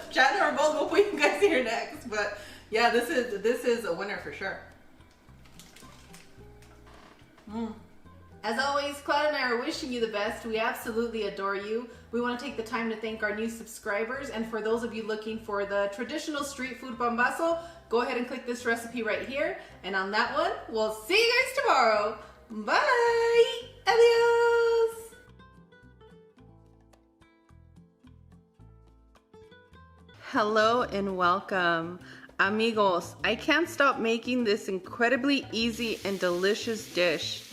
Speaker 1: Channel or both. We'll put you guys here next. But yeah, this is a winner for sure. As always, Cloud and I are wishing you the best. We absolutely adore you. We want to take the time to thank our new subscribers, and for those of you looking for the traditional street food pambazo, go ahead and click this recipe right here. And on that one, we'll see you guys tomorrow. Bye! Adios! Hello and welcome. Amigos, I can't stop making this incredibly easy and delicious dish.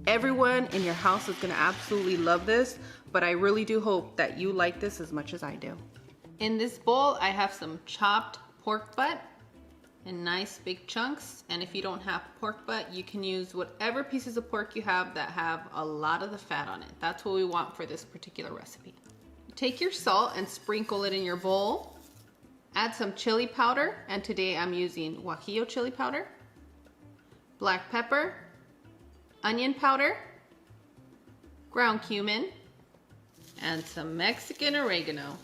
Speaker 1: Everyone in your house is gonna absolutely love this, but I really do hope that you like this as much as I do. In this bowl, I have some chopped pork butt in nice big chunks. And if you don't have pork butt, you can use whatever pieces of pork you have that have a lot of the fat on it. That's what we want for this particular recipe. Take your salt and sprinkle it in your bowl. Add some chili powder, and today I'm using guajillo chili powder, black pepper, onion powder, ground cumin, and some Mexican oregano.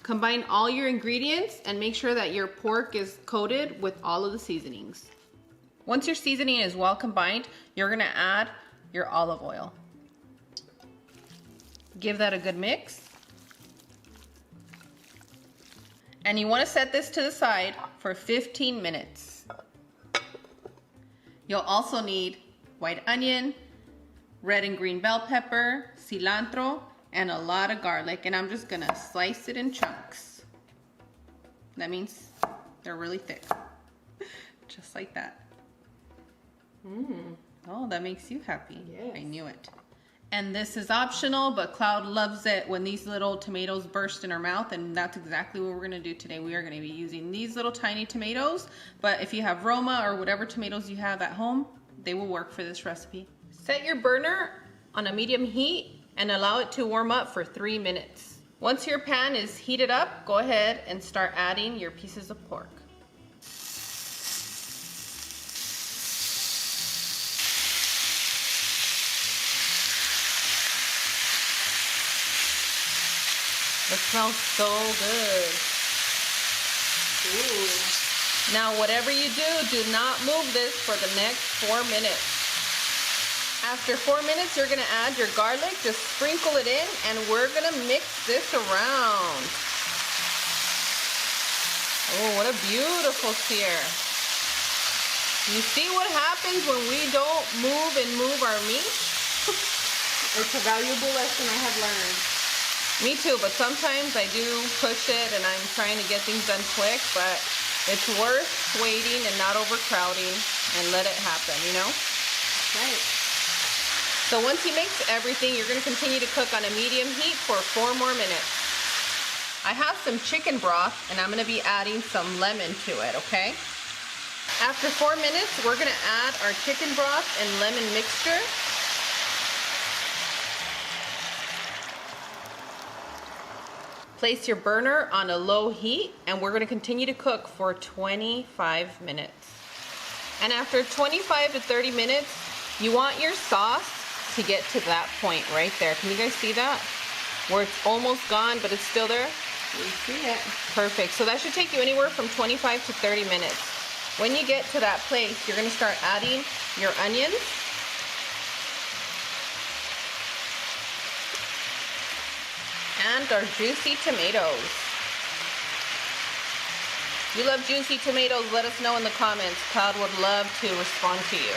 Speaker 1: Combine all your ingredients and make sure that your pork is coated with all of the seasonings. Once your seasoning is well combined, you're gonna add your olive oil. Give that a good mix. And you wanna set this to the side for 15 minutes. You'll also need white onion, red and green bell pepper, cilantro, and a lot of garlic. And I'm just gonna slice it in chunks. That means they're really thick. Just like that. Oh, that makes you happy.
Speaker 2: Yes.
Speaker 1: I knew it. And this is optional, but Cloud loves it when these little tomatoes burst in her mouth, and that's exactly what we're gonna do today. We are gonna be using these little tiny tomatoes, but if you have Roma or whatever tomatoes you have at home, they will work for this recipe. Set your burner on a medium heat and allow it to warm up for 3 minutes. Once your pan is heated up, go ahead and start adding your pieces of pork. It smells so good. Ooh. Now, whatever you do not move this for the next 4 minutes. After 4 minutes, you're gonna add your garlic, just sprinkle it in, and we're gonna mix this around. Oh, what a beautiful sear. You see what happens when we don't move our meat?
Speaker 2: It's a valuable lesson I have learned.
Speaker 1: Me too, but sometimes I do push it and I'm trying to get things done quick, but it's worth waiting and not overcrowding and let it happen, you know?
Speaker 2: Right.
Speaker 1: So once you mix everything, you're gonna continue to cook on a medium heat for 4 more minutes. I have some chicken broth and I'm gonna be adding some lemon to it, okay? After 4 minutes, we're gonna add our chicken broth and lemon mixture. Place your burner on a low heat and we're gonna continue to cook for 25 minutes. And after 25 to 30 minutes, you want your sauce to get to that point right there. Can you guys see that? Where it's almost gone, but it's still there?
Speaker 2: We see it.
Speaker 1: Perfect. So that should take you anywhere from 25 to 30 minutes. When you get to that place, you're gonna start adding your onions. And our juicy tomatoes. If you love juicy tomatoes, let us know in the comments. Cloud would love to respond to you.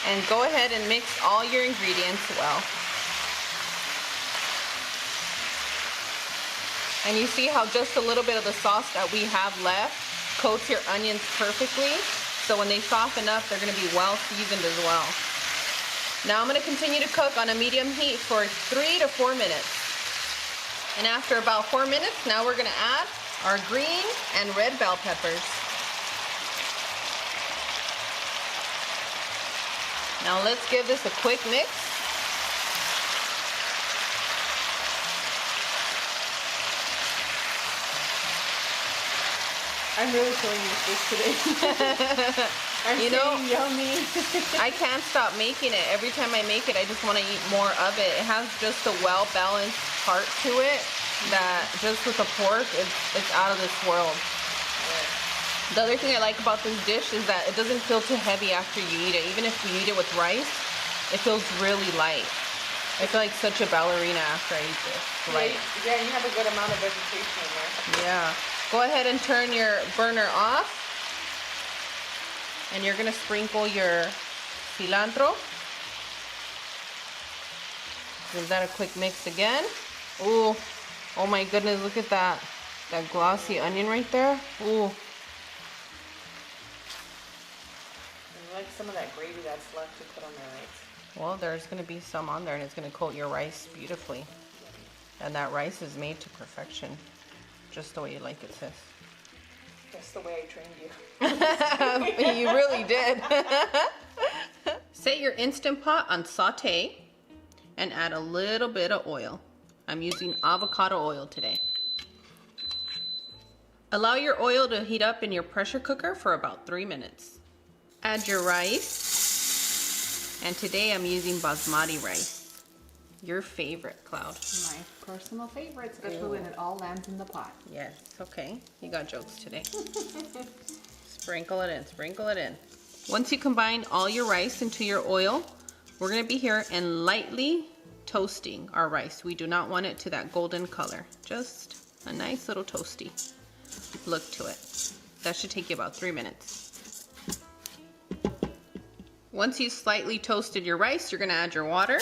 Speaker 1: And go ahead and mix all your ingredients well. And you see how just a little bit of the sauce that we have left coats your onions perfectly. So when they soften up, they're gonna be well seasoned as well. Now I'm gonna continue to cook on a medium heat for 3 to 4 minutes. And after about 4 minutes, now we're gonna add our green and red bell peppers. Now let's give this a quick mix.
Speaker 2: I'm really feeling this today.
Speaker 1: You know,
Speaker 2: yummy.
Speaker 1: I can't stop making it. Every time I make it, I just want to eat more of it. It has just a well-balanced heart to it that just with the pork, it's out of this world. The other thing I like about this dish is that it doesn't feel too heavy after you eat it. Even if you eat it with rice, it feels really light. I feel like such a ballerina after I eat this. Light.
Speaker 2: Yeah, you have a good amount of vegetation in there.
Speaker 1: Yeah. Go ahead and turn your burner off. And you're gonna sprinkle your cilantro. Give that a quick mix again. Ooh, oh my goodness, look at that. That glossy onion right there. Ooh.
Speaker 2: I like some of that gravy that's left to put on there, right?
Speaker 1: Well, there's gonna be some on there and it's gonna coat your rice beautifully. And that rice is made to perfection. Just the way you like it, sis.
Speaker 2: That's the way I trained you.
Speaker 1: You really did. Set your Instant Pot on saute and add a little bit of oil. I'm using avocado oil today. Allow your oil to heat up in your pressure cooker for about 3 minutes. Add your rice. And today I'm using basmati rice. Your favorite, Cloud.
Speaker 2: My personal favorite, especially when it all lands in the pot.
Speaker 1: Yes, okay. You got jokes today. Sprinkle it in, sprinkle it in. Once you combine all your rice into your oil, we're gonna be here and lightly toasting our rice. We do not want it to that golden color. Just a nice little toasty look to it. That should take you about 3 minutes. Once you slightly toasted your rice, you're gonna add your water.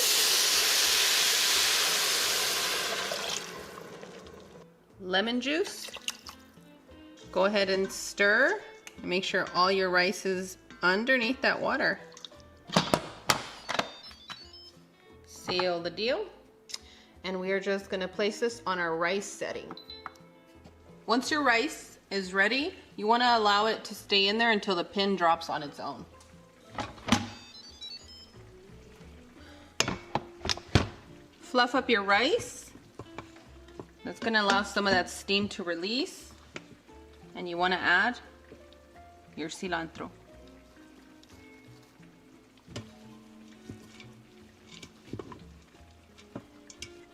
Speaker 1: Lemon juice. Go ahead and stir and make sure all your rice is underneath that water. Seal the deal. And we are just gonna place this on our rice setting. Once your rice is ready, you wanna allow it to stay in there until the pin drops on its own. Fluff up your rice. That's gonna allow some of that steam to release. And you wanna add your cilantro.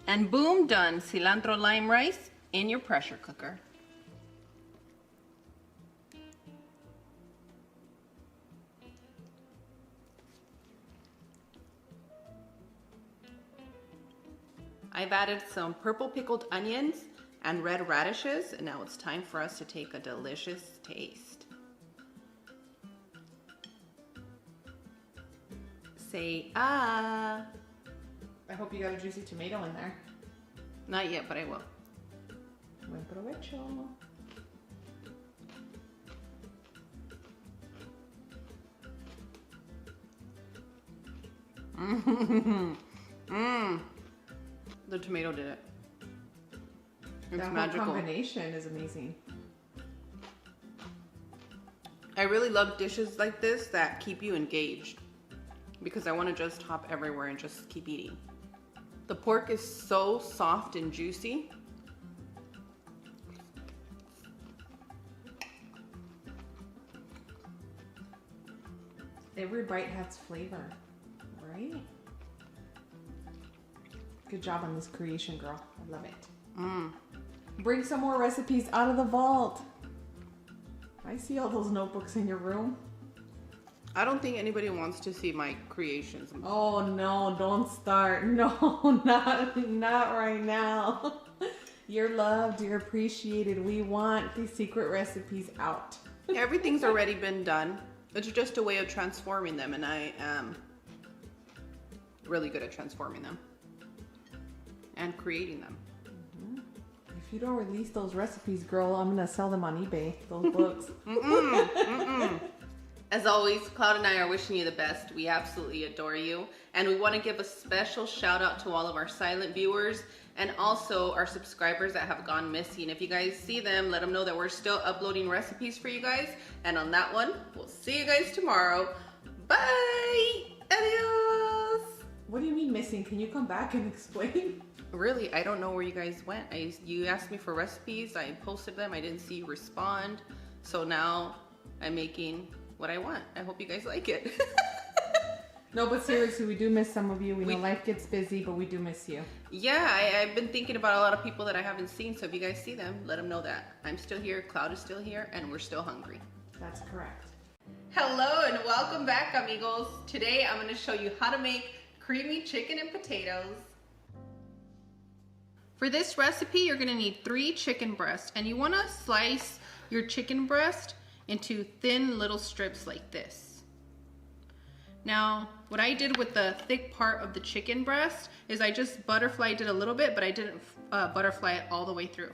Speaker 1: And boom, done. Cilantro lime rice in your pressure cooker. I've added some purple pickled onions and red radishes, and now it's time for us to take a delicious taste. Say ah.
Speaker 2: I hope you got a juicy tomato in there.
Speaker 1: Not yet, but I will.
Speaker 2: Buen provecho.
Speaker 1: The tomato did it. It's
Speaker 2: That whole
Speaker 1: magical.
Speaker 2: combination is amazing.
Speaker 1: I really love dishes like this that keep you engaged because I want to just hop everywhere and just keep eating. The pork is so soft and juicy.
Speaker 2: Every bite has flavor, right? Good job on this creation, girl. I love it. Bring some more recipes out of the vault. I see all those notebooks in your room.
Speaker 1: I don't think anybody wants to see my creations.
Speaker 2: Oh no, don't start. No, not right now. You're loved, you're appreciated. We want these secret recipes out.
Speaker 1: Everything's already been done. It's just a way of transforming them, and I am really good at transforming them and creating them.
Speaker 2: If you don't release those recipes, girl, I'm gonna sell them on eBay, those books.
Speaker 1: As always, Cloud and I are wishing you the best. We absolutely adore you. And we want to give a special shout out to all of our silent viewers and also our subscribers that have gone missing. If you guys see them, let them know that we're still uploading recipes for you guys. And on that one, we'll see you guys tomorrow. Bye! Adios!
Speaker 2: What do you mean missing? Can you come back and explain?
Speaker 1: Really, I don't know where you guys went. You asked me for recipes. I posted them. I didn't see you respond. So now I'm making what I want. I hope you guys like it.
Speaker 2: No, but seriously, we do miss some of you. We know life gets busy, but we do miss you.
Speaker 1: Yeah, I've been thinking about a lot of people that I haven't seen. So if you guys see them, let them know that I'm still here, Cloud is still here, and we're still hungry.
Speaker 4: That's correct.
Speaker 1: Hello and welcome back, amigos. Today I'm going to show you how to make creamy chicken and potatoes. For this recipe, you're going to need 3 chicken breasts, and you want to slice your chicken breast into thin little strips like this. Now, what I did with the thick part of the chicken breast is I just butterflied it a little bit, but I didn't butterfly it all the way through.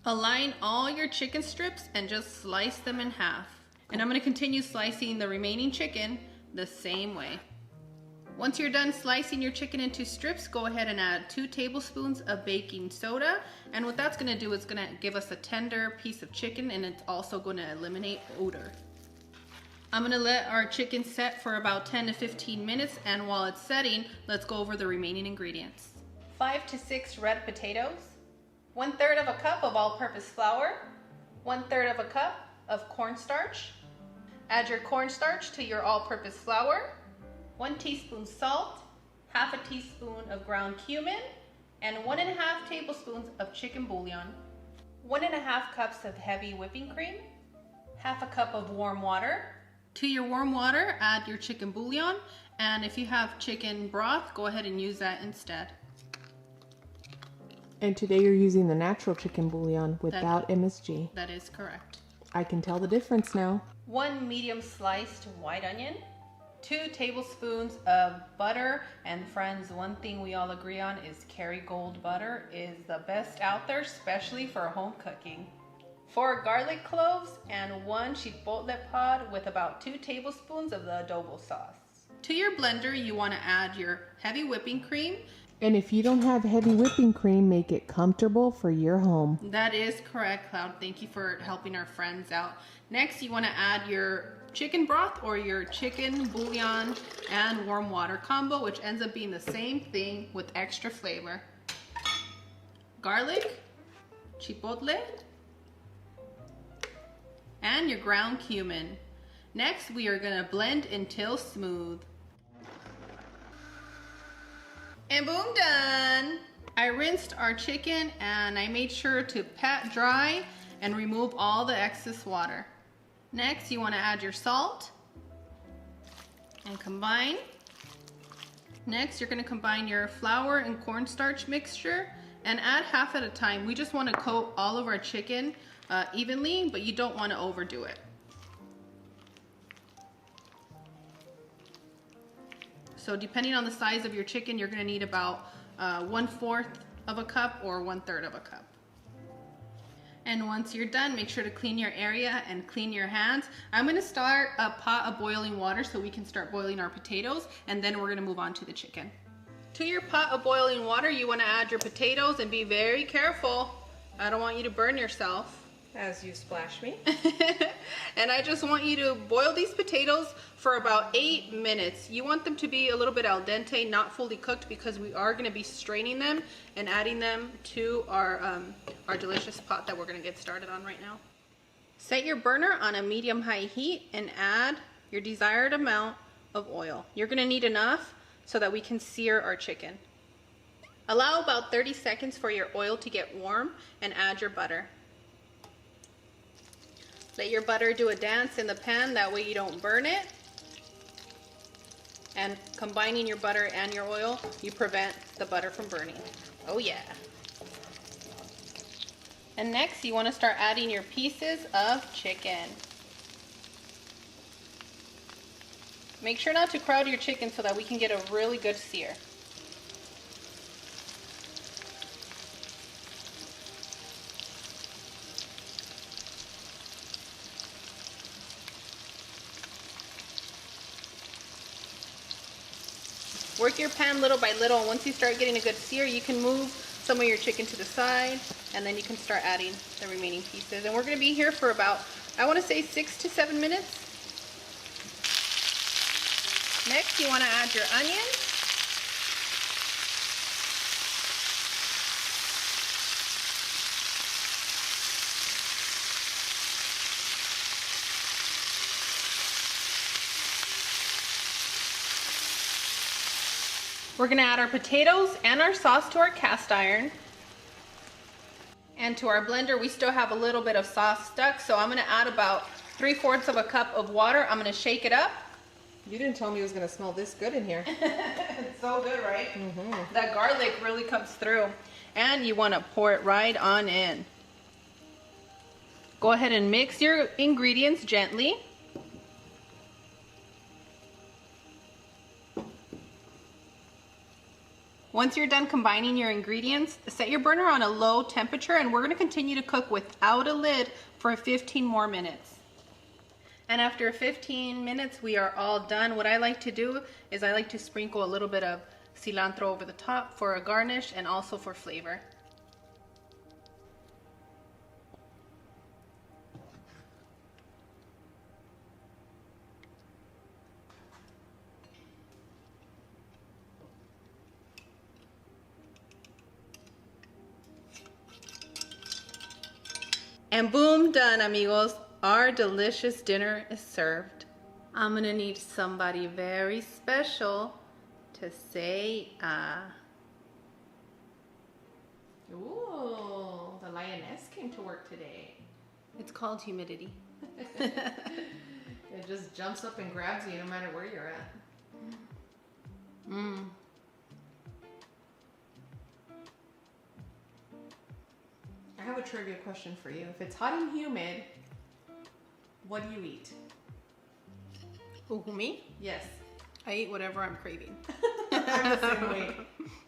Speaker 1: Align all your chicken strips and just slice them in half. And I'm going to continue slicing the remaining chicken the same way. Once you're done slicing your chicken into strips, go ahead and add 2 tablespoons of baking soda. And what that's going to do is going to give us a tender piece of chicken, and it's also going to eliminate odor. I'm going to let our chicken set for about 10 to 15 minutes, and while it's setting, let's go over the remaining ingredients. 5 to 6 red potatoes, 1/3 of a cup of all-purpose flour, 1/3 of a cup of cornstarch. Add your cornstarch to your all-purpose flour, 1 teaspoon salt, 1/2 teaspoon of ground cumin, and 1.5 tablespoons of chicken bouillon. 1.5 cups of heavy whipping cream, 1/2 cup of warm water. To your warm water, add your chicken bouillon, and if you have chicken broth, go ahead and use that instead.
Speaker 6: And today you're using the natural chicken bouillon without MSG.
Speaker 1: That is correct.
Speaker 6: I can tell the difference now.
Speaker 1: 1 medium sliced white onion, 2 tablespoons of butter, and friends, one thing we all agree on is Kerrygold butter is the best out there, especially for home cooking. 4 garlic cloves and 1 chipotle pod with about 2 tablespoons of the adobo sauce. To your blender, you want to add your heavy whipping cream.
Speaker 6: And if you don't have heavy whipping cream, make it comfortable for your home.
Speaker 1: That is correct, Cloud. Thank you for helping our friends out. Next, you want to add your chicken broth or your chicken bouillon and warm water combo, which ends up being the same thing with extra flavor. Garlic, chipotle, and your ground cumin. Next, we are going to blend until smooth. And boom, done! I rinsed our chicken and I made sure to pat dry and remove all the excess water. Next, you want to add your salt and combine. Next, you're going to combine your flour and cornstarch mixture and add half at a time. We just want to coat all of our chicken evenly, but you don't want to overdo it. So depending on the size of your chicken, you're going to need about 1/4 of a cup or 1/3 of a cup. And once you're done, make sure to clean your area and clean your hands. I'm going to start a pot of boiling water so we can start boiling our potatoes, and then we're going to move on to the chicken. To your pot of boiling water, you want to add your potatoes and be very careful. I don't want you to burn yourself.
Speaker 4: As you splash me.
Speaker 1: And I just want you to boil these potatoes for about 8 minutes. You want them to be a little bit al dente, not fully cooked, because we are going to be straining them and adding them to our delicious pot that we're going to get started on right now. Set your burner on a medium-high heat and add your desired amount of oil. You're going to need enough so that we can sear our chicken. Allow about 30 seconds for your oil to get warm and add your butter. Let your butter do a dance in the pan, that way you don't burn it. And combining your butter and your oil, you prevent the butter from burning. Oh yeah. And next, you want to start adding your pieces of chicken. Make sure not to crowd your chicken so that we can get a really good sear. Work your pan little by little, and once you start getting a good sear, you can move some of your chicken to the side, and then you can start adding the remaining pieces. And we're going to be here for about, I want to say 6 to 7 minutes. Next, you want to add your onions. We're going to add our potatoes and our sauce to our cast iron. And to our blender, we still have a little bit of sauce stuck, so I'm gonna add about 3/4 of a cup of water. I'm gonna shake it up.
Speaker 4: You didn't tell me it was gonna smell this good in here.
Speaker 1: It's so good, right? That garlic really comes through. And you wanna pour it right on in. Go ahead and mix your ingredients gently. Once you're done combining your ingredients, set your burner on a low temperature and we're gonna continue to cook without a lid for 15 more minutes. And after 15 minutes, we are all done. What I like to do is I like to sprinkle a little bit of cilantro over the top for a garnish and also for flavor. And boom, done, amigos. Our delicious dinner is served. I'm gonna need somebody very special to say
Speaker 4: Ooh, the lioness came to work today.
Speaker 1: It's called humidity.
Speaker 4: It just jumps up and grabs you no matter where you're at. I have a trivia question for you. If it's hot and humid, what do you eat?
Speaker 1: Who, me?
Speaker 4: Yes.
Speaker 1: I eat whatever I'm craving.
Speaker 4: I'm the same way.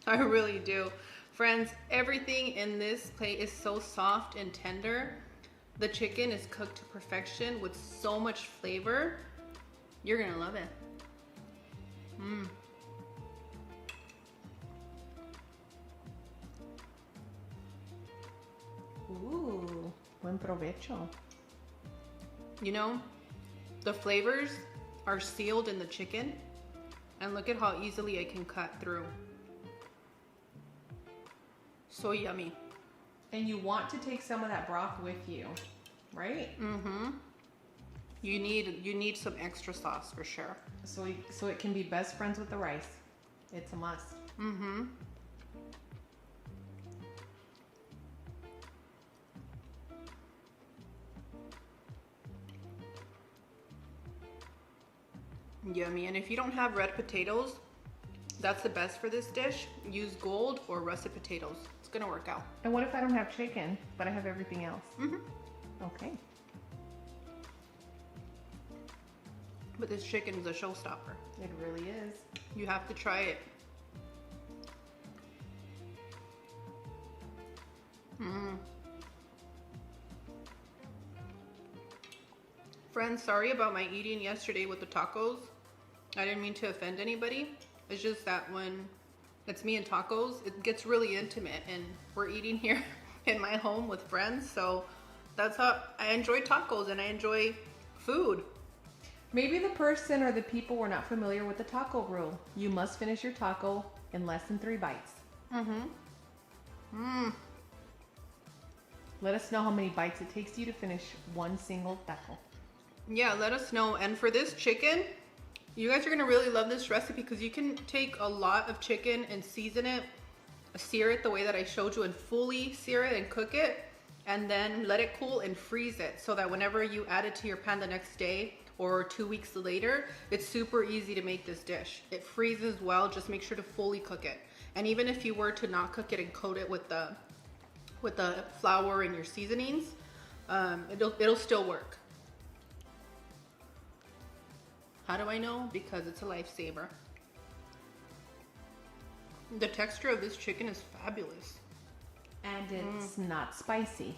Speaker 1: I really do. Friends, everything in this plate is so soft and tender. The chicken is cooked to perfection with so much flavor. You're gonna love it.
Speaker 4: Ooh, buen provecho.
Speaker 1: You know, the flavors are sealed in the chicken, and look at how easily I can cut through. So yummy.
Speaker 4: And you want to take some of that broth with you, right?
Speaker 1: You need some extra sauce for sure.
Speaker 4: So it can be best friends with the rice. It's a must.
Speaker 1: Yummy. And if you don't have red potatoes, that's the best for this dish. Use gold or russet potatoes. It's gonna work out.
Speaker 4: And what if I don't have chicken, but I have everything else? Okay.
Speaker 1: But this chicken is a showstopper.
Speaker 4: It really is.
Speaker 1: You have to try it. Friends, sorry about my eating yesterday with the tacos. I didn't mean to offend anybody. It's just that when it's me and tacos, it gets really intimate, and we're eating here in my home with friends. So that's how I enjoy tacos, and I enjoy food.
Speaker 4: Maybe the person or the people were not familiar with the taco rule. You must finish your taco in less than 3 bites. Let us know how many bites it takes you to finish one single taco.
Speaker 1: Yeah, let us know. And for this chicken, you guys are gonna really love this recipe because you can take a lot of chicken and season it, sear it the way that I showed you, and fully sear it and cook it, and then let it cool and freeze it so that whenever you add it to your pan the next day or 2 weeks later, it's super easy to make this dish. It freezes well, just make sure to fully cook it. And even if you were to not cook it and coat it with the flour and your seasonings, it'll still work. How do I know? Because it's a lifesaver. The texture of this chicken is fabulous.
Speaker 4: And it's not spicy.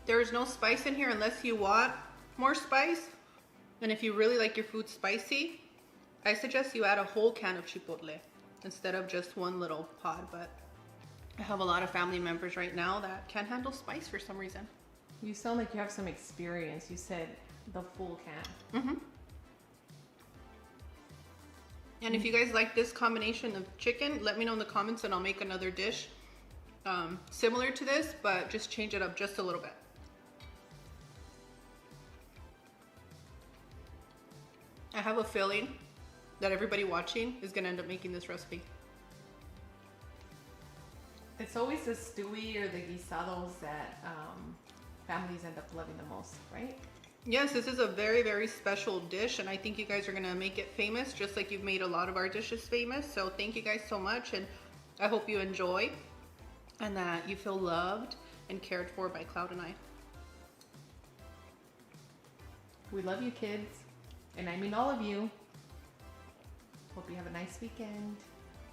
Speaker 1: There is no spice in here unless you want more spice. And if you really like your food spicy, I suggest you add a whole can of chipotle instead of just one little pod. But I have a lot of family members right now that can't handle spice for some reason.
Speaker 4: You sound like you have some experience. You said the full can.
Speaker 1: And if you guys like this combination of chicken, let me know in the comments and I'll make another dish similar to this, but just change it up just a little bit. I have a feeling that everybody watching is gonna end up making this recipe.
Speaker 4: It's always the stewy or the guisados that families end up loving the most, right?
Speaker 1: Yes, this is a very, very special dish, and I think you guys are gonna make it famous, just like you've made a lot of our dishes famous. So thank you guys so much, and I hope you enjoy and that you feel loved and cared for by Cloud and I.
Speaker 4: We love you, kids, and I mean all of you. Hope you have a nice weekend.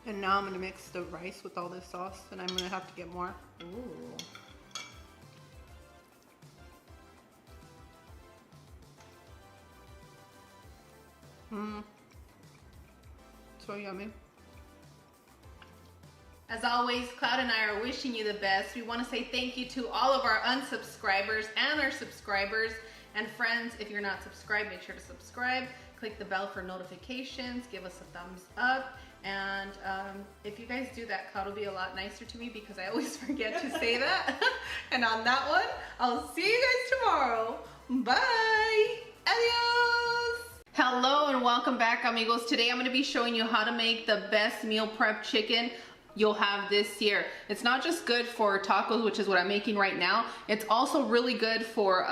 Speaker 1: And now I'm gonna mix the rice with all this sauce, and I'm gonna have to get more.
Speaker 4: Ooh.
Speaker 1: So yummy. As always, Cloud and I are wishing you the best. We want to say thank you to all of our unsubscribers and our subscribers. And friends, if you're not subscribed, make sure to subscribe. Click the bell for notifications. Give us a thumbs up. And if you guys do that, Cloud will be a lot nicer to me because I always forget to say that. And on that one, I'll see you guys tomorrow. Bye. Adios. Hello and welcome back, amigos. Today I'm going to be showing you how to make the best meal prep chicken you'll have this year. It's not just good for tacos, which is what I'm making right now. It's also really good for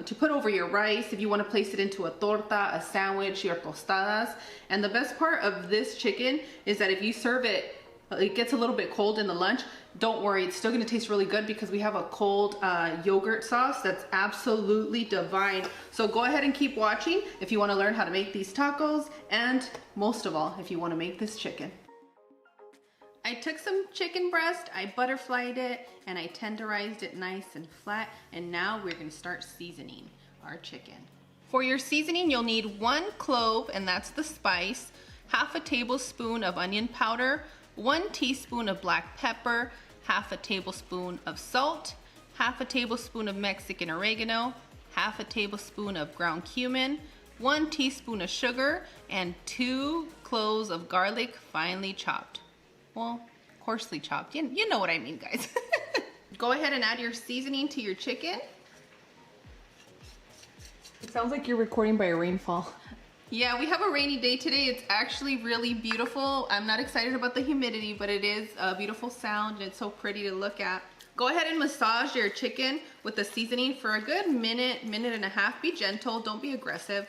Speaker 1: to put over your rice if you want to place it into a torta, a sandwich, your tostadas. And the best part of this chicken is that if you serve it, it gets a little bit cold in the lunch. Don't worry, it's still going to taste really good because we have a cold yogurt sauce that's absolutely divine. So go ahead and keep watching if you want to learn how to make these tacos, and most of all, if you want to make this chicken. I took some chicken breast, I butterflied it, and I tenderized it nice and flat, and now we're going to start seasoning our chicken. For your seasoning, you'll need 1 clove, and that's the spice, half a tablespoon of onion powder, 1 teaspoon of black pepper, half a tablespoon of salt, half a tablespoon of Mexican oregano, half a tablespoon of ground cumin, 1 teaspoon of sugar, and 2 cloves of garlic finely chopped. Well, coarsely chopped. You know what I mean, guys. Go ahead and add your seasoning to your chicken.
Speaker 4: It sounds like you're recording by a rainfall.
Speaker 1: Yeah, we have a rainy day today. It's actually really beautiful. I'm not excited about the humidity, but it is a beautiful sound and it's so pretty to look at. Go ahead and massage your chicken with the seasoning for a good minute, minute and a half. Be gentle, don't be aggressive.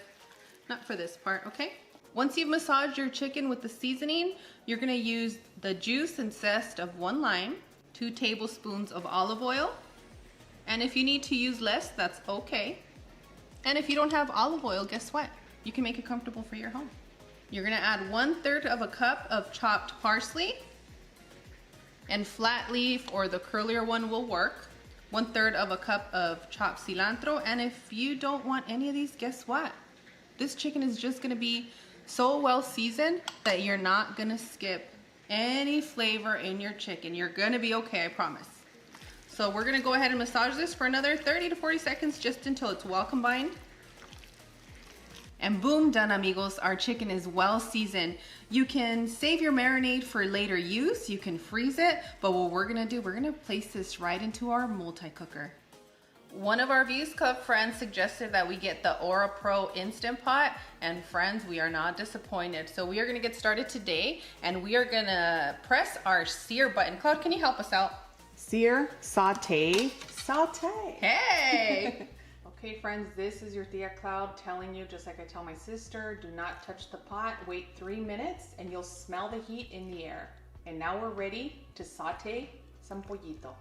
Speaker 1: Not for this part, okay? Once you've massaged your chicken with the seasoning, you're gonna use the juice and zest of 1 lime, 2 tablespoons of olive oil, and if you need to use less, that's okay. And if you don't have olive oil, guess what? You can make it comfortable for your home. You're gonna add 1/3 of a cup of chopped parsley, and flat leaf or the curlier one will work. 1/3 of a cup of chopped cilantro, and if you don't want any of these, guess what? This chicken is just gonna be so well seasoned that you're not gonna skip any flavor in your chicken. You're gonna be okay, I promise. So we're gonna go ahead and massage this for another 30 to 40 seconds just until it's well combined. And boom, done, amigos. Our chicken is well seasoned. You can save your marinade for later use. You can freeze it, but what we're gonna do, we're gonna place this right into our multi-cooker. One of our Views Club friends suggested that we get the Aura Pro Instant Pot, and friends, we are not disappointed. So we are gonna get started today, and we are gonna press our sear button. Cloud, can you help us out?
Speaker 4: Sear, saute, saute.
Speaker 1: Hey!
Speaker 4: Okay, friends, this is your Tia Cloud telling you, just like I tell my sister, do not touch the pot. Wait 3 minutes, and you'll smell the heat in the air. And now we're ready to saute some pollito.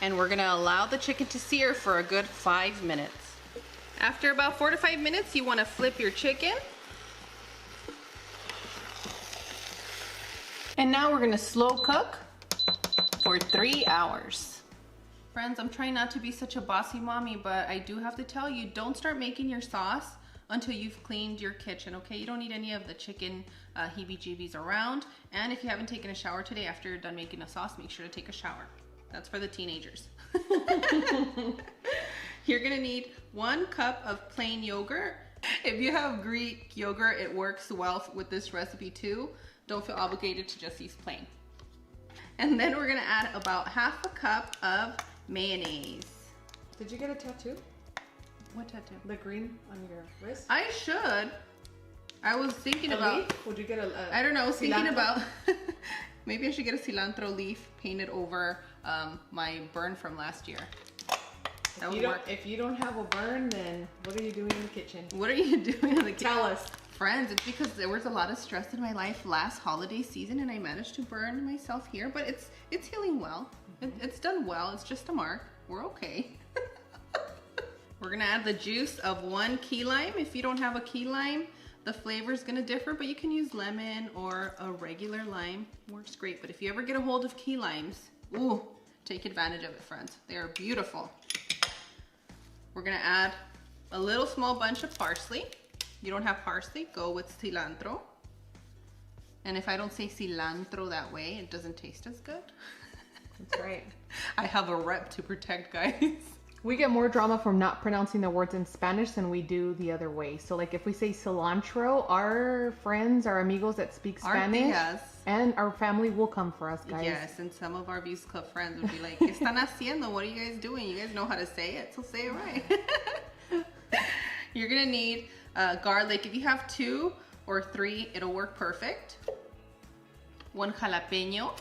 Speaker 1: And we're gonna allow the chicken to sear for a good 5 minutes. After about 4 to 5 minutes, you wanna flip your chicken. And now we're gonna slow cook for 3 hours. Friends, I'm trying not to be such a bossy mommy, but I do have to tell you, don't start making your sauce until you've cleaned your kitchen, okay? You don't need any of the chicken heebie-jeebies around. And if you haven't taken a shower today after you're done making a sauce, make sure to take a shower. That's for the teenagers. You're gonna need 1 cup of plain yogurt. If you have Greek yogurt, it works well with this recipe too. Don't feel obligated to just use plain. And then we're gonna add about 1/2 cup of mayonnaise.
Speaker 4: Did you get a tattoo?
Speaker 1: What tattoo?
Speaker 4: The green on your wrist?
Speaker 1: I should. I was thinking about.
Speaker 4: Leaf? Would you get a
Speaker 1: I don't know. I was thinking
Speaker 4: cilantro?
Speaker 1: about. Maybe I should get a cilantro leaf painted over my burn from last year. That would work.
Speaker 4: If you don't have a burn, then what are you doing in the kitchen?
Speaker 1: What are you doing in the kitchen?
Speaker 4: Tell us.
Speaker 1: Friends, it's because there was a lot of stress in my life last holiday season, and I managed to burn myself here. But it's healing well. It's done well. It's just a mark. We're okay. We're gonna add the juice of 1 key lime. If you don't have a key lime, the flavor is gonna differ, but you can use lemon or a regular lime. Works great. But if you ever get a hold of key limes, ooh, take advantage of it, friends. They are beautiful. We're gonna add a little small bunch of parsley. You don't have parsley, go with cilantro. And if I don't say cilantro that way, it doesn't taste as good.
Speaker 4: That's right.
Speaker 1: I have a rep to protect, guys.
Speaker 6: We get more drama from not pronouncing the words in Spanish than we do the other way. So like if we say cilantro, our friends, our amigos that speak Spanish and our family will come for us, guys.
Speaker 1: Yes, and some of our Views Club friends would be like, ¿Qué están haciendo? What are you guys doing? You guys know how to say it, so say it right. You're gonna need garlic. If you have 2 or 3, it'll work perfect. 1 jalapeno.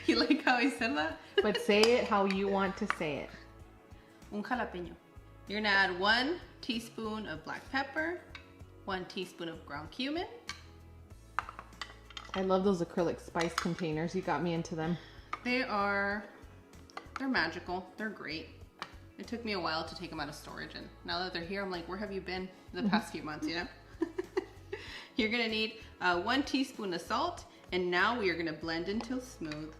Speaker 1: You like how I said that?
Speaker 6: But say it how you want to say it.
Speaker 1: Un jalapeno. You're gonna add 1 teaspoon of black pepper, 1 teaspoon of ground cumin.
Speaker 6: I love those acrylic spice containers. You got me into them.
Speaker 1: They're magical. They're great. It took me a while to take them out of storage, and now that they're here, I'm like, where have you been the past few months, you know? You're gonna need 1 teaspoon of salt, and now we are gonna blend until smooth.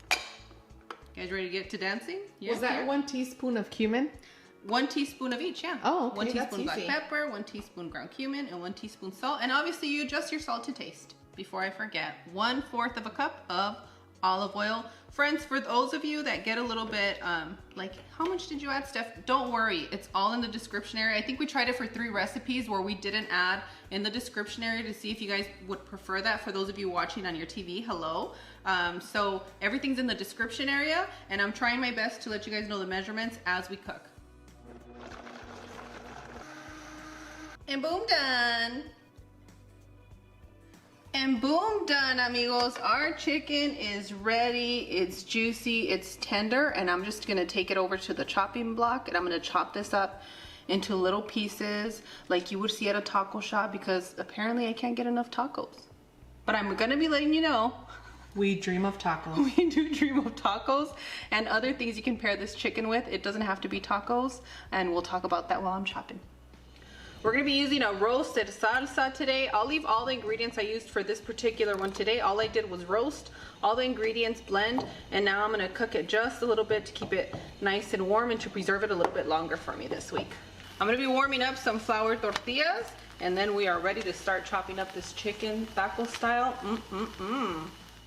Speaker 1: You guys ready to get to dancing?
Speaker 6: Was that 1 teaspoon of cumin?
Speaker 1: 1 teaspoon of each, yeah.
Speaker 6: Oh, okay,
Speaker 1: 1
Speaker 6: that's
Speaker 1: teaspoon black
Speaker 6: easy.
Speaker 1: pepper, 1 teaspoon ground cumin, and 1 teaspoon salt. And obviously you adjust your salt to taste. Before I forget, 1/4 of a cup of olive oil. Friends, for those of you that get a little bit, like, how much did you add, Steph? Don't worry, it's all in the description area. I think we tried it for 3 recipes where we didn't add in the description area to see if you guys would prefer that. For those of you watching on your TV, hello. So everything's in the description area, and I'm trying my best to let you guys know the measurements as we cook. And boom, done. And boom, done, amigos. Our chicken is ready. It's juicy, it's tender, and I'm just gonna take it over to the chopping block, and I'm gonna chop this up into little pieces like you would see at a taco shop, because apparently I can't get enough tacos. But I'm gonna be letting you know,
Speaker 6: We dream of tacos.
Speaker 1: we do dream of tacos and other things you can pair this chicken with. It doesn't have to be tacos, and we'll talk about that while I'm chopping. We're gonna be using a roasted salsa today. I'll leave all the ingredients I used for this particular one today. All I did was roast, all the ingredients blend, and now I'm gonna cook it just a little bit to keep it nice and warm and to preserve it a little bit longer for me this week. I'm gonna be warming up some flour tortillas, and then we are ready to start chopping up this chicken taco style.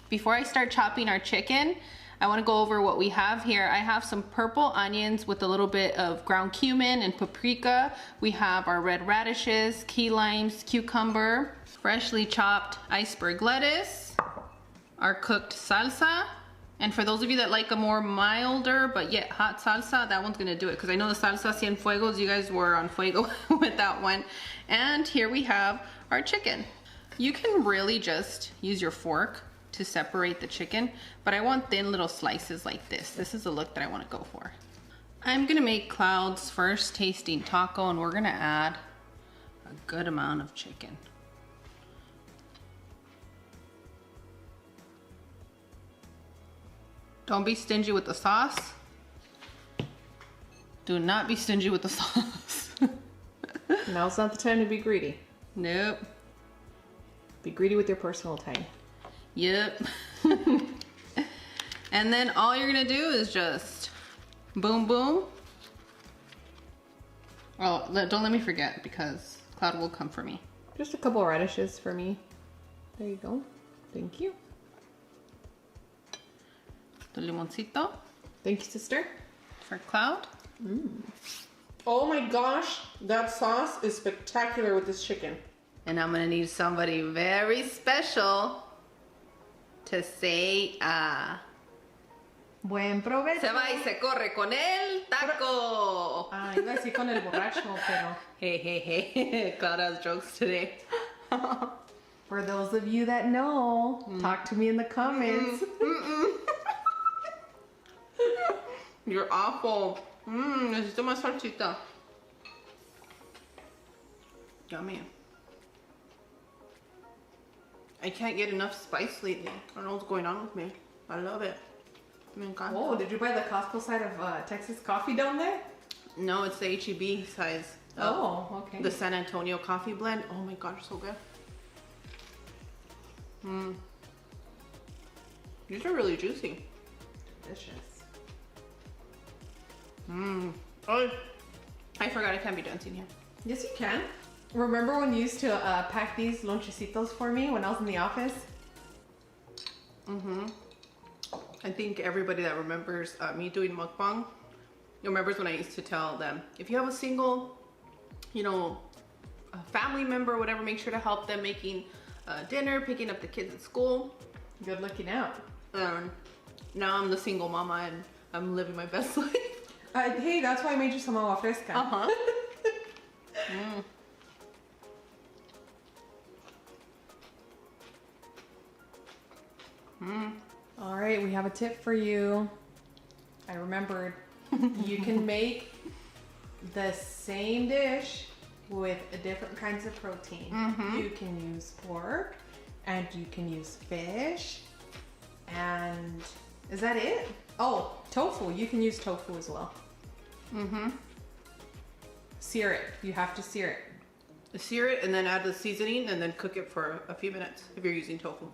Speaker 1: Before I start chopping our chicken, I want to go over what we have here. I have some purple onions with a little bit of ground cumin and paprika. We have our red radishes, key limes, cucumber, freshly chopped iceberg lettuce, our cooked salsa. And for those of you that like a more milder but yet hot salsa, that one's gonna do it, because I know the salsa cienfuegos, you guys were on fuego with that one. And here we have our chicken. You can really just use your fork to separate the chicken, but I want thin little slices like this. This is the look that I want to go for. I'm gonna make Cloud's first tasting taco, and we're gonna add a good amount of chicken. Don't be stingy with the sauce. Do not be stingy with the sauce.
Speaker 6: Now's not the time to be greedy.
Speaker 1: Nope.
Speaker 6: Be greedy with your personal time.
Speaker 1: Yep. And then all you're gonna do is just boom, boom. Oh, don't let me forget, because Cloud will come for me.
Speaker 6: Just a couple radishes for me. There you go. Thank you.
Speaker 1: The limoncito
Speaker 6: Thank you, sister.
Speaker 1: for Cloud.
Speaker 4: Oh my gosh, that sauce is spectacular with this chicken.
Speaker 1: And I'm gonna need somebody very special to say
Speaker 6: Buen provecho.
Speaker 1: Se va y se corre con el taco.
Speaker 6: Ah, iba a decir con el borracho, pero.
Speaker 1: Hey, hey, hey. Cloud has jokes today.
Speaker 6: For those of you that know, talk to me in the comments.
Speaker 1: You're awful. Necesito más salsita. Yummy. I can't get enough spice lately. I don't know what's going on with me. I love it. Me encanta.
Speaker 6: Oh, did you buy the Costco side of Texas coffee down there?
Speaker 1: No, it's the HEB size.
Speaker 6: Oh, okay.
Speaker 1: The San Antonio coffee blend. Oh my gosh, so good. These are really juicy.
Speaker 6: Delicious.
Speaker 1: Oh, I forgot I can't be dancing here.
Speaker 6: Yes, you can. Remember when you used to pack these lonchecitos for me when I was in the office?
Speaker 1: I think everybody that remembers me doing mukbang remembers when I used to tell them, if you have a single, a family member or whatever, make sure to help them making dinner, picking up the kids at school.
Speaker 6: Good looking out.
Speaker 1: Now I'm the single mama and I'm living my best life.
Speaker 6: Hey, that's why I made you some agua fresca. All right, we have a tip for you. I remembered. You can make the same dish with different kinds of protein. You can use pork, and you can use fish, and is that it? Oh, tofu. You can use tofu as well. Sear it. You have to sear it.
Speaker 1: Sear it and then add the seasoning and then cook it for a few minutes if you're using tofu.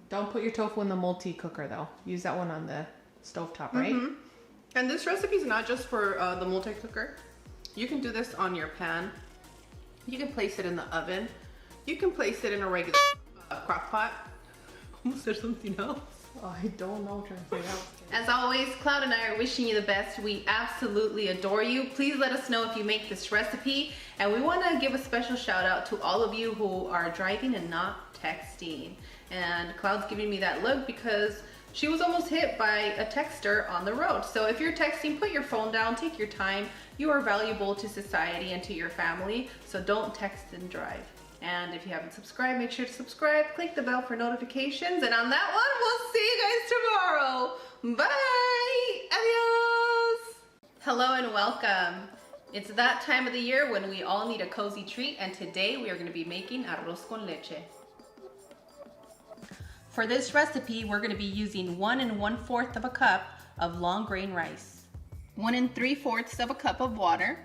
Speaker 6: Don't put your tofu in the multi-cooker though. Use that one on the stovetop, right?
Speaker 1: And this recipe is not just for the multi-cooker. You can do this on your pan. You can place it in the oven. You can place it in a regular crock pot. Almost said something else.
Speaker 6: I don't know what you're saying.
Speaker 1: As always, Cloud and I are wishing you the best. We absolutely adore you. Please let us know if you make this recipe. And we want to give a special shout out to all of you who are driving and not texting. And Cloud's giving me that look because she was almost hit by a texter on the road. So if you're texting, put your phone down, take your time. You are valuable to society and to your family. So don't text and drive. And if you haven't subscribed, make sure to subscribe, click the bell for notifications. And on that one, we'll see you guys tomorrow. Bye. Adios. Hello and welcome. It's that time of the year when we all need a cozy treat. And today we are going to be making arroz con leche. For this recipe, we're going to be using 1 1/4 of a cup of long grain rice, 1 3/4 of a cup of water,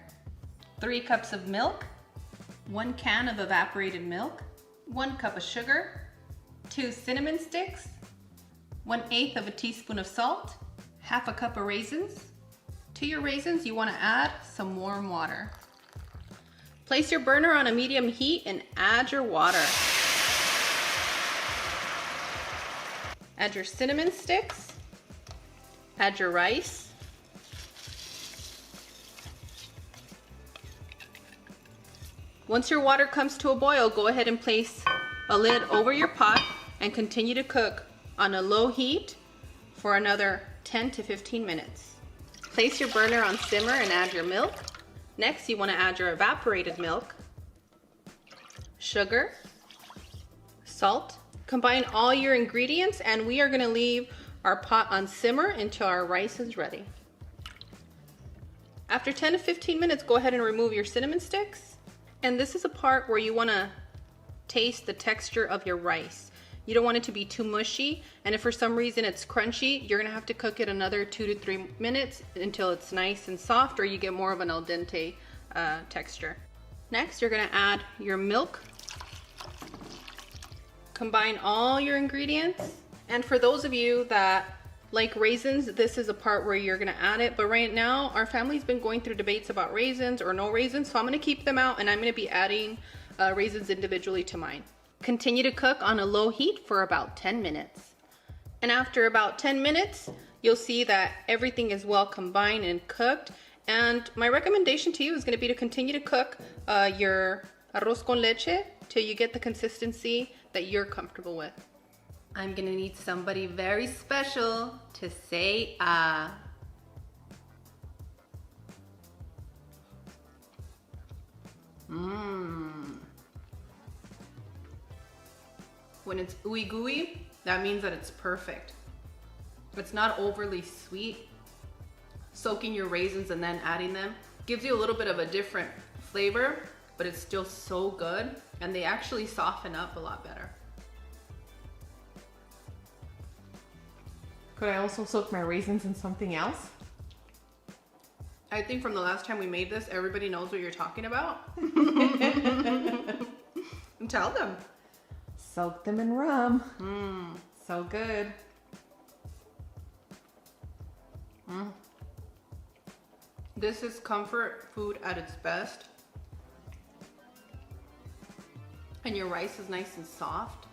Speaker 1: 3 cups of milk, 1 can of evaporated milk, 1 cup of sugar, 2 cinnamon sticks, 1/8 of a teaspoon of salt, 1/2 cup of raisins. To your raisins, you want to add some warm water. Place your burner on a medium heat and add your water. Add your cinnamon sticks, add your rice, once your water comes to a boil, go ahead and place a lid over your pot and continue to cook on a low heat for another 10 to 15 minutes. Place your burner on simmer and add your milk. Next, you want to add your evaporated milk, sugar, salt. Combine all your ingredients and we are going to leave our pot on simmer until our rice is ready. After 10 to 15 minutes, go ahead and remove your cinnamon sticks. And this is a part where you want to taste the texture of your rice. You don't want it to be too mushy, and if for some reason it's crunchy, you're going to have to cook it another 2 to 3 minutes until it's nice and soft, or you get more of an al dente texture. Next, you're going to add your milk. Combine all your ingredients, and for those of you that like raisins, this is a part where you're gonna add it, but right now our family's been going through debates about raisins or no raisins, so I'm gonna keep them out and I'm gonna be adding raisins individually to mine. Continue to cook on a low heat for about 10 minutes. And after about 10 minutes, you'll see that everything is well combined and cooked. And my recommendation to you is gonna be to continue to cook your arroz con leche till you get the consistency that you're comfortable with. I'm gonna need somebody very special to say ah. Mmm. When it's ooey gooey, that means that it's perfect. It's not overly sweet. Soaking your raisins and then adding them gives you a little bit of a different flavor, but it's still so good, and they actually soften up a lot better.
Speaker 6: Could I also soak my raisins in something else?
Speaker 1: I think from the last time we made this, everybody knows what you're talking about. Tell them.
Speaker 6: Soak them in rum. So good.
Speaker 1: This is comfort food at its best. And your rice is nice and soft.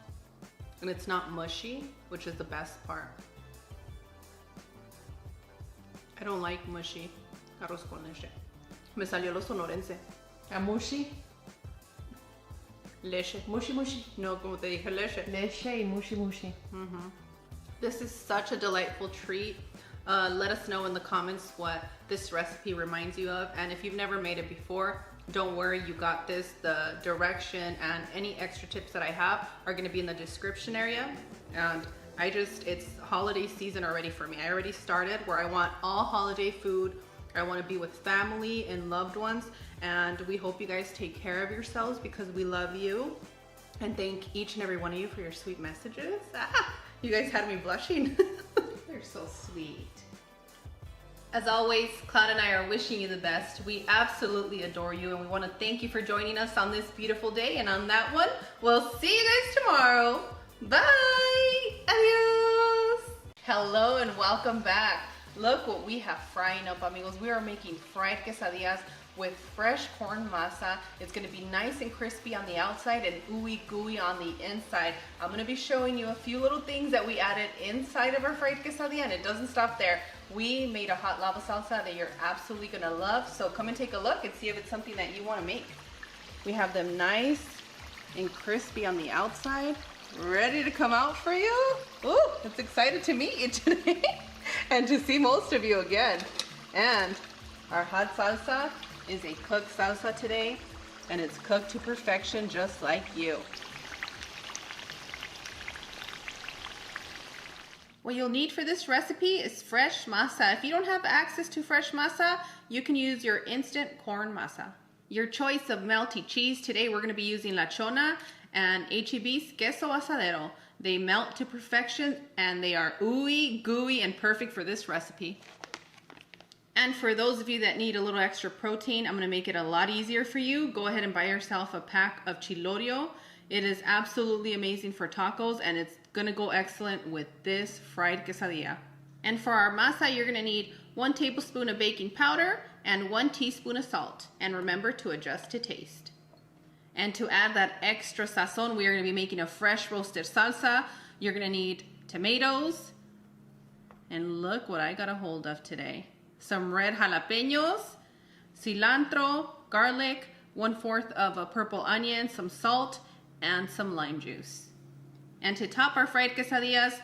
Speaker 1: And it's not mushy, which is the best part. I don't like mushy arroz con leche. Me salió lo sonorense.
Speaker 6: A mushy?
Speaker 1: Leche.
Speaker 6: Mushy mushy.
Speaker 1: No, como te dije, leche.
Speaker 6: Leche y mushy mushy.
Speaker 1: This is such a delightful treat. Let us know in the comments what this recipe reminds you of. And if you've never made it before, don't worry, you got this. The direction and any extra tips that I have are gonna be in the description area. And it's holiday season already for me. I already started where I want all holiday food. I wanna be with family and loved ones. And we hope you guys take care of yourselves because we love you. And thank each and every one of you for your sweet messages. You guys had me blushing.
Speaker 6: They're so sweet.
Speaker 1: As always, Cloud and I are wishing you the best. We absolutely adore you, and we want to thank you for joining us on this beautiful day. And on that one, we'll see you guys tomorrow. Bye! Adios! Hello and welcome back. Look what we have frying up, amigos. We are making fried quesadillas with fresh corn masa. It's gonna be nice and crispy on the outside and ooey gooey on the inside. I'm gonna be showing you a few little things that we added inside of our fried quesadilla, and it doesn't stop there. We made a hot lava salsa that you're absolutely gonna love, so come and take a look and see if it's something that you wanna make. We have them nice and crispy on the outside, ready to come out for you. Ooh, it's excited to meet you today and to see most of you again. And our hot salsa is a cooked salsa today, and it's cooked to perfection just like you. What you'll need for this recipe is fresh masa. If you don't have access to fresh masa, you can use your instant corn masa. Your choice of melty cheese. Today we're going to be using La Chona and H-E-B's Queso Asadero. They melt to perfection and they are ooey gooey and perfect for this recipe. And for those of you that need a little extra protein, I'm going to make it a lot easier for you. Go ahead and buy yourself a pack of chilorio. It is absolutely amazing for tacos, and it's going to go excellent with this fried quesadilla. And for our masa, you're going to need 1 tablespoon of baking powder and 1 teaspoon of salt. And remember to adjust to taste. And to add that extra sazon, we are going to be making a fresh roasted salsa. You're going to need tomatoes. And look what I got a hold of today. Some red jalapenos, cilantro, garlic, 1/4 of a purple onion, some salt, and some lime juice. And to top our fried quesadillas,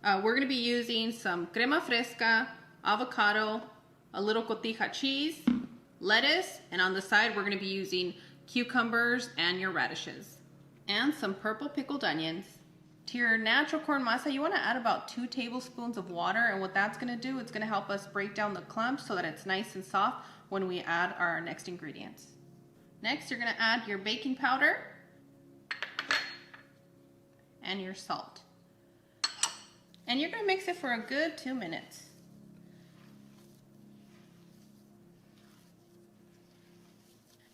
Speaker 1: we're going to be using some crema fresca, avocado, a little cotija cheese, lettuce, and on the side we're going to be using cucumbers and your radishes. And some purple pickled onions. To your natural corn masa, you want to add about 2 tablespoons of water, and what that's going to do, it's going to help us break down the clumps so that it's nice and soft when we add our next ingredients. Next, you're going to add your baking powder and your salt. And you're going to mix it for a good 2 minutes.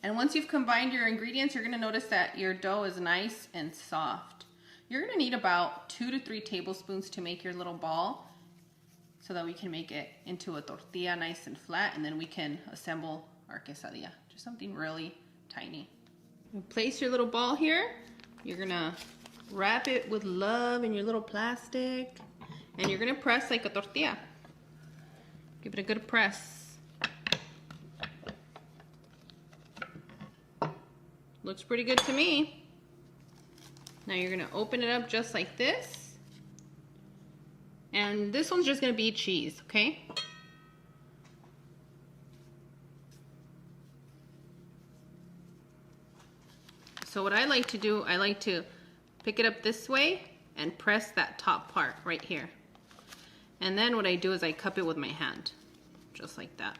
Speaker 1: And once you've combined your ingredients, you're going to notice that your dough is nice and soft. You're going to need about 2 to 3 tablespoons to make your little ball so that we can make it into a tortilla nice and flat, and then we can assemble our quesadilla. Just something really tiny. You place your little ball here. You're going to wrap it with love in your little plastic, and you're going to press like a tortilla. Give it a good press. Looks pretty good to me. Now you're going to open it up just like this, And this one's just gonna be cheese, okay? So what I like to do, I like to pick it up this way and press that top part right here. And then what I do is I cup it with my hand, just like that.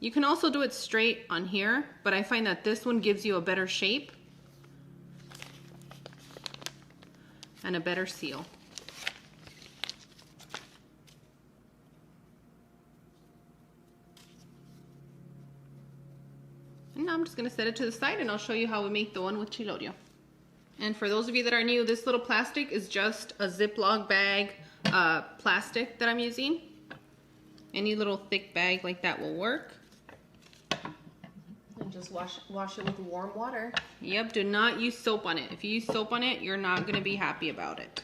Speaker 1: You can also do it straight on here, but I find that this one gives you a better shape and a better seal. And now I'm just gonna set it to the side and I'll show you how we make the one with chilorio. And for those of you that are new, this little plastic is just a Ziploc bag plastic that I'm using. Any little thick bag like that will work.
Speaker 6: And just wash it with warm water.
Speaker 1: Yep, do not use soap on it. If you use soap on it, you're not gonna be happy about it.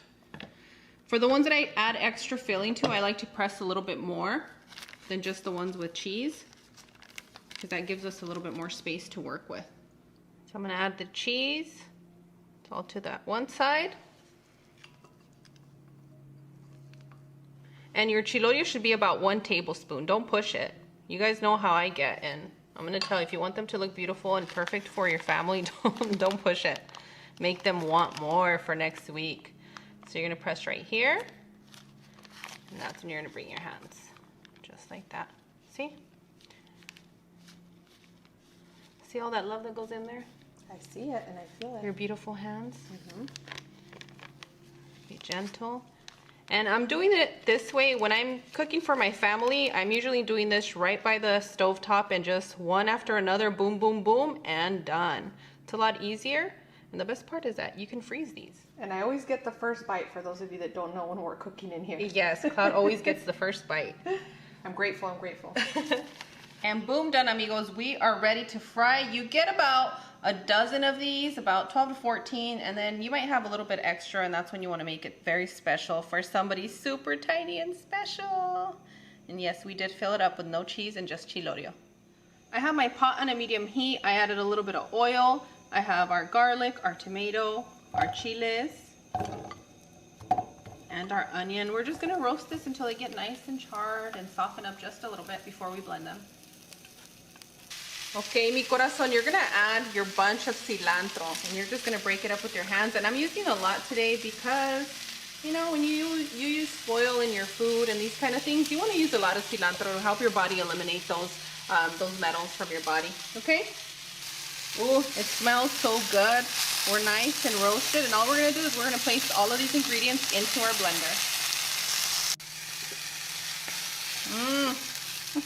Speaker 1: For the ones that I add extra filling to, I like to press a little bit more than just the ones with cheese, because that gives us a little bit more space to work with. So I'm gonna add the cheese. It's all to that one side. And your chilorio should be about 1 tablespoon. Don't push it. You guys know how I get, and I'm gonna tell you, if you want them to look beautiful and perfect for your family, don't push it. Make them want more for next week. So you're gonna press right here, and that's when you're gonna bring your hands, just like that. See? See all that love that goes in there?
Speaker 6: I see it and I feel it.
Speaker 1: Your beautiful hands. Be gentle. And I'm doing it this way when I'm cooking for my family. I'm usually doing this right by the stove top and just one after another, boom, boom, boom, and done. It's a lot easier. And the best part is that you can freeze these.
Speaker 6: And I always get the first bite for those of you that don't know when we're cooking in here.
Speaker 1: Yes, Cloud always gets the first bite.
Speaker 6: I'm grateful, I'm grateful.
Speaker 1: And boom, done, amigos. We are ready to fry. You get about a dozen of these, about 12 to 14, and then you might have a little bit extra, and that's when you want to make it very special for somebody super tiny and special. And yes, we did fill it up with no cheese and just chilorio. I have my pot on a medium heat. I added a little bit of oil. I have our garlic, our tomato, our chiles, and our onion. We're just gonna roast this until they get nice and charred and soften up just a little bit before we blend them. Okay, mi corazón, you're gonna add your bunch of cilantro, and you're just gonna break it up with your hands. And I'm using a lot today because, you know, when you use foil in your food and these kind of things, you want to use a lot of cilantro to help your body eliminate those metals from your body. Okay? Ooh, it smells so good. We're nice and roasted, and all we're gonna do is we're gonna place all of these ingredients into our blender.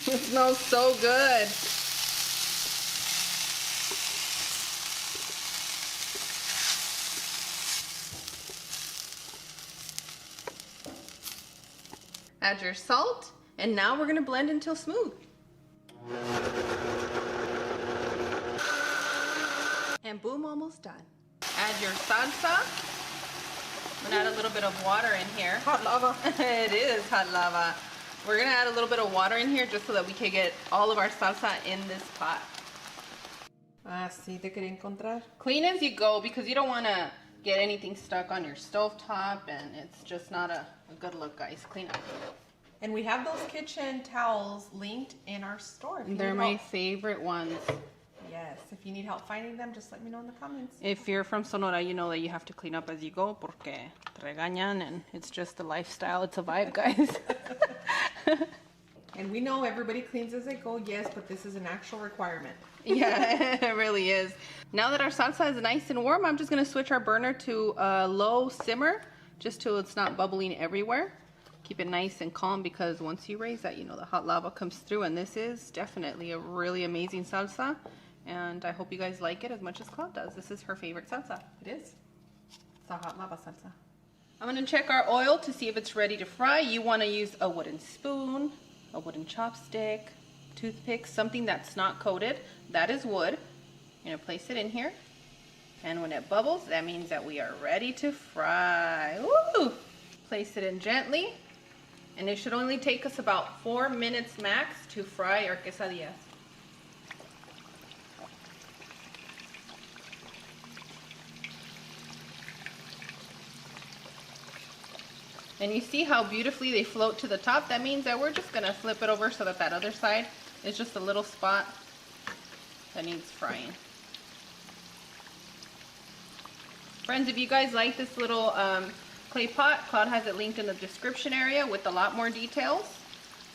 Speaker 1: It smells so good. Add your salt, and now we're gonna blend until smooth. And boom, almost done. Add your salsa. I'm gonna add a little bit of water in here.
Speaker 6: Hot lava.
Speaker 1: It is hot lava. We're gonna add a little bit of water in here just so that we can get all of our salsa in this pot.
Speaker 6: Ah, sí, te quería encontrar.
Speaker 1: Clean as you go, because you don't wanna get anything stuck on your stovetop, and it's just not a good look, guys. Clean up.
Speaker 4: And we have those kitchen towels linked in our store. If you
Speaker 1: They're
Speaker 4: need
Speaker 1: my
Speaker 4: help.
Speaker 1: favorite ones.
Speaker 4: Yes, if you need help finding them, just let me know in the comments.
Speaker 1: If you're from Sonora, you know that you have to clean up as you go, porque te regañan, and it's just a lifestyle. It's a vibe, guys.
Speaker 4: And we know everybody cleans as they go, yes, but this is an actual requirement.
Speaker 1: Yeah, it really is. Now that our salsa is nice and warm, I'm just gonna switch our burner to a low simmer, just till it's not bubbling everywhere. Keep it nice and calm, because once you raise that, you know, the hot lava comes through, and this is definitely a really amazing salsa. And I hope you guys like it as much as Claude does. This is her favorite salsa.
Speaker 4: It is. It's a hot lava salsa.
Speaker 1: I'm gonna check our oil to see if it's ready to fry. You wanna use a wooden spoon, a wooden chopstick, toothpick, something that's not coated. That is wood. You're gonna place it in here. And when it bubbles, that means that we are ready to fry. Woo! Place it in gently. And it should only take us about 4 minutes max to fry our quesadillas. And you see how beautifully they float to the top? That means that we're just gonna flip it over so that that other side is just a little spot that needs frying. Friends, if you guys like this little clay pot, Cloud has it linked in the description area with a lot more details.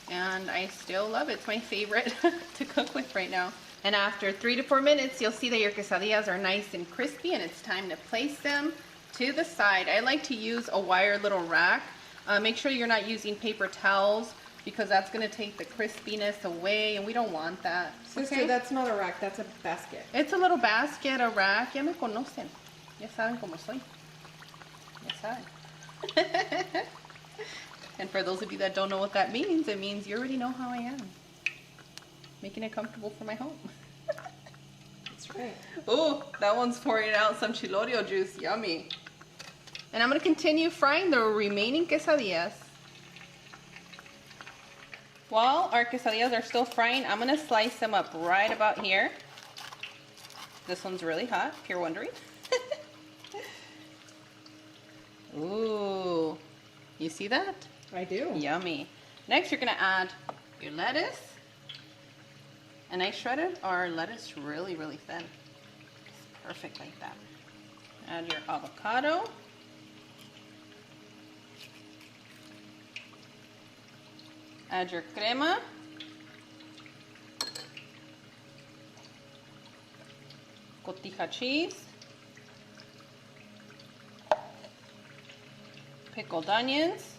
Speaker 1: And I still love it. It's my favorite to cook with right now. And after 3 to 4 minutes, you'll see that your quesadillas are nice and crispy, and it's time to place them to the side. I like to use a wire little rack. Make sure you're not using paper towels because that's going to take the crispiness away, and we don't want that.
Speaker 4: Sister,
Speaker 1: Okay?
Speaker 4: that's not a rack, that's a basket.
Speaker 1: It's a little basket, a rack. Ya me conocen. Ya saben cómo soy. Ya saben. And for those of you that don't know what that means, it means you already know how I am. Making it comfortable for my home.
Speaker 4: That's right.
Speaker 1: Oh, that one's pouring out some chilorio juice. Yummy. And I'm going to continue frying the remaining quesadillas. While our quesadillas are still frying, I'm going to slice them up right about here. This one's really hot, if you're wondering. Ooh, you see that?
Speaker 4: I do.
Speaker 1: Yummy. Next, you're going to add your lettuce. And I shredded our lettuce really, really thin. It's perfect like that. Add your avocado. Add your crema. Cotija cheese. Pickled onions.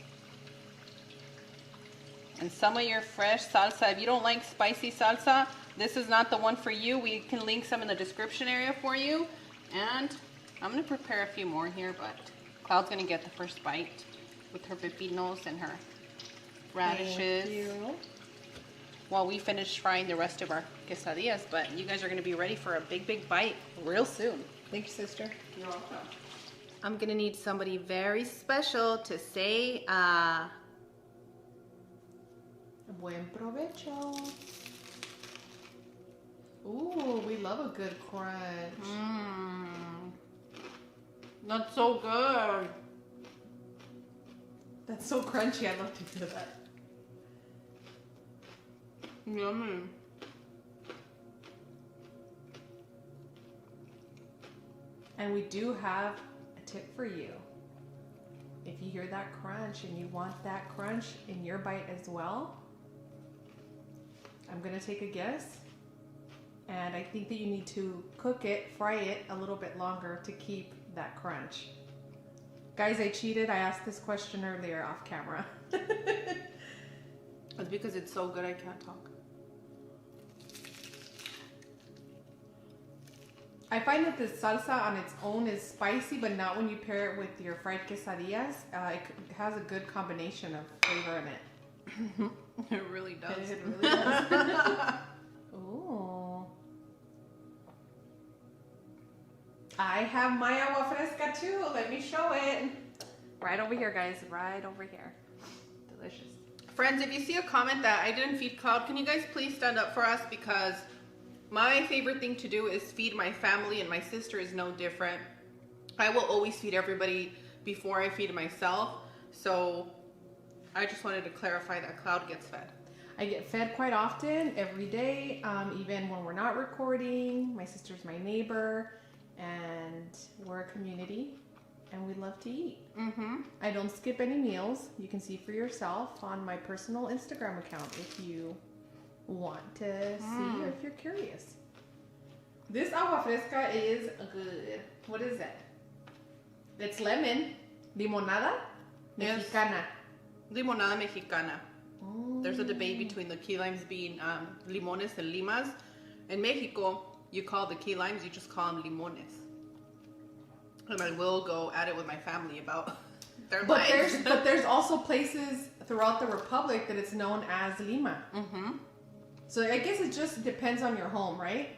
Speaker 1: And some of your fresh salsa. If you don't like spicy salsa, this is not the one for you. We can link some in the description area for you. And I'm going to prepare a few more here, but Cloud's going to get the first bite with her pepinos and her radishes.
Speaker 4: Thank you.
Speaker 1: While we finish frying the rest of our quesadillas, but you guys are going to be ready for a big, big bite real soon.
Speaker 4: Thank you, sister.
Speaker 1: You're welcome. I'm going to need somebody very special to say,
Speaker 6: Buen provecho. Ooh, we love a good crunch.
Speaker 1: That's so good.
Speaker 6: That's so crunchy. I love to do that.
Speaker 1: Yummy.
Speaker 6: And we do have a tip for you. If you hear that crunch and you want that crunch in your bite as well, I'm gonna take a guess. And I think that you need to cook it, fry it a little bit longer to keep that crunch. Guys, I cheated. I asked this question earlier off camera.
Speaker 1: It's because it's so good I can't talk.
Speaker 6: I find that the salsa on its own is spicy, but not when you pair it with your fried quesadillas. It has a good combination of flavor in it.
Speaker 1: It really does.
Speaker 6: It really does. Ooh. I have my agua fresca too. Let me show it.
Speaker 1: Right over here, guys. Right over here. Delicious. Friends, if you see a comment that I didn't feed Cloud, can you guys please stand up for us? Because my favorite thing to do is feed my family, and my sister is no different. I will always feed everybody before I feed myself. So I just wanted to clarify that Cloud gets fed.
Speaker 6: I get fed quite often, every day, even when we're not recording. My sister's my neighbor, and we're a community, and we love to eat. I don't skip any meals. You can see for yourself on my personal Instagram account if you want to see or if you're curious. This agua fresca is good. What is it? It's lemon, limonada,
Speaker 1: Yes.
Speaker 6: mexicana.
Speaker 1: Limonada mexicana. There's a debate between the key limes being limones and limas. In Mexico, you call the key limes, you just call them limones. And I will go at it with my family about their
Speaker 6: But
Speaker 1: lives.
Speaker 6: there's also places throughout the republic that it's known as lima. So I guess it just depends on your home, right?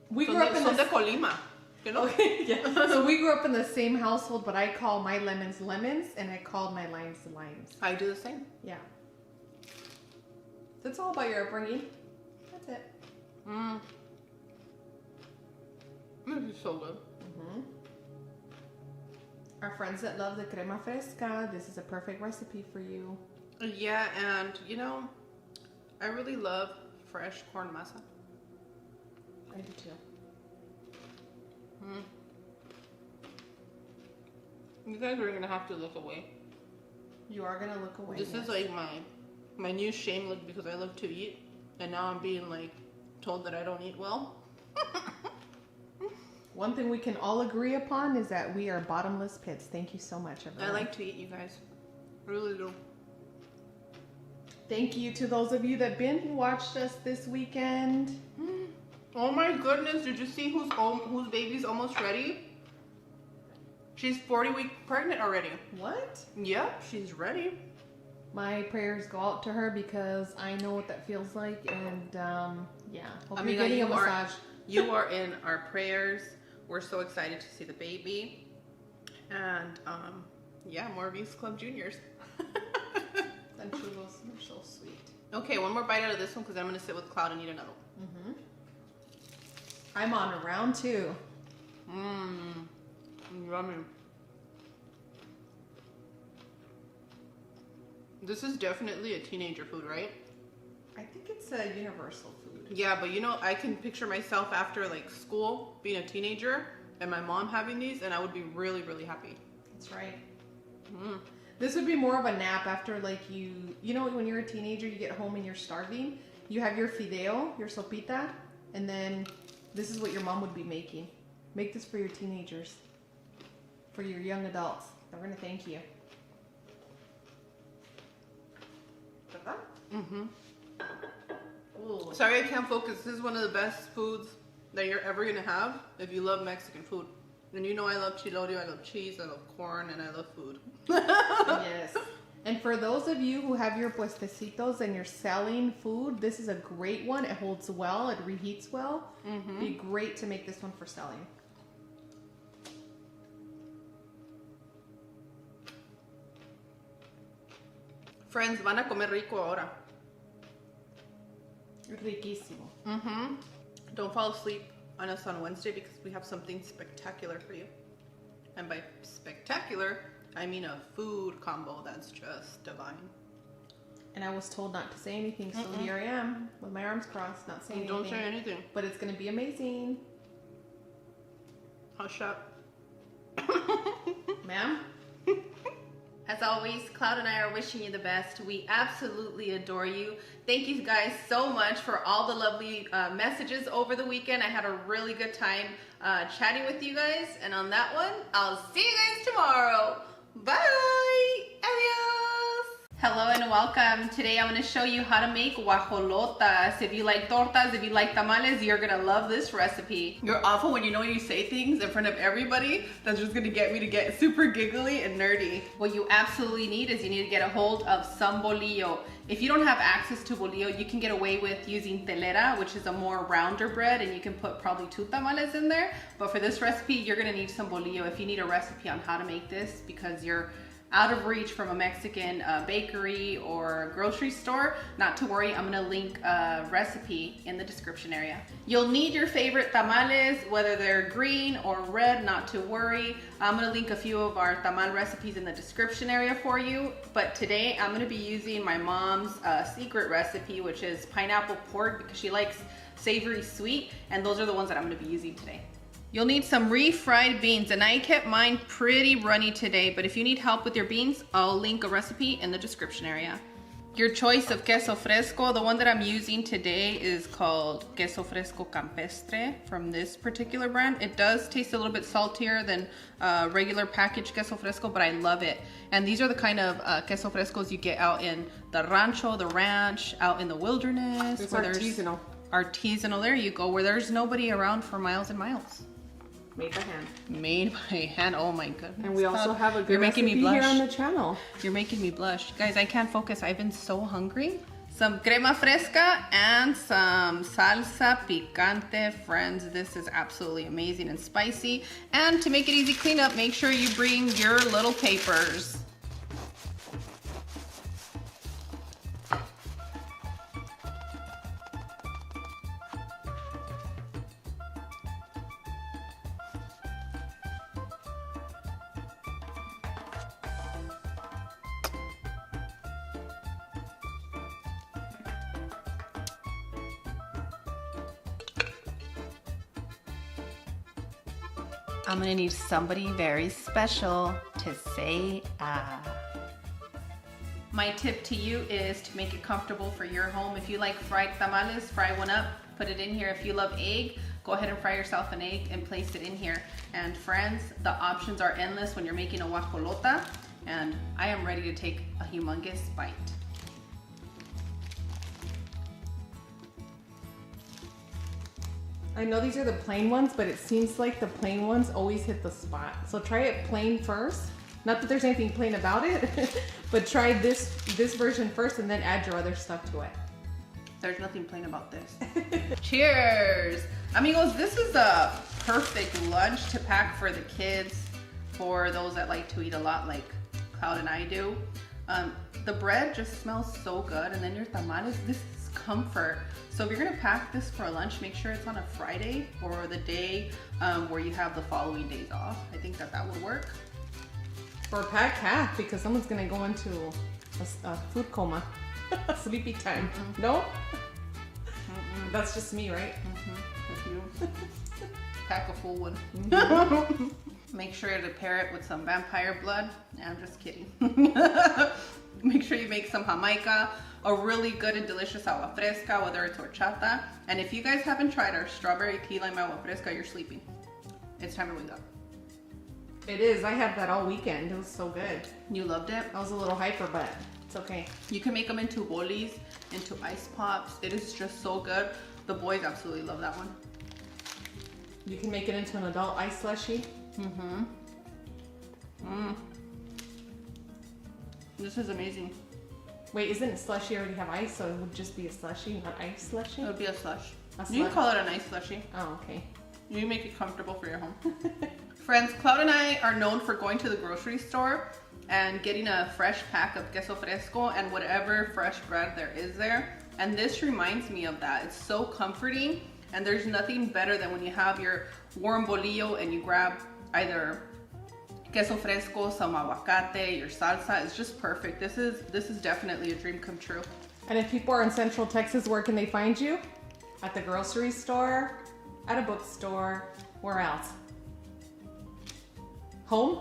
Speaker 6: We grew up in
Speaker 1: Son de
Speaker 6: the
Speaker 1: Colima. You know?
Speaker 6: okay, yeah. So we grew up in the same household, but I call my lemons lemons and I call my limes limes.
Speaker 1: I do the same.
Speaker 6: Yeah. So it's all about your upbringing. That's it.
Speaker 1: This is so good.
Speaker 6: Our friends that love the crema fresca, this is a perfect recipe for you.
Speaker 1: Yeah, and you know, I really love fresh corn masa.
Speaker 6: I do too.
Speaker 1: You guys are gonna have to look away.
Speaker 6: You are gonna look away.
Speaker 1: This is like my new shame look because I love to eat, and now I'm being like told that I don't eat well.
Speaker 6: One thing we can all agree upon is that we are bottomless pits. Thank you so much, everyone.
Speaker 1: I like to eat, you guys. I really do.
Speaker 6: Thank you to those of you that binge watched us this weekend.
Speaker 1: Oh my goodness! Did you see whose baby's almost ready? She's 40 weeks pregnant already.
Speaker 6: What?
Speaker 1: Yep, she's ready.
Speaker 6: My prayers go out to her because I know what that feels like, and yeah. Hope
Speaker 1: I
Speaker 6: you're
Speaker 1: mean,
Speaker 6: getting a massage.
Speaker 1: You are in our prayers. We're so excited to see the baby, and yeah, more V's Club Juniors.
Speaker 6: And churros, they're so sweet.
Speaker 1: Okay, one more bite out of this one because I'm gonna sit with Cloud and eat another one.
Speaker 6: I'm on round 2.
Speaker 1: Yummy. This is definitely a teenager food, right?
Speaker 6: I think it's a universal food.
Speaker 1: Yeah, but you know, I can picture myself after like school, being a teenager, and my mom having these, and I would be really, really happy.
Speaker 6: That's right. This would be more of a nap after like you know when you're a teenager, you get home and you're starving. You have your fideo, your sopita, and then this is what your mom would be making. Make this for your teenagers, for your young adults. They're gonna thank you. Ooh.
Speaker 1: Sorry, I can't focus. This is one of the best foods that you're ever gonna have if you love Mexican food. And you know I love chilorio, I love cheese, I love corn, and I love food.
Speaker 6: Yes. And for those of you who have your puestecitos and you're selling food, this is a great one. It holds well, it reheats well. It'd be great to make this one for selling.
Speaker 1: Friends, van a comer rico ahora.
Speaker 6: Riquísimo.
Speaker 1: Don't fall asleep on us on Wednesday because we have something spectacular for you. And by spectacular, I mean a food combo that's just divine.
Speaker 6: And I was told not to say anything, so here I am with my arms crossed, not saying anything.
Speaker 1: Don't say anything.
Speaker 6: But it's going to be amazing.
Speaker 1: Hush up.
Speaker 6: Ma'am?
Speaker 1: As always, Cloud and I are wishing you the best. We absolutely adore you. Thank you guys so much for all the lovely messages over the weekend. I had a really good time chatting with you guys. And on that one, I'll see you guys tomorrow. Bye! Adios! Hello and welcome. Today I'm going to show you how to make guajolotas. If you like tortas, if you like tamales, you're going to love this recipe. You're awful when you know you say things in front of everybody. That's just going to get me to get super giggly and nerdy. What you absolutely need is you need to get a hold of some bolillo. If you don't have access to bolillo, you can get away with using telera, which is a more rounder bread, and you can put probably 2 tamales in there. But for this recipe, you're going to need some bolillo if you need a recipe on how to make this because you're out of reach from a Mexican bakery or grocery store. Not to worry, I'm gonna link a recipe in the description area. You'll need your favorite tamales, whether they're green or red, not to worry. I'm gonna link a few of our tamal recipes in the description area for you. But today I'm gonna be using my mom's secret recipe, which is pineapple pork because she likes savory sweet, and those are the ones that I'm gonna be using today. You'll need some refried beans, and I kept mine pretty runny today, but if you need help with your beans, I'll link a recipe in the description area. Your choice of queso fresco, the one that I'm using today is called queso fresco campestre from this particular brand. It does taste a little bit saltier than regular packaged queso fresco, but I love it. And these are the kind of queso frescos you get out in the rancho, the ranch, out in the wilderness.
Speaker 6: It's artisanal.
Speaker 1: Artisanal, there you go, where there's nobody around for miles and miles.
Speaker 6: Made by hand.
Speaker 1: Made by hand. Oh my goodness.
Speaker 6: And we also have a good
Speaker 1: You're making me
Speaker 6: recipe
Speaker 1: blush.
Speaker 6: here on the channel.
Speaker 1: You're making me blush. Guys, I can't focus. I've been so hungry. Some crema fresca and some salsa picante. Friends, this is absolutely amazing and spicy. And to make it easy cleanup, make sure you bring your little papers. I'm gonna need somebody very special to say ah. My tip to you is to make it comfortable for your home. If you like fried tamales, fry one up, put it in here. If you love egg, go ahead and fry yourself an egg and place it in here. And friends, the options are endless when you're making a guajolota, and I am ready to take a humongous bite.
Speaker 6: I know these are the plain ones, but it seems like the plain ones always hit the spot. So try it plain first. Not that there's anything plain about it, but try this version first and then add your other stuff to it.
Speaker 1: There's nothing plain about this. Cheers! Amigos, this is a perfect lunch to pack for the kids, for those that like to eat a lot like Cloud and I do. The bread just smells so good, and then your tamales, this is comfort. So if you're gonna pack this for lunch, make sure it's on a Friday or the day where you have the following days off. I think that would work.
Speaker 6: Or pack half, because someone's gonna go into a food coma. Sleepy time. No? That's just me, right?
Speaker 1: Pack a full one. Make sure to pair it with some vampire blood. Nah, I'm just kidding. Make sure you make some jamaica, a really good and delicious agua fresca, whether it's horchata. And if you guys haven't tried our strawberry key lime agua fresca, you're sleeping. It's time to wake up.
Speaker 6: It is. I had that all weekend. It was so good.
Speaker 1: You loved it?
Speaker 6: I was a little hyper, but it's okay.
Speaker 1: You can make them into bolis, into ice pops. It is just so good. The boys absolutely love that one.
Speaker 6: You can make it into an adult ice slushy.
Speaker 1: This is amazing.
Speaker 6: Wait, isn't slushy already have ice, so it would just be a slushy, not ice slushy?
Speaker 1: It would be a slush.
Speaker 6: A
Speaker 1: You
Speaker 6: slush?
Speaker 1: can call it an ice slushy.
Speaker 6: Oh, okay.
Speaker 1: You make it comfortable for your home. Friends, Cloud and I are known for going to the grocery store and getting a fresh pack of queso fresco and whatever fresh bread there is there. And this reminds me of that. It's so comforting, and there's nothing better than when you have your warm bolillo and you grab either queso fresco, some aguacate, your salsa. It's just perfect. This is definitely a dream come true.
Speaker 6: And if people are in Central Texas, where can they find you? At the grocery store, at a bookstore, where else? Home?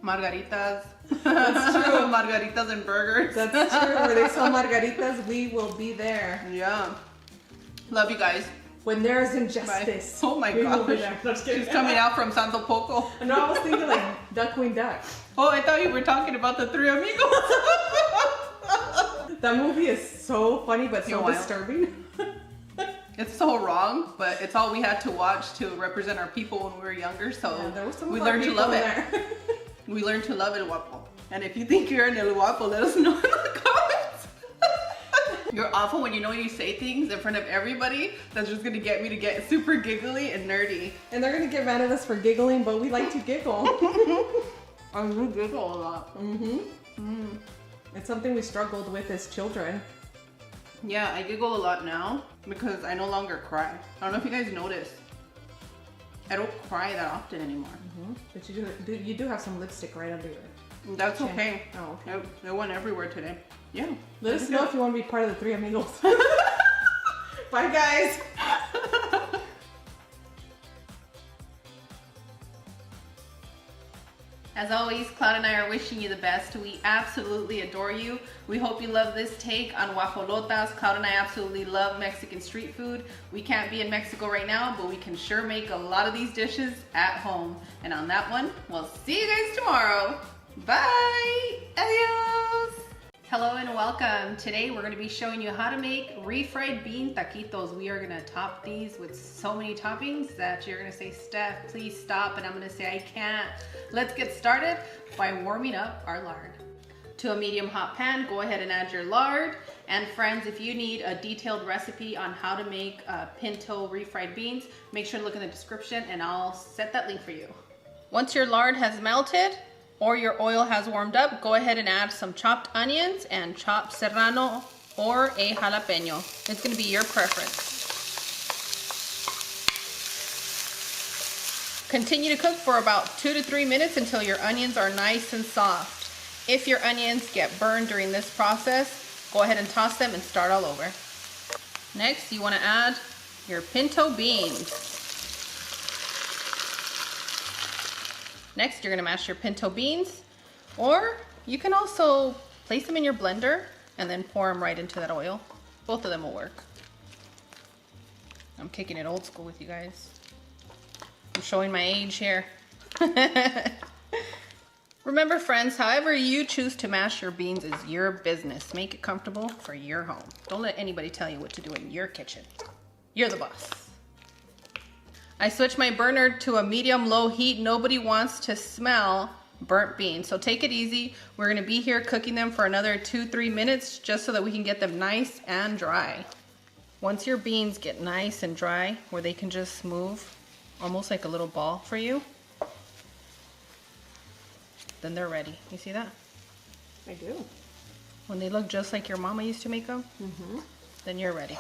Speaker 1: Margaritas.
Speaker 6: That's true.
Speaker 1: Margaritas and burgers.
Speaker 6: That's true. Where they sell margaritas, we will be there.
Speaker 1: Yeah. Love you guys.
Speaker 6: When there is injustice.
Speaker 1: Bye. Oh my
Speaker 6: we will be
Speaker 1: gosh.
Speaker 6: there. No, just kidding.
Speaker 1: She's coming out from Santo Poco.
Speaker 6: No, I was thinking like Duck Queen Duck.
Speaker 1: Oh, I thought you were talking about the Three Amigos.
Speaker 6: That movie is so funny, but
Speaker 1: You're
Speaker 6: so
Speaker 1: wild.
Speaker 6: disturbing.
Speaker 1: It's so wrong, but it's all we had to watch to represent our people when we were younger. So
Speaker 6: Yeah, there was some
Speaker 1: we
Speaker 6: of our
Speaker 1: learned to
Speaker 6: people
Speaker 1: love
Speaker 6: in
Speaker 1: it.
Speaker 6: there.
Speaker 1: We learned to love El Guapo. And if you think you're in El Guapo, let us know in the comments. You're awful when you say things in front of everybody. That's just gonna get me to get super giggly and nerdy.
Speaker 6: And they're gonna get mad at us for giggling, but we like to giggle.
Speaker 1: I do giggle a lot.
Speaker 6: It's something we struggled with as children.
Speaker 1: Yeah, I giggle a lot now because I no longer cry. I don't know if you guys noticed. I don't cry that often anymore.
Speaker 6: But you do have some lipstick right under your...
Speaker 1: That's
Speaker 6: Chin.
Speaker 1: okay.
Speaker 6: Oh, okay.
Speaker 1: It went everywhere today. Yeah.
Speaker 6: Let us know if you want to be part of the Three Amigos. Bye, guys.
Speaker 1: As always, Cloud and I are wishing you the best. We absolutely adore you. We hope you love this take on guajolotas. Cloud and I absolutely love Mexican street food. We can't be in Mexico right now, but we can sure make a lot of these dishes at home. And on that one, we'll see you guys tomorrow. Bye! Adios! Hello and welcome. Today we're going to be showing you how to make refried bean taquitos. We are going to top these with so many toppings that you're going to say, Steph, please stop. And I'm going to say, I can't. Let's get started by warming up our lard. To a medium hot pan, go ahead and add your lard. And friends, if you need a detailed recipe on how to make pinto refried beans, make sure to look in the description and I'll set that link for you. Once your lard has melted, or your oil has warmed up, go ahead and add some chopped onions and chopped serrano or a jalapeno. It's gonna be your preference. Continue to cook for about 2 to 3 minutes until your onions are nice and soft. If your onions get burned during this process, go ahead and toss them and start all over. Next, you wanna add your pinto beans. Next, you're gonna mash your pinto beans, or you can also place them in your blender and then pour them right into that oil. Both of them will work. I'm kicking it old school with you guys. I'm showing my age here. Remember, friends, however you choose to mash your beans is your business. Make it comfortable for your home. Don't let anybody tell you what to do in your kitchen. You're the boss. I switched my burner to a medium-low heat. Nobody wants to smell burnt beans, so take it easy. We're gonna be here cooking them for another 2-3 minutes just so that we can get them nice and dry. Once your beans get nice and dry, where they can just move almost like a little ball for you, then they're ready. You see that?
Speaker 6: I do.
Speaker 1: When they look just like your mama used to make them, then you're ready.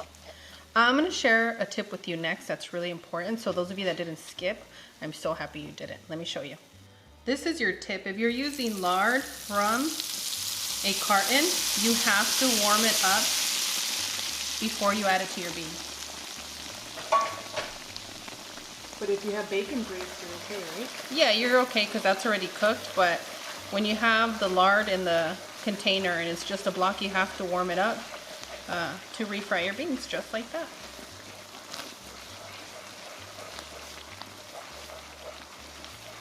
Speaker 1: I'm gonna share a tip with you next that's really important. So those of you that didn't skip, I'm so happy you didn't. Let me show you. This is your tip. If you're using lard from a carton, you have to warm it up before you add it to your beans.
Speaker 6: But if you have bacon grease, you're okay, right?
Speaker 1: Yeah, you're okay because that's already cooked, but when you have the lard in the container and it's just a block, you have to warm it up to refry your beans, just like that.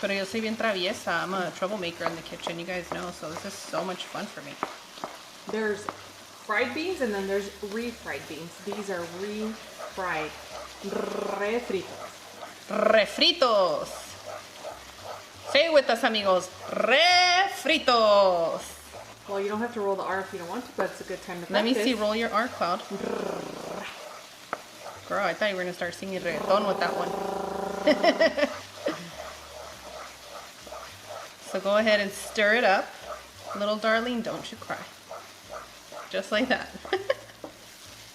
Speaker 1: Pero yo soy bien traviesa. I'm a troublemaker in the kitchen, you guys know, so this is so much fun for me.
Speaker 6: There's fried beans and then there's refried beans. These are refried. Refritos.
Speaker 1: Refritos. Say it with us, amigos. Refritos.
Speaker 6: Well, you don't have to roll the R if you don't want to, but it's a good time to
Speaker 1: Let me
Speaker 6: practice.
Speaker 1: see, roll your R, Cloud. Girl, I thought you were going to start singing reggaeton with that one. So go ahead and stir it up. Little darling, don't you cry. Just like that.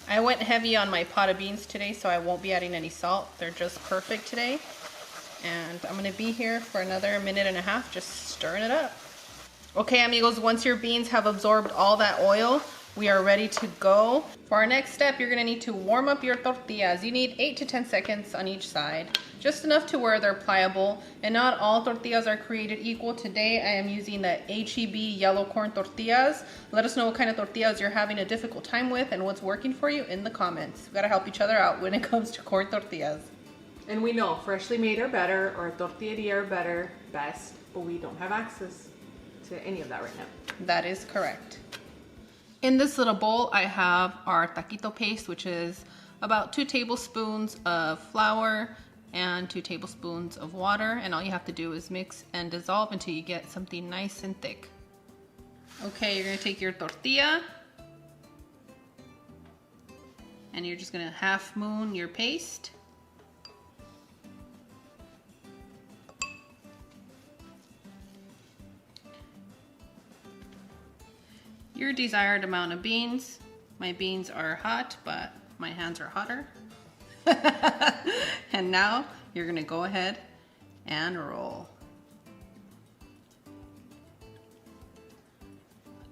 Speaker 1: I went heavy on my pot of beans today, so I won't be adding any salt. They're just perfect today. And I'm gonna be here for another 1.5 minutes, just stirring it up. Okay, amigos, once your beans have absorbed all that oil, we are ready to go. For our next step, you're gonna need to warm up your tortillas. You need 8 to 10 seconds on each side, just enough to where they're pliable. And not all tortillas are created equal. Today, I am using the HEB yellow corn tortillas. Let us know what kind of tortillas you're having a difficult time with and what's working for you in the comments. We gotta help each other out when it comes to corn tortillas.
Speaker 6: And we know freshly made are better, or tortilleria are better, best, but we don't have access to any of that right now.
Speaker 1: That is correct. In this little bowl, I have our taquito paste, which is about 2 tablespoons of flour and 2 tablespoons of water. And all you have to do is mix and dissolve until you get something nice and thick. Okay, you're gonna take your tortilla and you're just gonna half moon your paste. Your desired amount of beans. My beans are hot, but my hands are hotter. And now you're gonna go ahead and roll.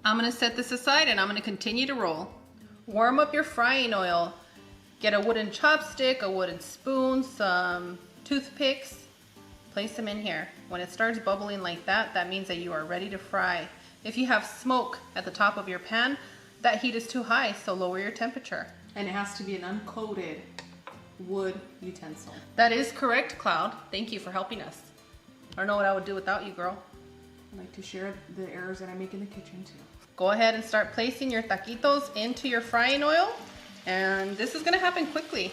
Speaker 1: I'm gonna set this aside and I'm gonna continue to roll. Warm up your frying oil. Get a wooden chopstick, a wooden spoon, some toothpicks. Place them in here. When it starts bubbling like that, that means that you are ready to fry. If you have smoke at the top of your pan, that heat is too high, so lower your temperature.
Speaker 6: And it has to be an uncoated wood utensil.
Speaker 1: That is correct, Cloud. Thank you for helping us. I don't know what I would do without you, girl.
Speaker 6: I like to share the errors that I make in the kitchen too.
Speaker 1: Go ahead and start placing your taquitos into your frying oil. And this is gonna happen quickly.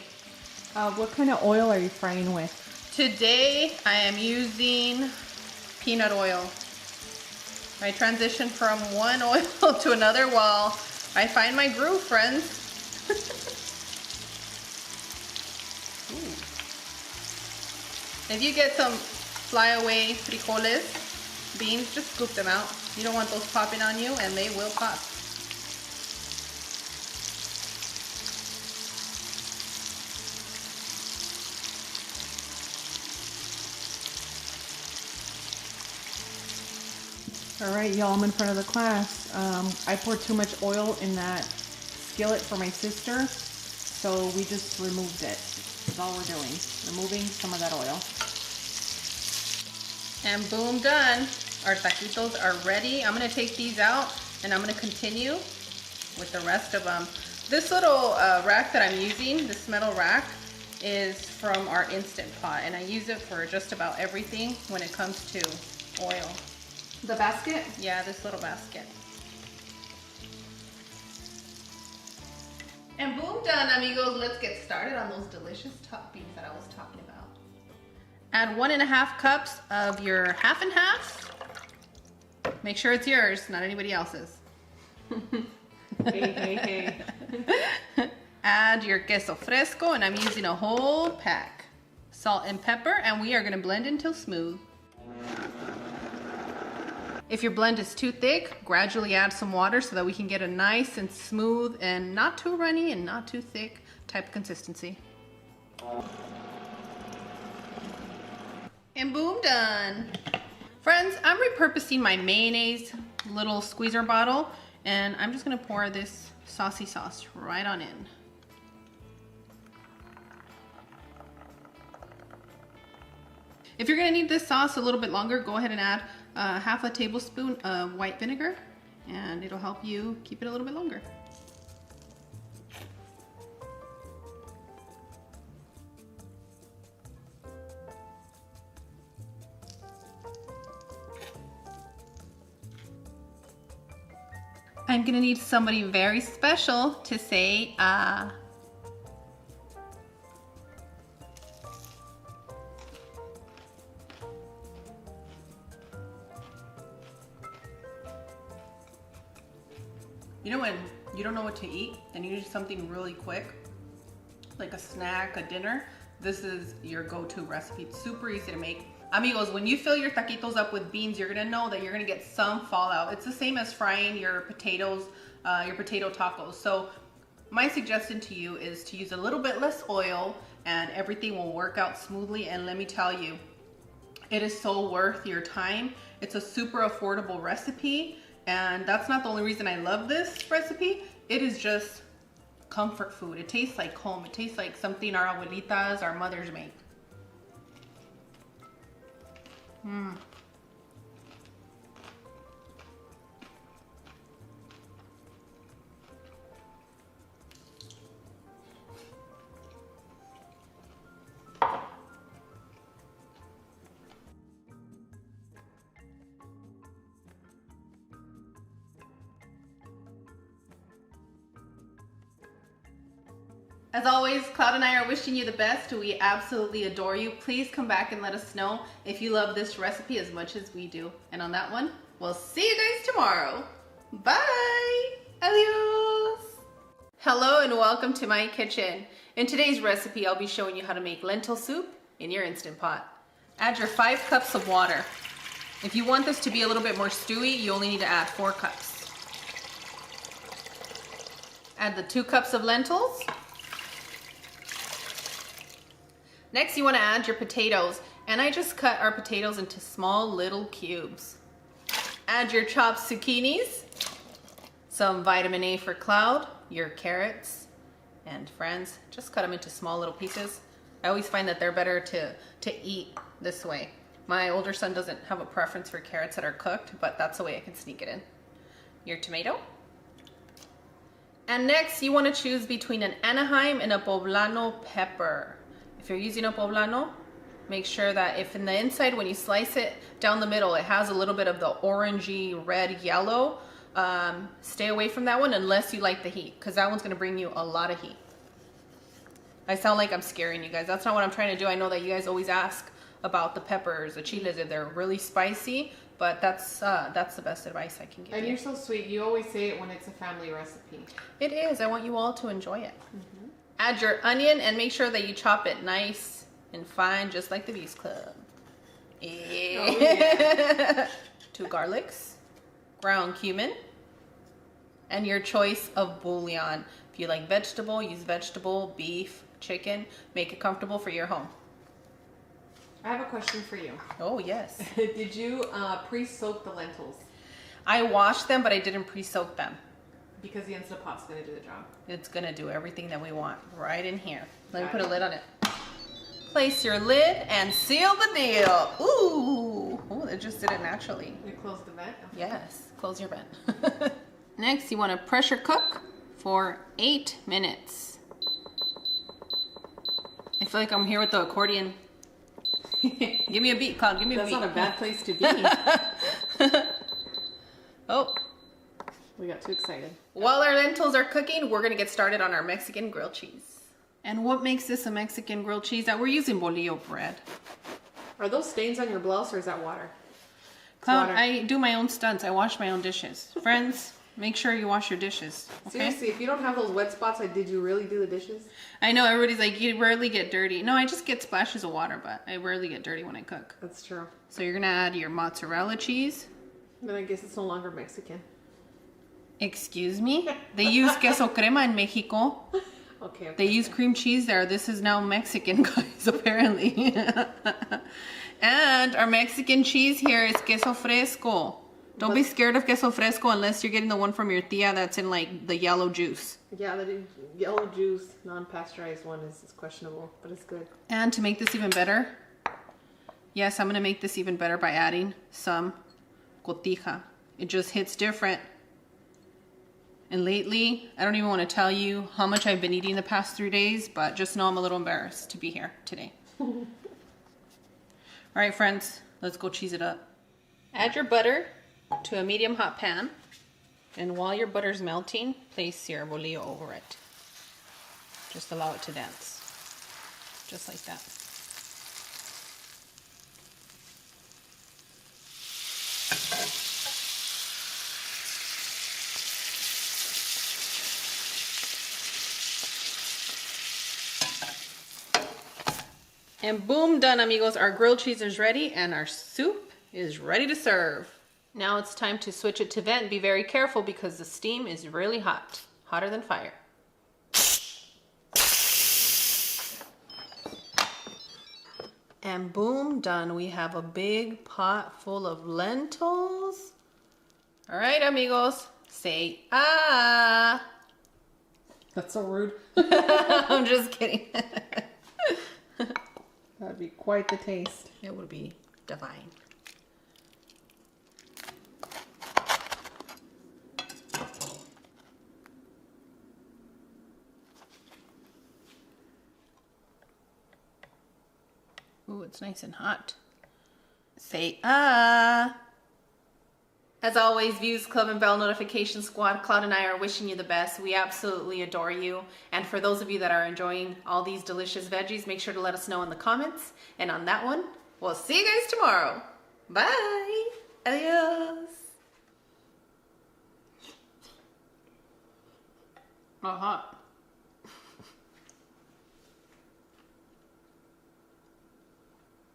Speaker 6: What kind of oil are you frying with?
Speaker 1: Today, I am using peanut oil. I transition from one oil to another while I find my groove, friends. If you get some flyaway frijoles, beans, just scoop them out. You don't want those popping on you, and they will pop.
Speaker 6: All right, y'all, I'm in front of the class. I poured too much oil in that skillet for my sister, so we just removed it. That's all we're doing, removing some of that oil.
Speaker 1: And boom, done. Our taquitos are ready. I'm gonna take these out and I'm gonna continue with the rest of them. This little rack that I'm using, this metal rack, is from our Instant Pot, and I use it for just about everything when it comes to oil.
Speaker 2: The basket?
Speaker 1: Yeah, this little basket. And boom, done, amigos. Let's get started on those delicious toppings that I was talking about. Add 1.5 cups of your half and half. Make sure it's yours, not anybody else's.
Speaker 2: Hey.
Speaker 1: Add your queso fresco, and I'm using a whole pack. Salt and pepper, and we are gonna blend until smooth. If your blend is too thick, gradually add some water so that we can get a nice and smooth and not too runny and not too thick type of consistency. And boom, done. Friends, I'm repurposing my mayonnaise little squeezer bottle, and I'm just gonna pour this saucy sauce right on in. If you're gonna need this sauce a little bit longer, go ahead and add half a tablespoon of white vinegar, and it'll help you keep it a little bit longer. I'm gonna need somebody very special to say You know when you don't know what to eat and you need something really quick, like a snack, a dinner, this is your go-to recipe. It's super easy to make. Amigos, when you fill your taquitos up with beans, you're gonna know that you're gonna get some fallout. It's the same as frying your potatoes, your potato tacos. So my suggestion to you is to use a little bit less oil and everything will work out smoothly. And let me tell you, it is so worth your time. It's a super affordable recipe. And that's not the only reason I love this recipe. It is just comfort food. It tastes like home. It tastes like something our abuelitas, our mothers make. As always, Cloud and I are wishing you the best. We absolutely adore you. Please come back and let us know if you love this recipe as much as we do. And on that one, we'll see you guys tomorrow. Bye! Adios! Hello and welcome to my kitchen. In today's recipe, I'll be showing you how to make lentil soup in your Instant Pot. Add your 5 cups of water. If you want this to be a little bit more stewy, you only need to add 4 cups. Add the 2 cups of lentils. Next, you want to add your potatoes, and I just cut our potatoes into small little cubes. Add your chopped zucchinis, some vitamin A for Cloud, your carrots, and friends, just cut them into small little pieces. I always find that they're better to eat this way. My older son doesn't have a preference for carrots that are cooked, but that's the way I can sneak it in. Your tomato. And next, you want to choose between an Anaheim and a Poblano pepper. If you're using a Poblano, make sure that if in the inside, when you slice it down the middle, it has a little bit of the orangey, red, yellow, stay away from that one unless you like the heat, because that one's going to bring you a lot of heat. I sound like I'm scaring you guys. That's not what I'm trying to do. I know that you guys always ask about the peppers, the chiles, if they're really spicy, but that's the best advice I can give you.
Speaker 6: And you're so sweet. You always say it when it's a family recipe.
Speaker 1: It is. I want you all to enjoy it. Add your onion and make sure that you chop it nice and fine, just like the Beast Club. Yeah.
Speaker 6: Oh, yeah.
Speaker 1: 2 garlics, ground cumin, and your choice of bouillon. If you like vegetable, use vegetable, beef, chicken. Make it comfortable for your home.
Speaker 6: I have a question for you.
Speaker 1: Oh, yes.
Speaker 6: Did you pre-soak the lentils?
Speaker 1: I washed them, but I didn't pre-soak them.
Speaker 6: Because the Instant Pot's going to do the job.
Speaker 1: It's going to do everything that we want right in here. Let me put a lid on it. Place your lid and seal the deal. Ooh, It just did it naturally.
Speaker 6: You close the vent? Okay.
Speaker 1: Yes, close your vent. Next, you want to pressure cook for 8 minutes. I feel like I'm here with the accordion. Give me a beat, Cloud. Give me a beat.
Speaker 6: That's not a bad place to be.
Speaker 1: Oh.
Speaker 6: We got too excited.
Speaker 1: While our lentils are cooking, we're going to get started on our Mexican grilled cheese. And what makes this a Mexican grilled cheese? That we're using bolillo bread.
Speaker 6: Are those stains on your blouse or is that water?
Speaker 1: Cloud,
Speaker 6: water.
Speaker 1: I do my own stunts. I wash my own dishes. Friends, make sure you wash your dishes. Okay?
Speaker 6: Seriously, if you don't have those wet spots, did you really do the dishes?
Speaker 1: I know everybody's like, you rarely get dirty. No, I just get splashes of water, but I rarely get dirty when I cook.
Speaker 6: That's true.
Speaker 1: So you're going to add your mozzarella cheese.
Speaker 6: Then I guess it's no longer Mexican.
Speaker 1: Excuse me? They use queso crema in Mexico.
Speaker 6: Okay.
Speaker 1: They use cream cheese there. This is now Mexican, guys, apparently. And our Mexican cheese here is queso fresco. Don't be scared of queso fresco unless you're getting the one from your tia that's in like the yellow juice.
Speaker 6: Yeah, the yellow juice, non-pasteurized one is questionable, but it's good.
Speaker 1: And to make this even better, yes, I'm going to make this even better by adding some cotija. It just hits different. And lately, I don't even want to tell you how much I've been eating the past 3 days, but just know I'm a little embarrassed to be here today. All right, friends, let's go cheese it up. Add your butter to a medium hot pan. And while your butter's melting, place your bolillo over it. Just allow it to dance. Just like that. And boom, done, amigos. Our grilled cheese is ready and our soup is ready to serve. Now it's time to switch it to vent. Be very careful because the steam is really hot. Hotter than fire. And boom, done. We have a big pot full of lentils. All right, amigos. Say ah.
Speaker 6: That's so rude.
Speaker 1: I'm just kidding.
Speaker 6: That'd be quite the taste.
Speaker 1: It would be divine. Ooh, it's nice and hot. Say ah. As always, Views Club and Bell Notification Squad, Cloud and I are wishing you the best. We absolutely adore you. And for those of you that are enjoying all these delicious veggies, make sure to let us know in the comments. And on that one, we'll see you guys tomorrow. Bye. Adios. Oh, hot.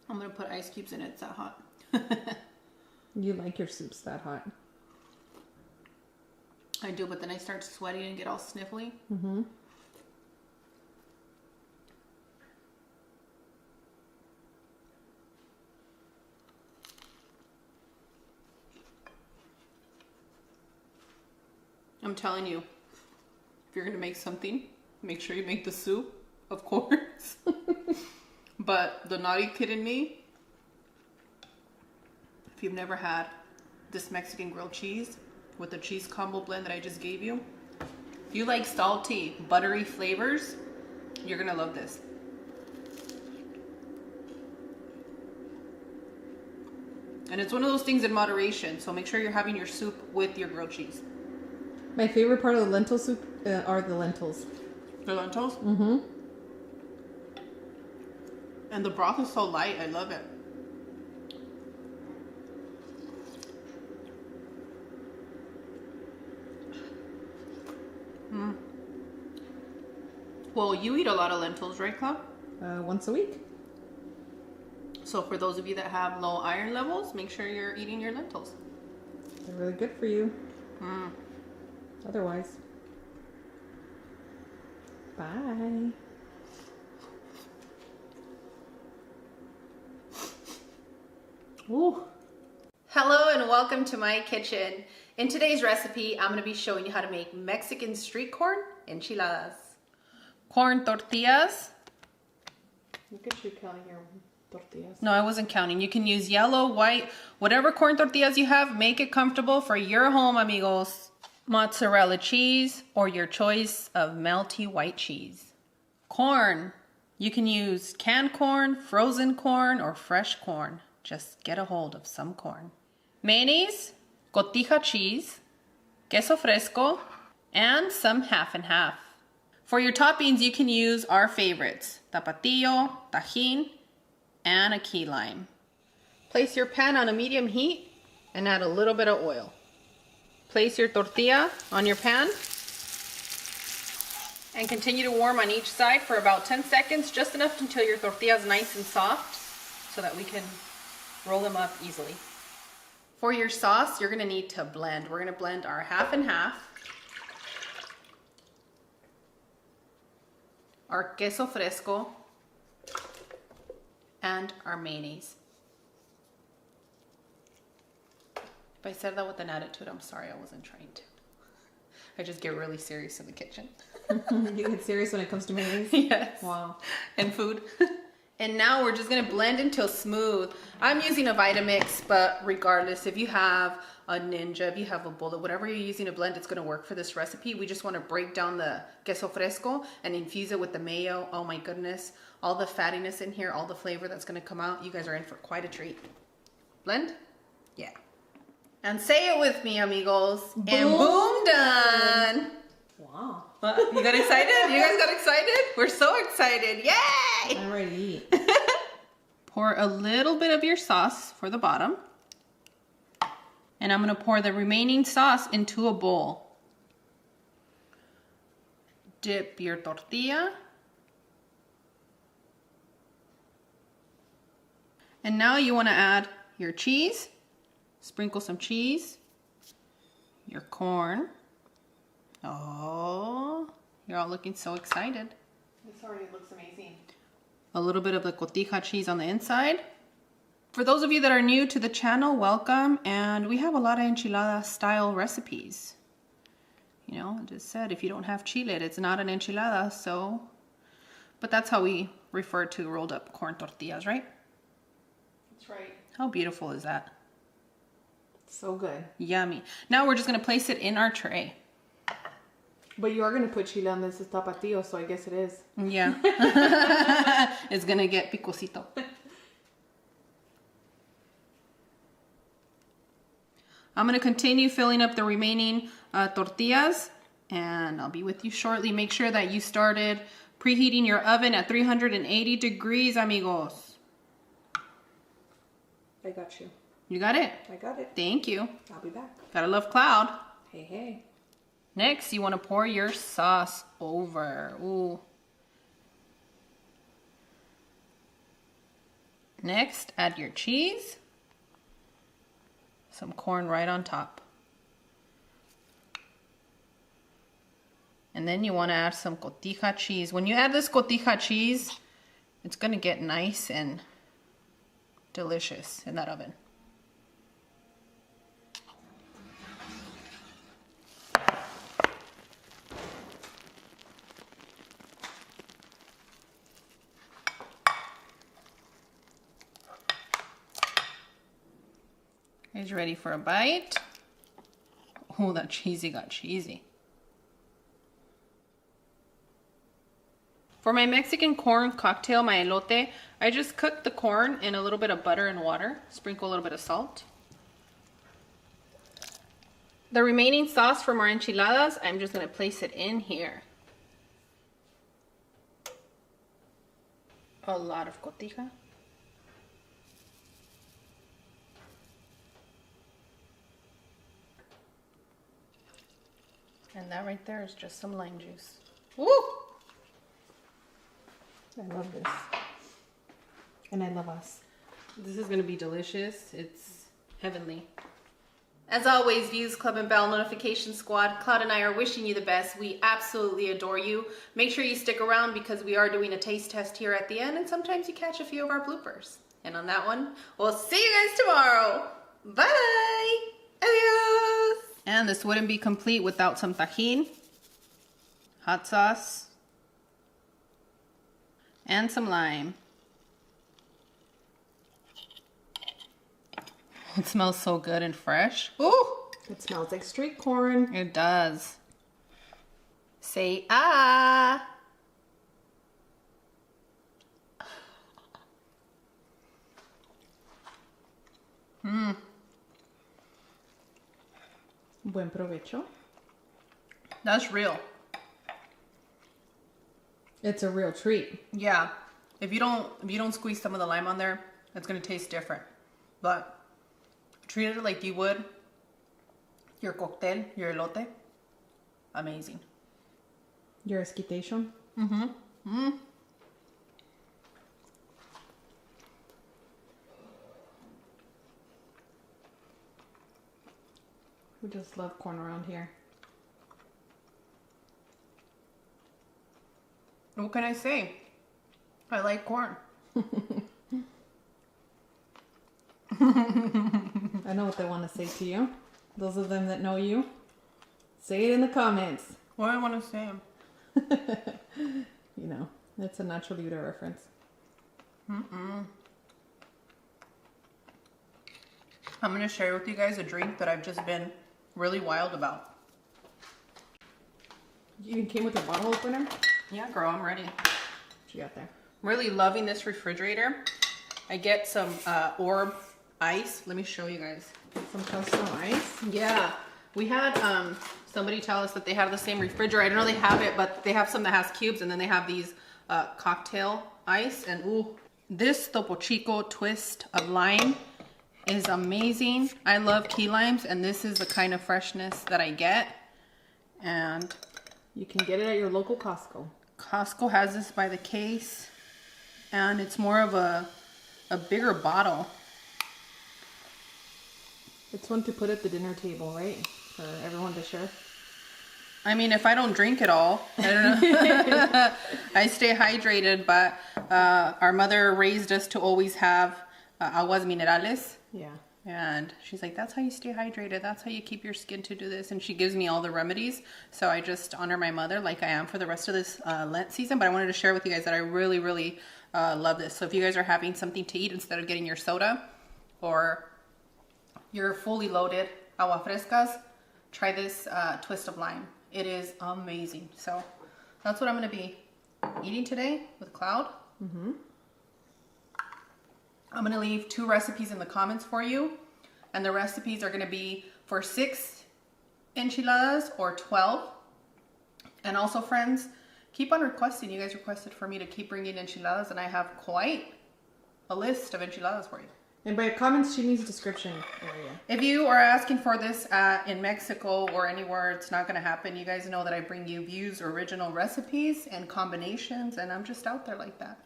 Speaker 1: I'm going to put ice cubes in it. It's that hot.
Speaker 6: You like your soups that hot.
Speaker 1: I do, but then I start sweating and get all sniffly.
Speaker 6: Mm-hmm.
Speaker 1: I'm telling you, if you're going to make something, make sure you make the soup, of course. But the naughty kid in me, if you've never had this Mexican grilled cheese with the cheese combo blend that I just gave you, if you like salty, buttery flavors, you're gonna love this. And it's one of those things in moderation, so make sure you're having your soup with your grilled cheese.
Speaker 6: My favorite part of the lentil soup are the lentils.
Speaker 1: The lentils?
Speaker 6: Mm-hmm.
Speaker 1: And the broth is so light, I love it. Well, you eat a lot of lentils, right, Cloud?
Speaker 6: Once a week.
Speaker 1: So for those of you that have low iron levels, make sure you're eating your lentils.
Speaker 6: They're really good for you. Otherwise. Bye.
Speaker 1: Ooh. Hello and welcome to my kitchen. In today's recipe, I'm going to be showing you how to make Mexican street corn enchiladas. Corn tortillas.
Speaker 6: Look at you, Kelly, here.
Speaker 4: tortillas.
Speaker 1: No, I wasn't counting. You can use yellow, white, whatever corn tortillas you have. Make it comfortable for your home, amigos. Mozzarella cheese or your choice of melty white cheese. Corn. You can use canned corn, frozen corn, or fresh corn. Just get a hold of some corn. Mayonnaise, cotija cheese, queso fresco, and some half and half. For your toppings, you can use our favorites, tapatio, tajin, and a key lime. Place your pan on a medium heat and add a little bit of oil. Place your tortilla on your pan and continue to warm on each side for about 10 seconds, just enough until your tortilla is nice and soft so that we can roll them up easily. For your sauce, you're gonna need to blend. We're gonna blend our half and half, our queso fresco, and our mayonnaise. If I said that with an attitude, I'm sorry, I wasn't trying to. I just get really serious in the kitchen.
Speaker 4: You get serious when it comes to mayonnaise?
Speaker 1: Yes.
Speaker 4: Wow.
Speaker 1: And food. And now we're just gonna blend until smooth. I'm using a Vitamix, but regardless, if you have a Ninja, if you have a Bullet, whatever you're using to blend, it's gonna work for this recipe. We just wanna break down the queso fresco and infuse it with the mayo. Oh my goodness. All the fattiness in here, all the flavor that's gonna come out. You guys are in for quite a treat. Blend? Yeah. And say it with me, amigos. Boom. And boom, done.
Speaker 4: Wow.
Speaker 1: You got excited? You guys got excited? We're so excited. Yay!
Speaker 4: I'm ready to eat.
Speaker 1: Pour a little bit of your sauce for the bottom. And I'm going to pour the remaining sauce into a bowl. Dip your tortilla. And now you want to add your cheese. Sprinkle some cheese. Your corn. Oh, you're all looking so excited.
Speaker 6: This already looks amazing.
Speaker 1: A little bit of the cotija cheese on the inside. For those of you that are new to the channel, welcome. And we have a lot of enchilada style recipes. You know, I just said if you don't have chile, it's not an enchilada, so. But that's how we refer to rolled up corn tortillas, right?
Speaker 6: That's right.
Speaker 1: How beautiful is that?
Speaker 6: So good.
Speaker 1: Yummy. Now we're just going to place it in our tray.
Speaker 6: But you are going to put chile on this. It's tapatio, so I guess it is.
Speaker 1: Yeah. It's going to get picosito. I'm going to continue filling up the remaining tortillas, and I'll be with you shortly. Make sure that you started preheating your oven at 380 degrees, amigos.
Speaker 4: I got you.
Speaker 1: You got it?
Speaker 4: I got it.
Speaker 1: Thank you.
Speaker 4: I'll be back.
Speaker 1: Gotta love cloud.
Speaker 4: Hey, hey.
Speaker 1: Next, you want to pour your sauce over. Ooh. Next, add your cheese. Some corn right on top. And then you want to add some cotija cheese. When you add this cotija cheese, it's going to get nice and delicious in that oven. Guys, ready for a bite? Oh, that cheesy got cheesy. For my Mexican corn cocktail, my elote, I just cooked the corn in a little bit of butter and water. Sprinkle a little bit of salt. The remaining sauce from our enchiladas, I'm just going to place it in here. A lot of cotija. And that right there is just some lime juice. Woo!
Speaker 4: I love this. And I love us.
Speaker 1: This is going to be delicious. It's heavenly. As always, Views Club and Bell Notification Squad, Cloud and I are wishing you the best. We absolutely adore you. Make sure you stick around because we are doing a taste test here at the end, and sometimes you catch a few of our bloopers. And on that one, we'll see you guys tomorrow. Bye! Adios! And this wouldn't be complete without some tajin, hot sauce, and some lime. It smells so good and fresh. Ooh,
Speaker 6: It smells like street corn.
Speaker 1: it does. Say ah.
Speaker 6: Buen provecho.
Speaker 1: That's real.
Speaker 6: It's a real treat.
Speaker 1: Yeah. If you don't squeeze some of the lime on there, it's gonna taste different. But treat it like you would your cocktail, your elote. Amazing.
Speaker 6: Your esquitation. We just love corn around here.
Speaker 1: What can I say? I like corn.
Speaker 6: I know what they want to say to you. Those of them that know you, say it in the comments.
Speaker 1: What do I want to say?
Speaker 6: You know, it's a Nacho Libre reference.
Speaker 1: I'm going to share with you guys a drink that I've just been really wild about.
Speaker 6: You even came with a bottle opener?
Speaker 1: Yeah, girl, I'm ready.
Speaker 6: What you got there?
Speaker 1: Really loving this refrigerator. I get some Orb ice. Let me show you guys.
Speaker 6: Some custom ice?
Speaker 1: Yeah, we had somebody tell us that they have the same refrigerator. I don't know they have it, but they have some that has cubes, and then they have these cocktail ice. And ooh, this Topo Chico twist of lime is amazing. I love key limes, and this is the kind of freshness that I get. And
Speaker 6: You can get it at your local Costco.
Speaker 1: Costco has this by the case, and it's more of a bigger bottle.
Speaker 6: It's one to put at the dinner table, right? For everyone to share.
Speaker 1: I mean, if I don't drink it all, I don't know. I stay hydrated, but our mother raised us to always have aguas minerales.
Speaker 6: Yeah.
Speaker 1: And she's like, that's how you stay hydrated. That's how you keep your skin to do this. And she gives me all the remedies. So I just honor my mother like I am for the rest of this Lent season. But I wanted to share with you guys that I really, really love this. So if you guys are having something to eat instead of getting your soda or your fully loaded agua frescas, try this twist of lime. It is amazing. So that's what I'm going to be eating today with Cloud. I'm going to leave 2 recipes in the comments for you. And the recipes are going to be for 6 enchiladas or 12. And also, friends, keep on requesting. You guys requested for me to keep bringing enchiladas, and I have quite a list of enchiladas for you.
Speaker 6: And by comments, she means description area.
Speaker 1: If you are asking for this in Mexico or anywhere, it's not going to happen. You guys know that I bring you views, original recipes, and combinations, and I'm just out there like that.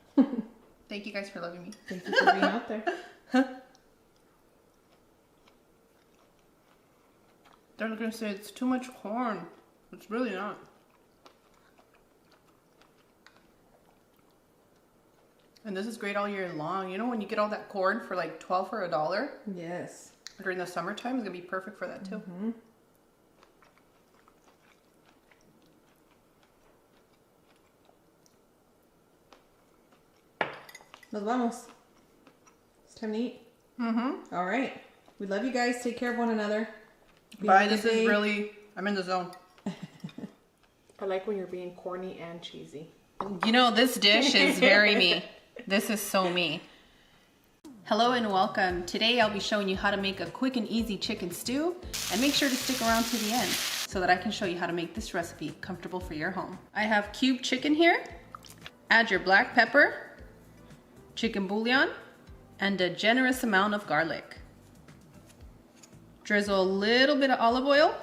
Speaker 1: Thank you guys for loving me.
Speaker 6: Thank you for being out there.
Speaker 1: They're going to say it's too much corn. It's really not. And this is great all year long. You know when you get all that corn for like 12 for $1?
Speaker 6: Yes.
Speaker 1: During the summertime, it's going to be perfect for that too.
Speaker 6: Nos vamos. It's time to eat. All right. We love you guys. Take care of one another.
Speaker 1: Bye. This is really, I'm in the zone.
Speaker 6: I like when you're being corny and cheesy.
Speaker 1: You know, this dish is very me. This is so me. Hello and welcome. Today I'll be showing you how to make a quick and easy chicken stew, and make sure to stick around to the end so that I can show you how to make this recipe comfortable for your home. I have cubed chicken here. Add your black pepper, chicken bouillon, and a generous amount of garlic. Drizzle a little bit of olive oil.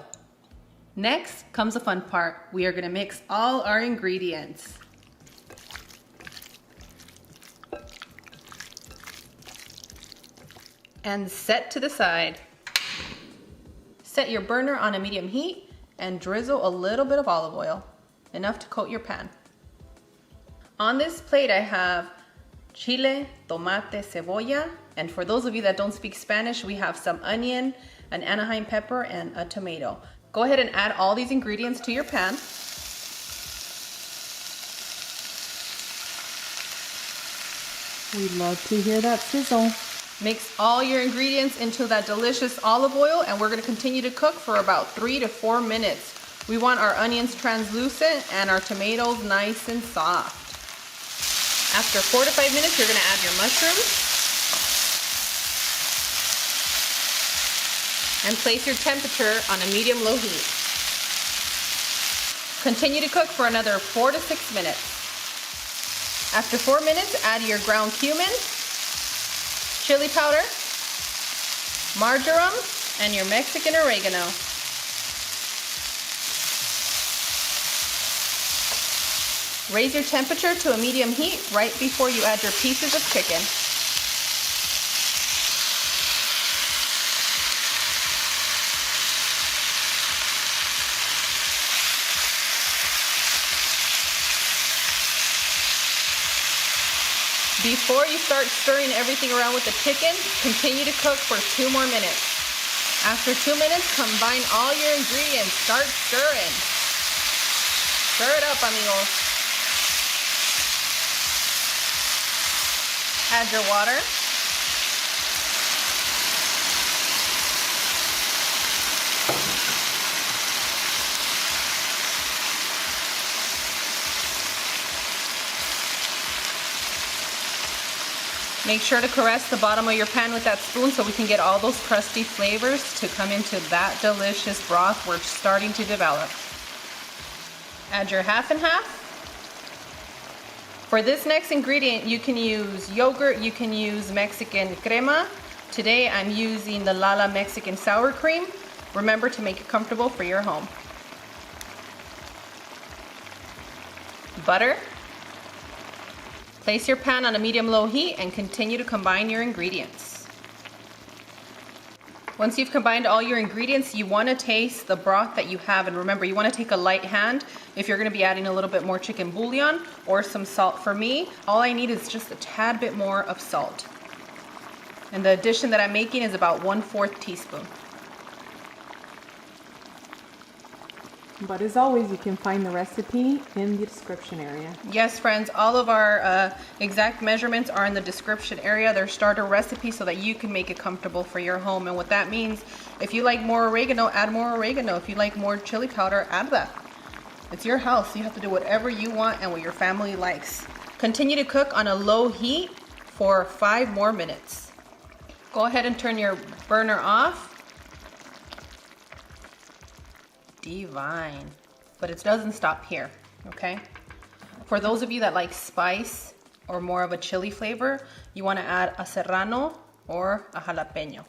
Speaker 1: Next comes the fun part. We are going to mix all our ingredients. And set to the side. Set your burner on a medium heat and drizzle a little bit of olive oil, enough to coat your pan. On this plate I have chile, tomate, cebolla, and for those of you that don't speak Spanish, we have some onion, an Anaheim pepper, and a tomato. Go ahead and add all these ingredients to your pan.
Speaker 6: We love to hear that sizzle.
Speaker 1: Mix all your ingredients into that delicious olive oil, and we're gonna continue to cook for about 3 to 4 minutes. We want our onions translucent and our tomatoes nice and soft. After 4 to 5 minutes, you're gonna add your mushrooms. And place your temperature on a medium-low heat. Continue to cook for another 4 to 6 minutes. After 4 minutes, add your ground cumin, chili powder, marjoram, and your Mexican oregano. Raise your temperature to a medium heat right before you add your pieces of chicken. Before you start stirring everything around with the chicken, continue to cook for 2 more minutes. After 2 minutes, combine all your ingredients. Start stirring. Stir it up, amigos. Add your water. Make sure to caress the bottom of your pan with that spoon so we can get all those crusty flavors to come into that delicious broth we're starting to develop. Add your half and half. For this next ingredient, you can use yogurt, you can use Mexican crema. Today I'm using the Lala Mexican sour cream. Remember to make it comfortable for your home. Butter. Place your pan on a medium-low heat and continue to combine your ingredients. Once you've combined all your ingredients, you want to taste the broth that you have. And remember, you want to take a light hand if you're going to be adding a little bit more chicken bouillon or some salt. For me, all I need is just a tad bit more of salt. And the addition that I'm making is about 1/4 teaspoon.
Speaker 6: But as always, you can find the recipe in the description area.
Speaker 1: Yes, friends, all of our exact measurements are in the description area. They're starter recipes so that you can make it comfortable for your home. And what that means, if you like more oregano, add more oregano. If you like more chili powder, add that. It's your house. You have to do whatever you want and what your family likes. Continue to cook on a low heat for 5 more minutes. Go ahead and turn your burner off. Divine. But it doesn't stop here, okay? For those of you that like spice or more of a chili flavor, you want to add a serrano or a jalapeno.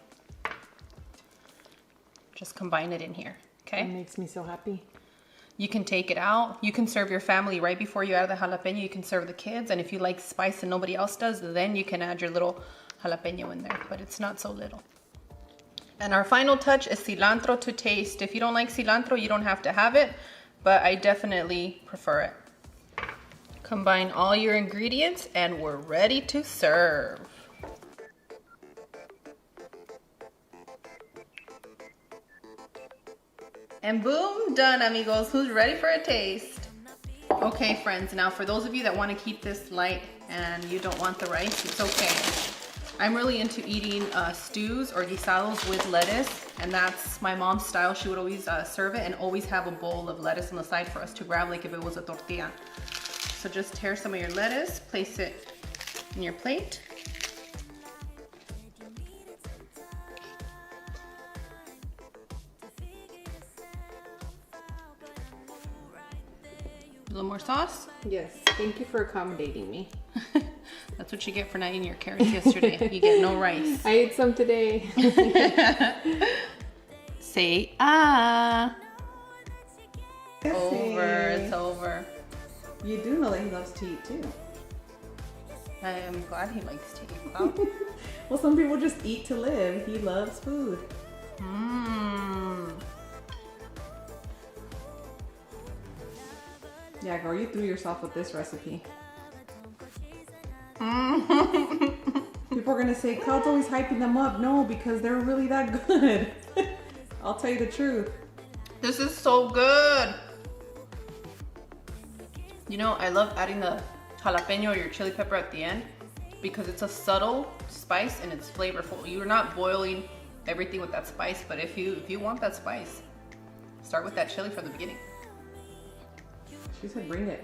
Speaker 1: Just combine it in here, okay?
Speaker 6: It makes me so happy.
Speaker 1: You can take it out. You can serve your family right before you add the jalapeno. You can serve the kids. And if you like spice and nobody else does, then you can add your little jalapeno in there, but it's not so little. And our final touch is cilantro to taste. If you don't like cilantro, you don't have to have it, but I definitely prefer it. Combine all your ingredients and we're ready to serve. And boom, done, amigos. Who's ready for a taste? Okay, friends, now for those of you that want to keep this light and you don't want the rice, it's okay. I'm really into eating stews or guisados with lettuce, and that's my mom's style. She would always serve it and always have a bowl of lettuce on the side for us to grab like if it was a tortilla. So just tear some of your lettuce, place it in your plate. A little more sauce.
Speaker 6: Yes, thank you for accommodating me.
Speaker 1: That's what you get for not eating your carrots yesterday. You get no rice.
Speaker 6: I ate some today.
Speaker 1: Say ah.
Speaker 4: Yes,
Speaker 1: Over, it's over.
Speaker 4: You do know that he loves to eat too.
Speaker 1: I am glad he likes to eat. Wow.
Speaker 4: Well, some people just eat to live. He loves food.
Speaker 1: Mmm.
Speaker 4: Yeah, girl, you threw yourself with this recipe. People are gonna say, Cloud's always hyping them up. No, because they're really that good. I'll tell you the truth.
Speaker 1: This is so good. You know, I love adding the jalapeno or your chili pepper at the end. because it's a subtle spice and it's flavorful. You're not boiling everything with that spice, but if you want that spice, start with that chili from the beginning.
Speaker 4: She said bring it.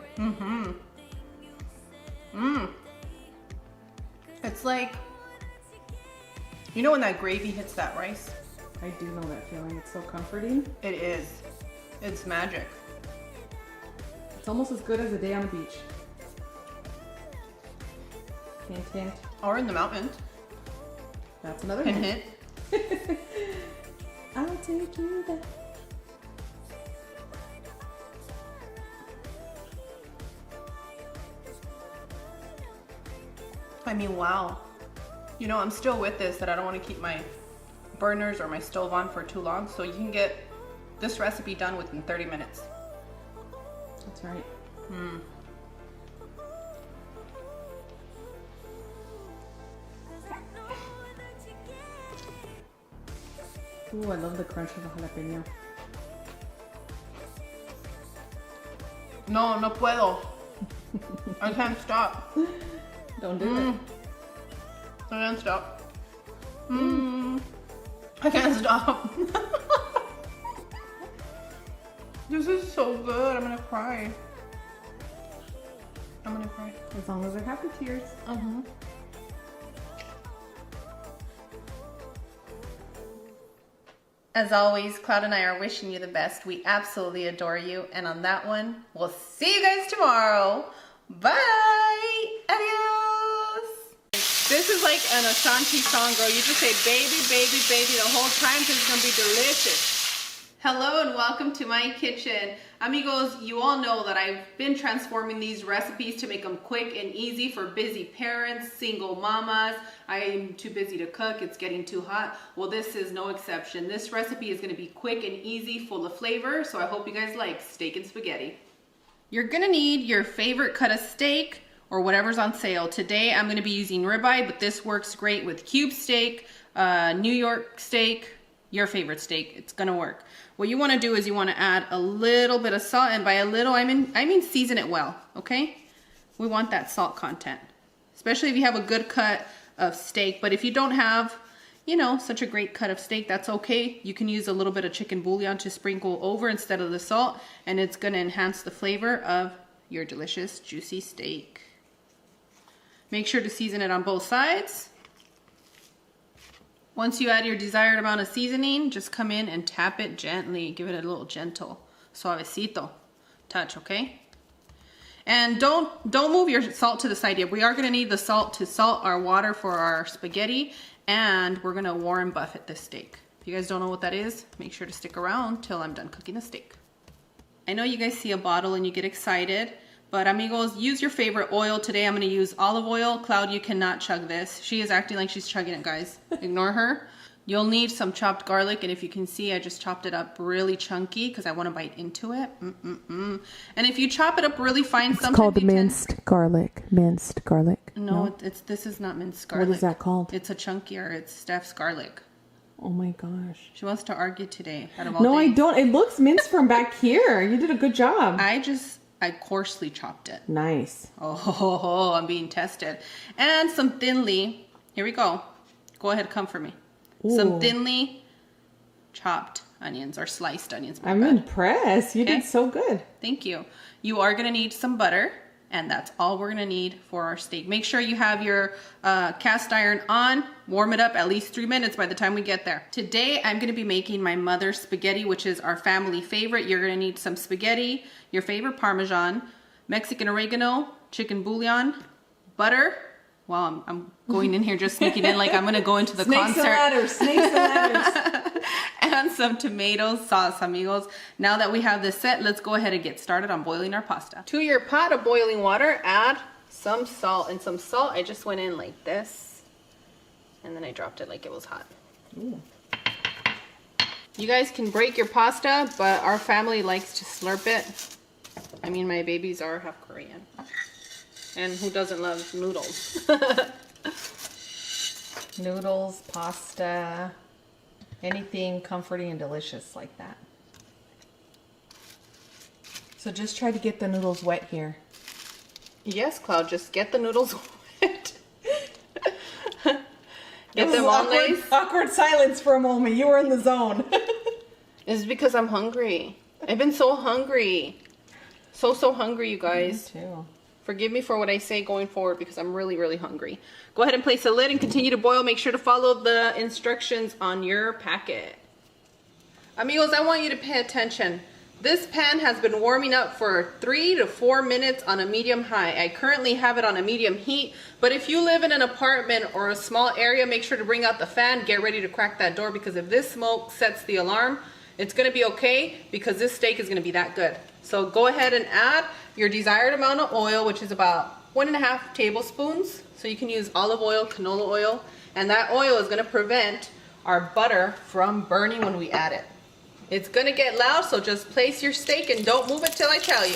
Speaker 1: It's like, you know when that gravy hits that rice?
Speaker 4: I do know that feeling. It's so comforting.
Speaker 1: It is. It's magic.
Speaker 4: It's almost as good as a day on the beach. Hint, hint.
Speaker 1: Or in the mountains.
Speaker 4: That's another
Speaker 1: Hint,
Speaker 4: hint.
Speaker 1: hint.
Speaker 4: I'll take you there.
Speaker 1: I mean, wow. You know, I'm still with this, that I don't want to keep my burners or my stove on for too long. So you can get this recipe done within 30 minutes.
Speaker 4: That's right. Ooh, I love the crunch of the jalapeno.
Speaker 1: No, no puedo. I can't stop.
Speaker 4: Don't do it.
Speaker 1: I can't stop. I can't stop. This is so good. I'm gonna cry. I'm gonna cry.
Speaker 4: As long as they're happy tears.
Speaker 1: As always, Cloud and I are wishing you the best. We absolutely adore you. And on that one, we'll see you guys tomorrow. Bye. Adios. This is like an Ashanti song, girl. You just say baby, baby, baby the whole time because it's going to be delicious. Hello and welcome to my kitchen. Amigos, you all know that I've been transforming these recipes to make them quick and easy for busy parents, single mamas. I am too busy to cook, it's getting too hot. Well, this is no exception. This recipe is gonna be quick and easy, full of flavor, so I hope you guys like steak and spaghetti. You're gonna need your favorite cut of steak or whatever's on sale. Today I'm gonna be using ribeye, but this works great with cube steak, New York steak, your favorite steak. It's gonna work. What you want to do is you want to add a little bit of salt, and by a little I mean season it well, okay? We want that salt content, especially if you have a good cut of steak. But if you don't have, you know, such a great cut of steak, that's okay. You can use a little bit of chicken bouillon to sprinkle over instead of the salt, and it's going to enhance the flavor of your delicious juicy steak. Make sure to season it on both sides. Once you add your desired amount of seasoning, just come in and tap it gently. Give it a little gentle, suavecito touch, okay? And don't move your salt to the side yet. We are gonna need the salt to salt our water for our spaghetti, and we're gonna warm buffet this steak. If you guys don't know what that is, make sure to stick around till I'm done cooking the steak. I know you guys see a bottle and you get excited, but amigos, use your favorite oil. Today I'm going to use olive oil. Cloud, you cannot chug this. She is acting like she's chugging it, guys. Ignore her. You'll need some chopped garlic, and if you can see, I just chopped it up really chunky because I want to bite into it. And if you chop it up really fine,
Speaker 6: it's called minced garlic. Minced garlic.
Speaker 1: No, this is not minced garlic.
Speaker 6: What is that called?
Speaker 1: It's a chunkier. It's Steph's garlic.
Speaker 6: Oh my gosh.
Speaker 1: She wants to argue today. Out of all
Speaker 6: no,
Speaker 1: days.
Speaker 6: I don't. It looks minced from back here. You did a good job.
Speaker 1: I coarsely chopped it.
Speaker 6: Nice.
Speaker 1: Oh, I'm being tested. And some thinly, here we go. Go ahead, come for me.
Speaker 6: Ooh.
Speaker 1: Some thinly chopped onions or sliced onions.
Speaker 6: I'm impressed. You did so good.
Speaker 1: Thank you. You are going to need some butter, and that's all we're going to need for our steak. Make sure you have your cast iron on. Warm it up at least 3 minutes by the time we get there. Today, I'm going to be making my mother's spaghetti, which is our family favorite. You're going to need some spaghetti, your favorite Parmesan, Mexican oregano, chicken bouillon, butter. Well, I'm going in here just sneaking in like I'm going to go into the concert.
Speaker 4: Snakes and ladders.
Speaker 1: And some tomato sauce, amigos. Now that we have this set, let's go ahead and get started on boiling our pasta. To your pot of boiling water, add some salt. And some salt, I just went in like this. And then I dropped it like it was hot.
Speaker 4: Ooh.
Speaker 1: You guys can break your pasta, but our family likes to slurp it. I mean, my babies are half Korean. And who doesn't love noodles?
Speaker 4: Noodles, pasta, anything comforting and delicious like that. So just try to get the noodles wet here.
Speaker 1: Yes, Cloud, just get the noodles wet. Get
Speaker 4: was
Speaker 1: them all
Speaker 4: awkward,
Speaker 1: nice.
Speaker 4: awkward silence for a moment. You were in the zone.
Speaker 1: It's because I'm hungry. I've been so hungry. So hungry, you guys.
Speaker 4: Me too.
Speaker 1: Forgive me for what I say going forward because I'm really, really hungry. Go ahead and place a lid and continue to boil. Make sure to follow the instructions on your packet. Amigos, I want you to pay attention. This pan has been warming up for 3 to 4 minutes on a medium high. I currently have it on a medium heat, but if you live in an apartment or a small area, make sure to bring out the fan. Get ready to crack that door because if this smoke sets the alarm, it's gonna be okay because this steak is gonna be that good. So go ahead and add your desired amount of oil, which is about 1.5 tablespoons. So you can use olive oil, canola oil, and that oil is gonna prevent our butter from burning when we add it. It's gonna get loud, so just place your steak and don't move it till I tell you.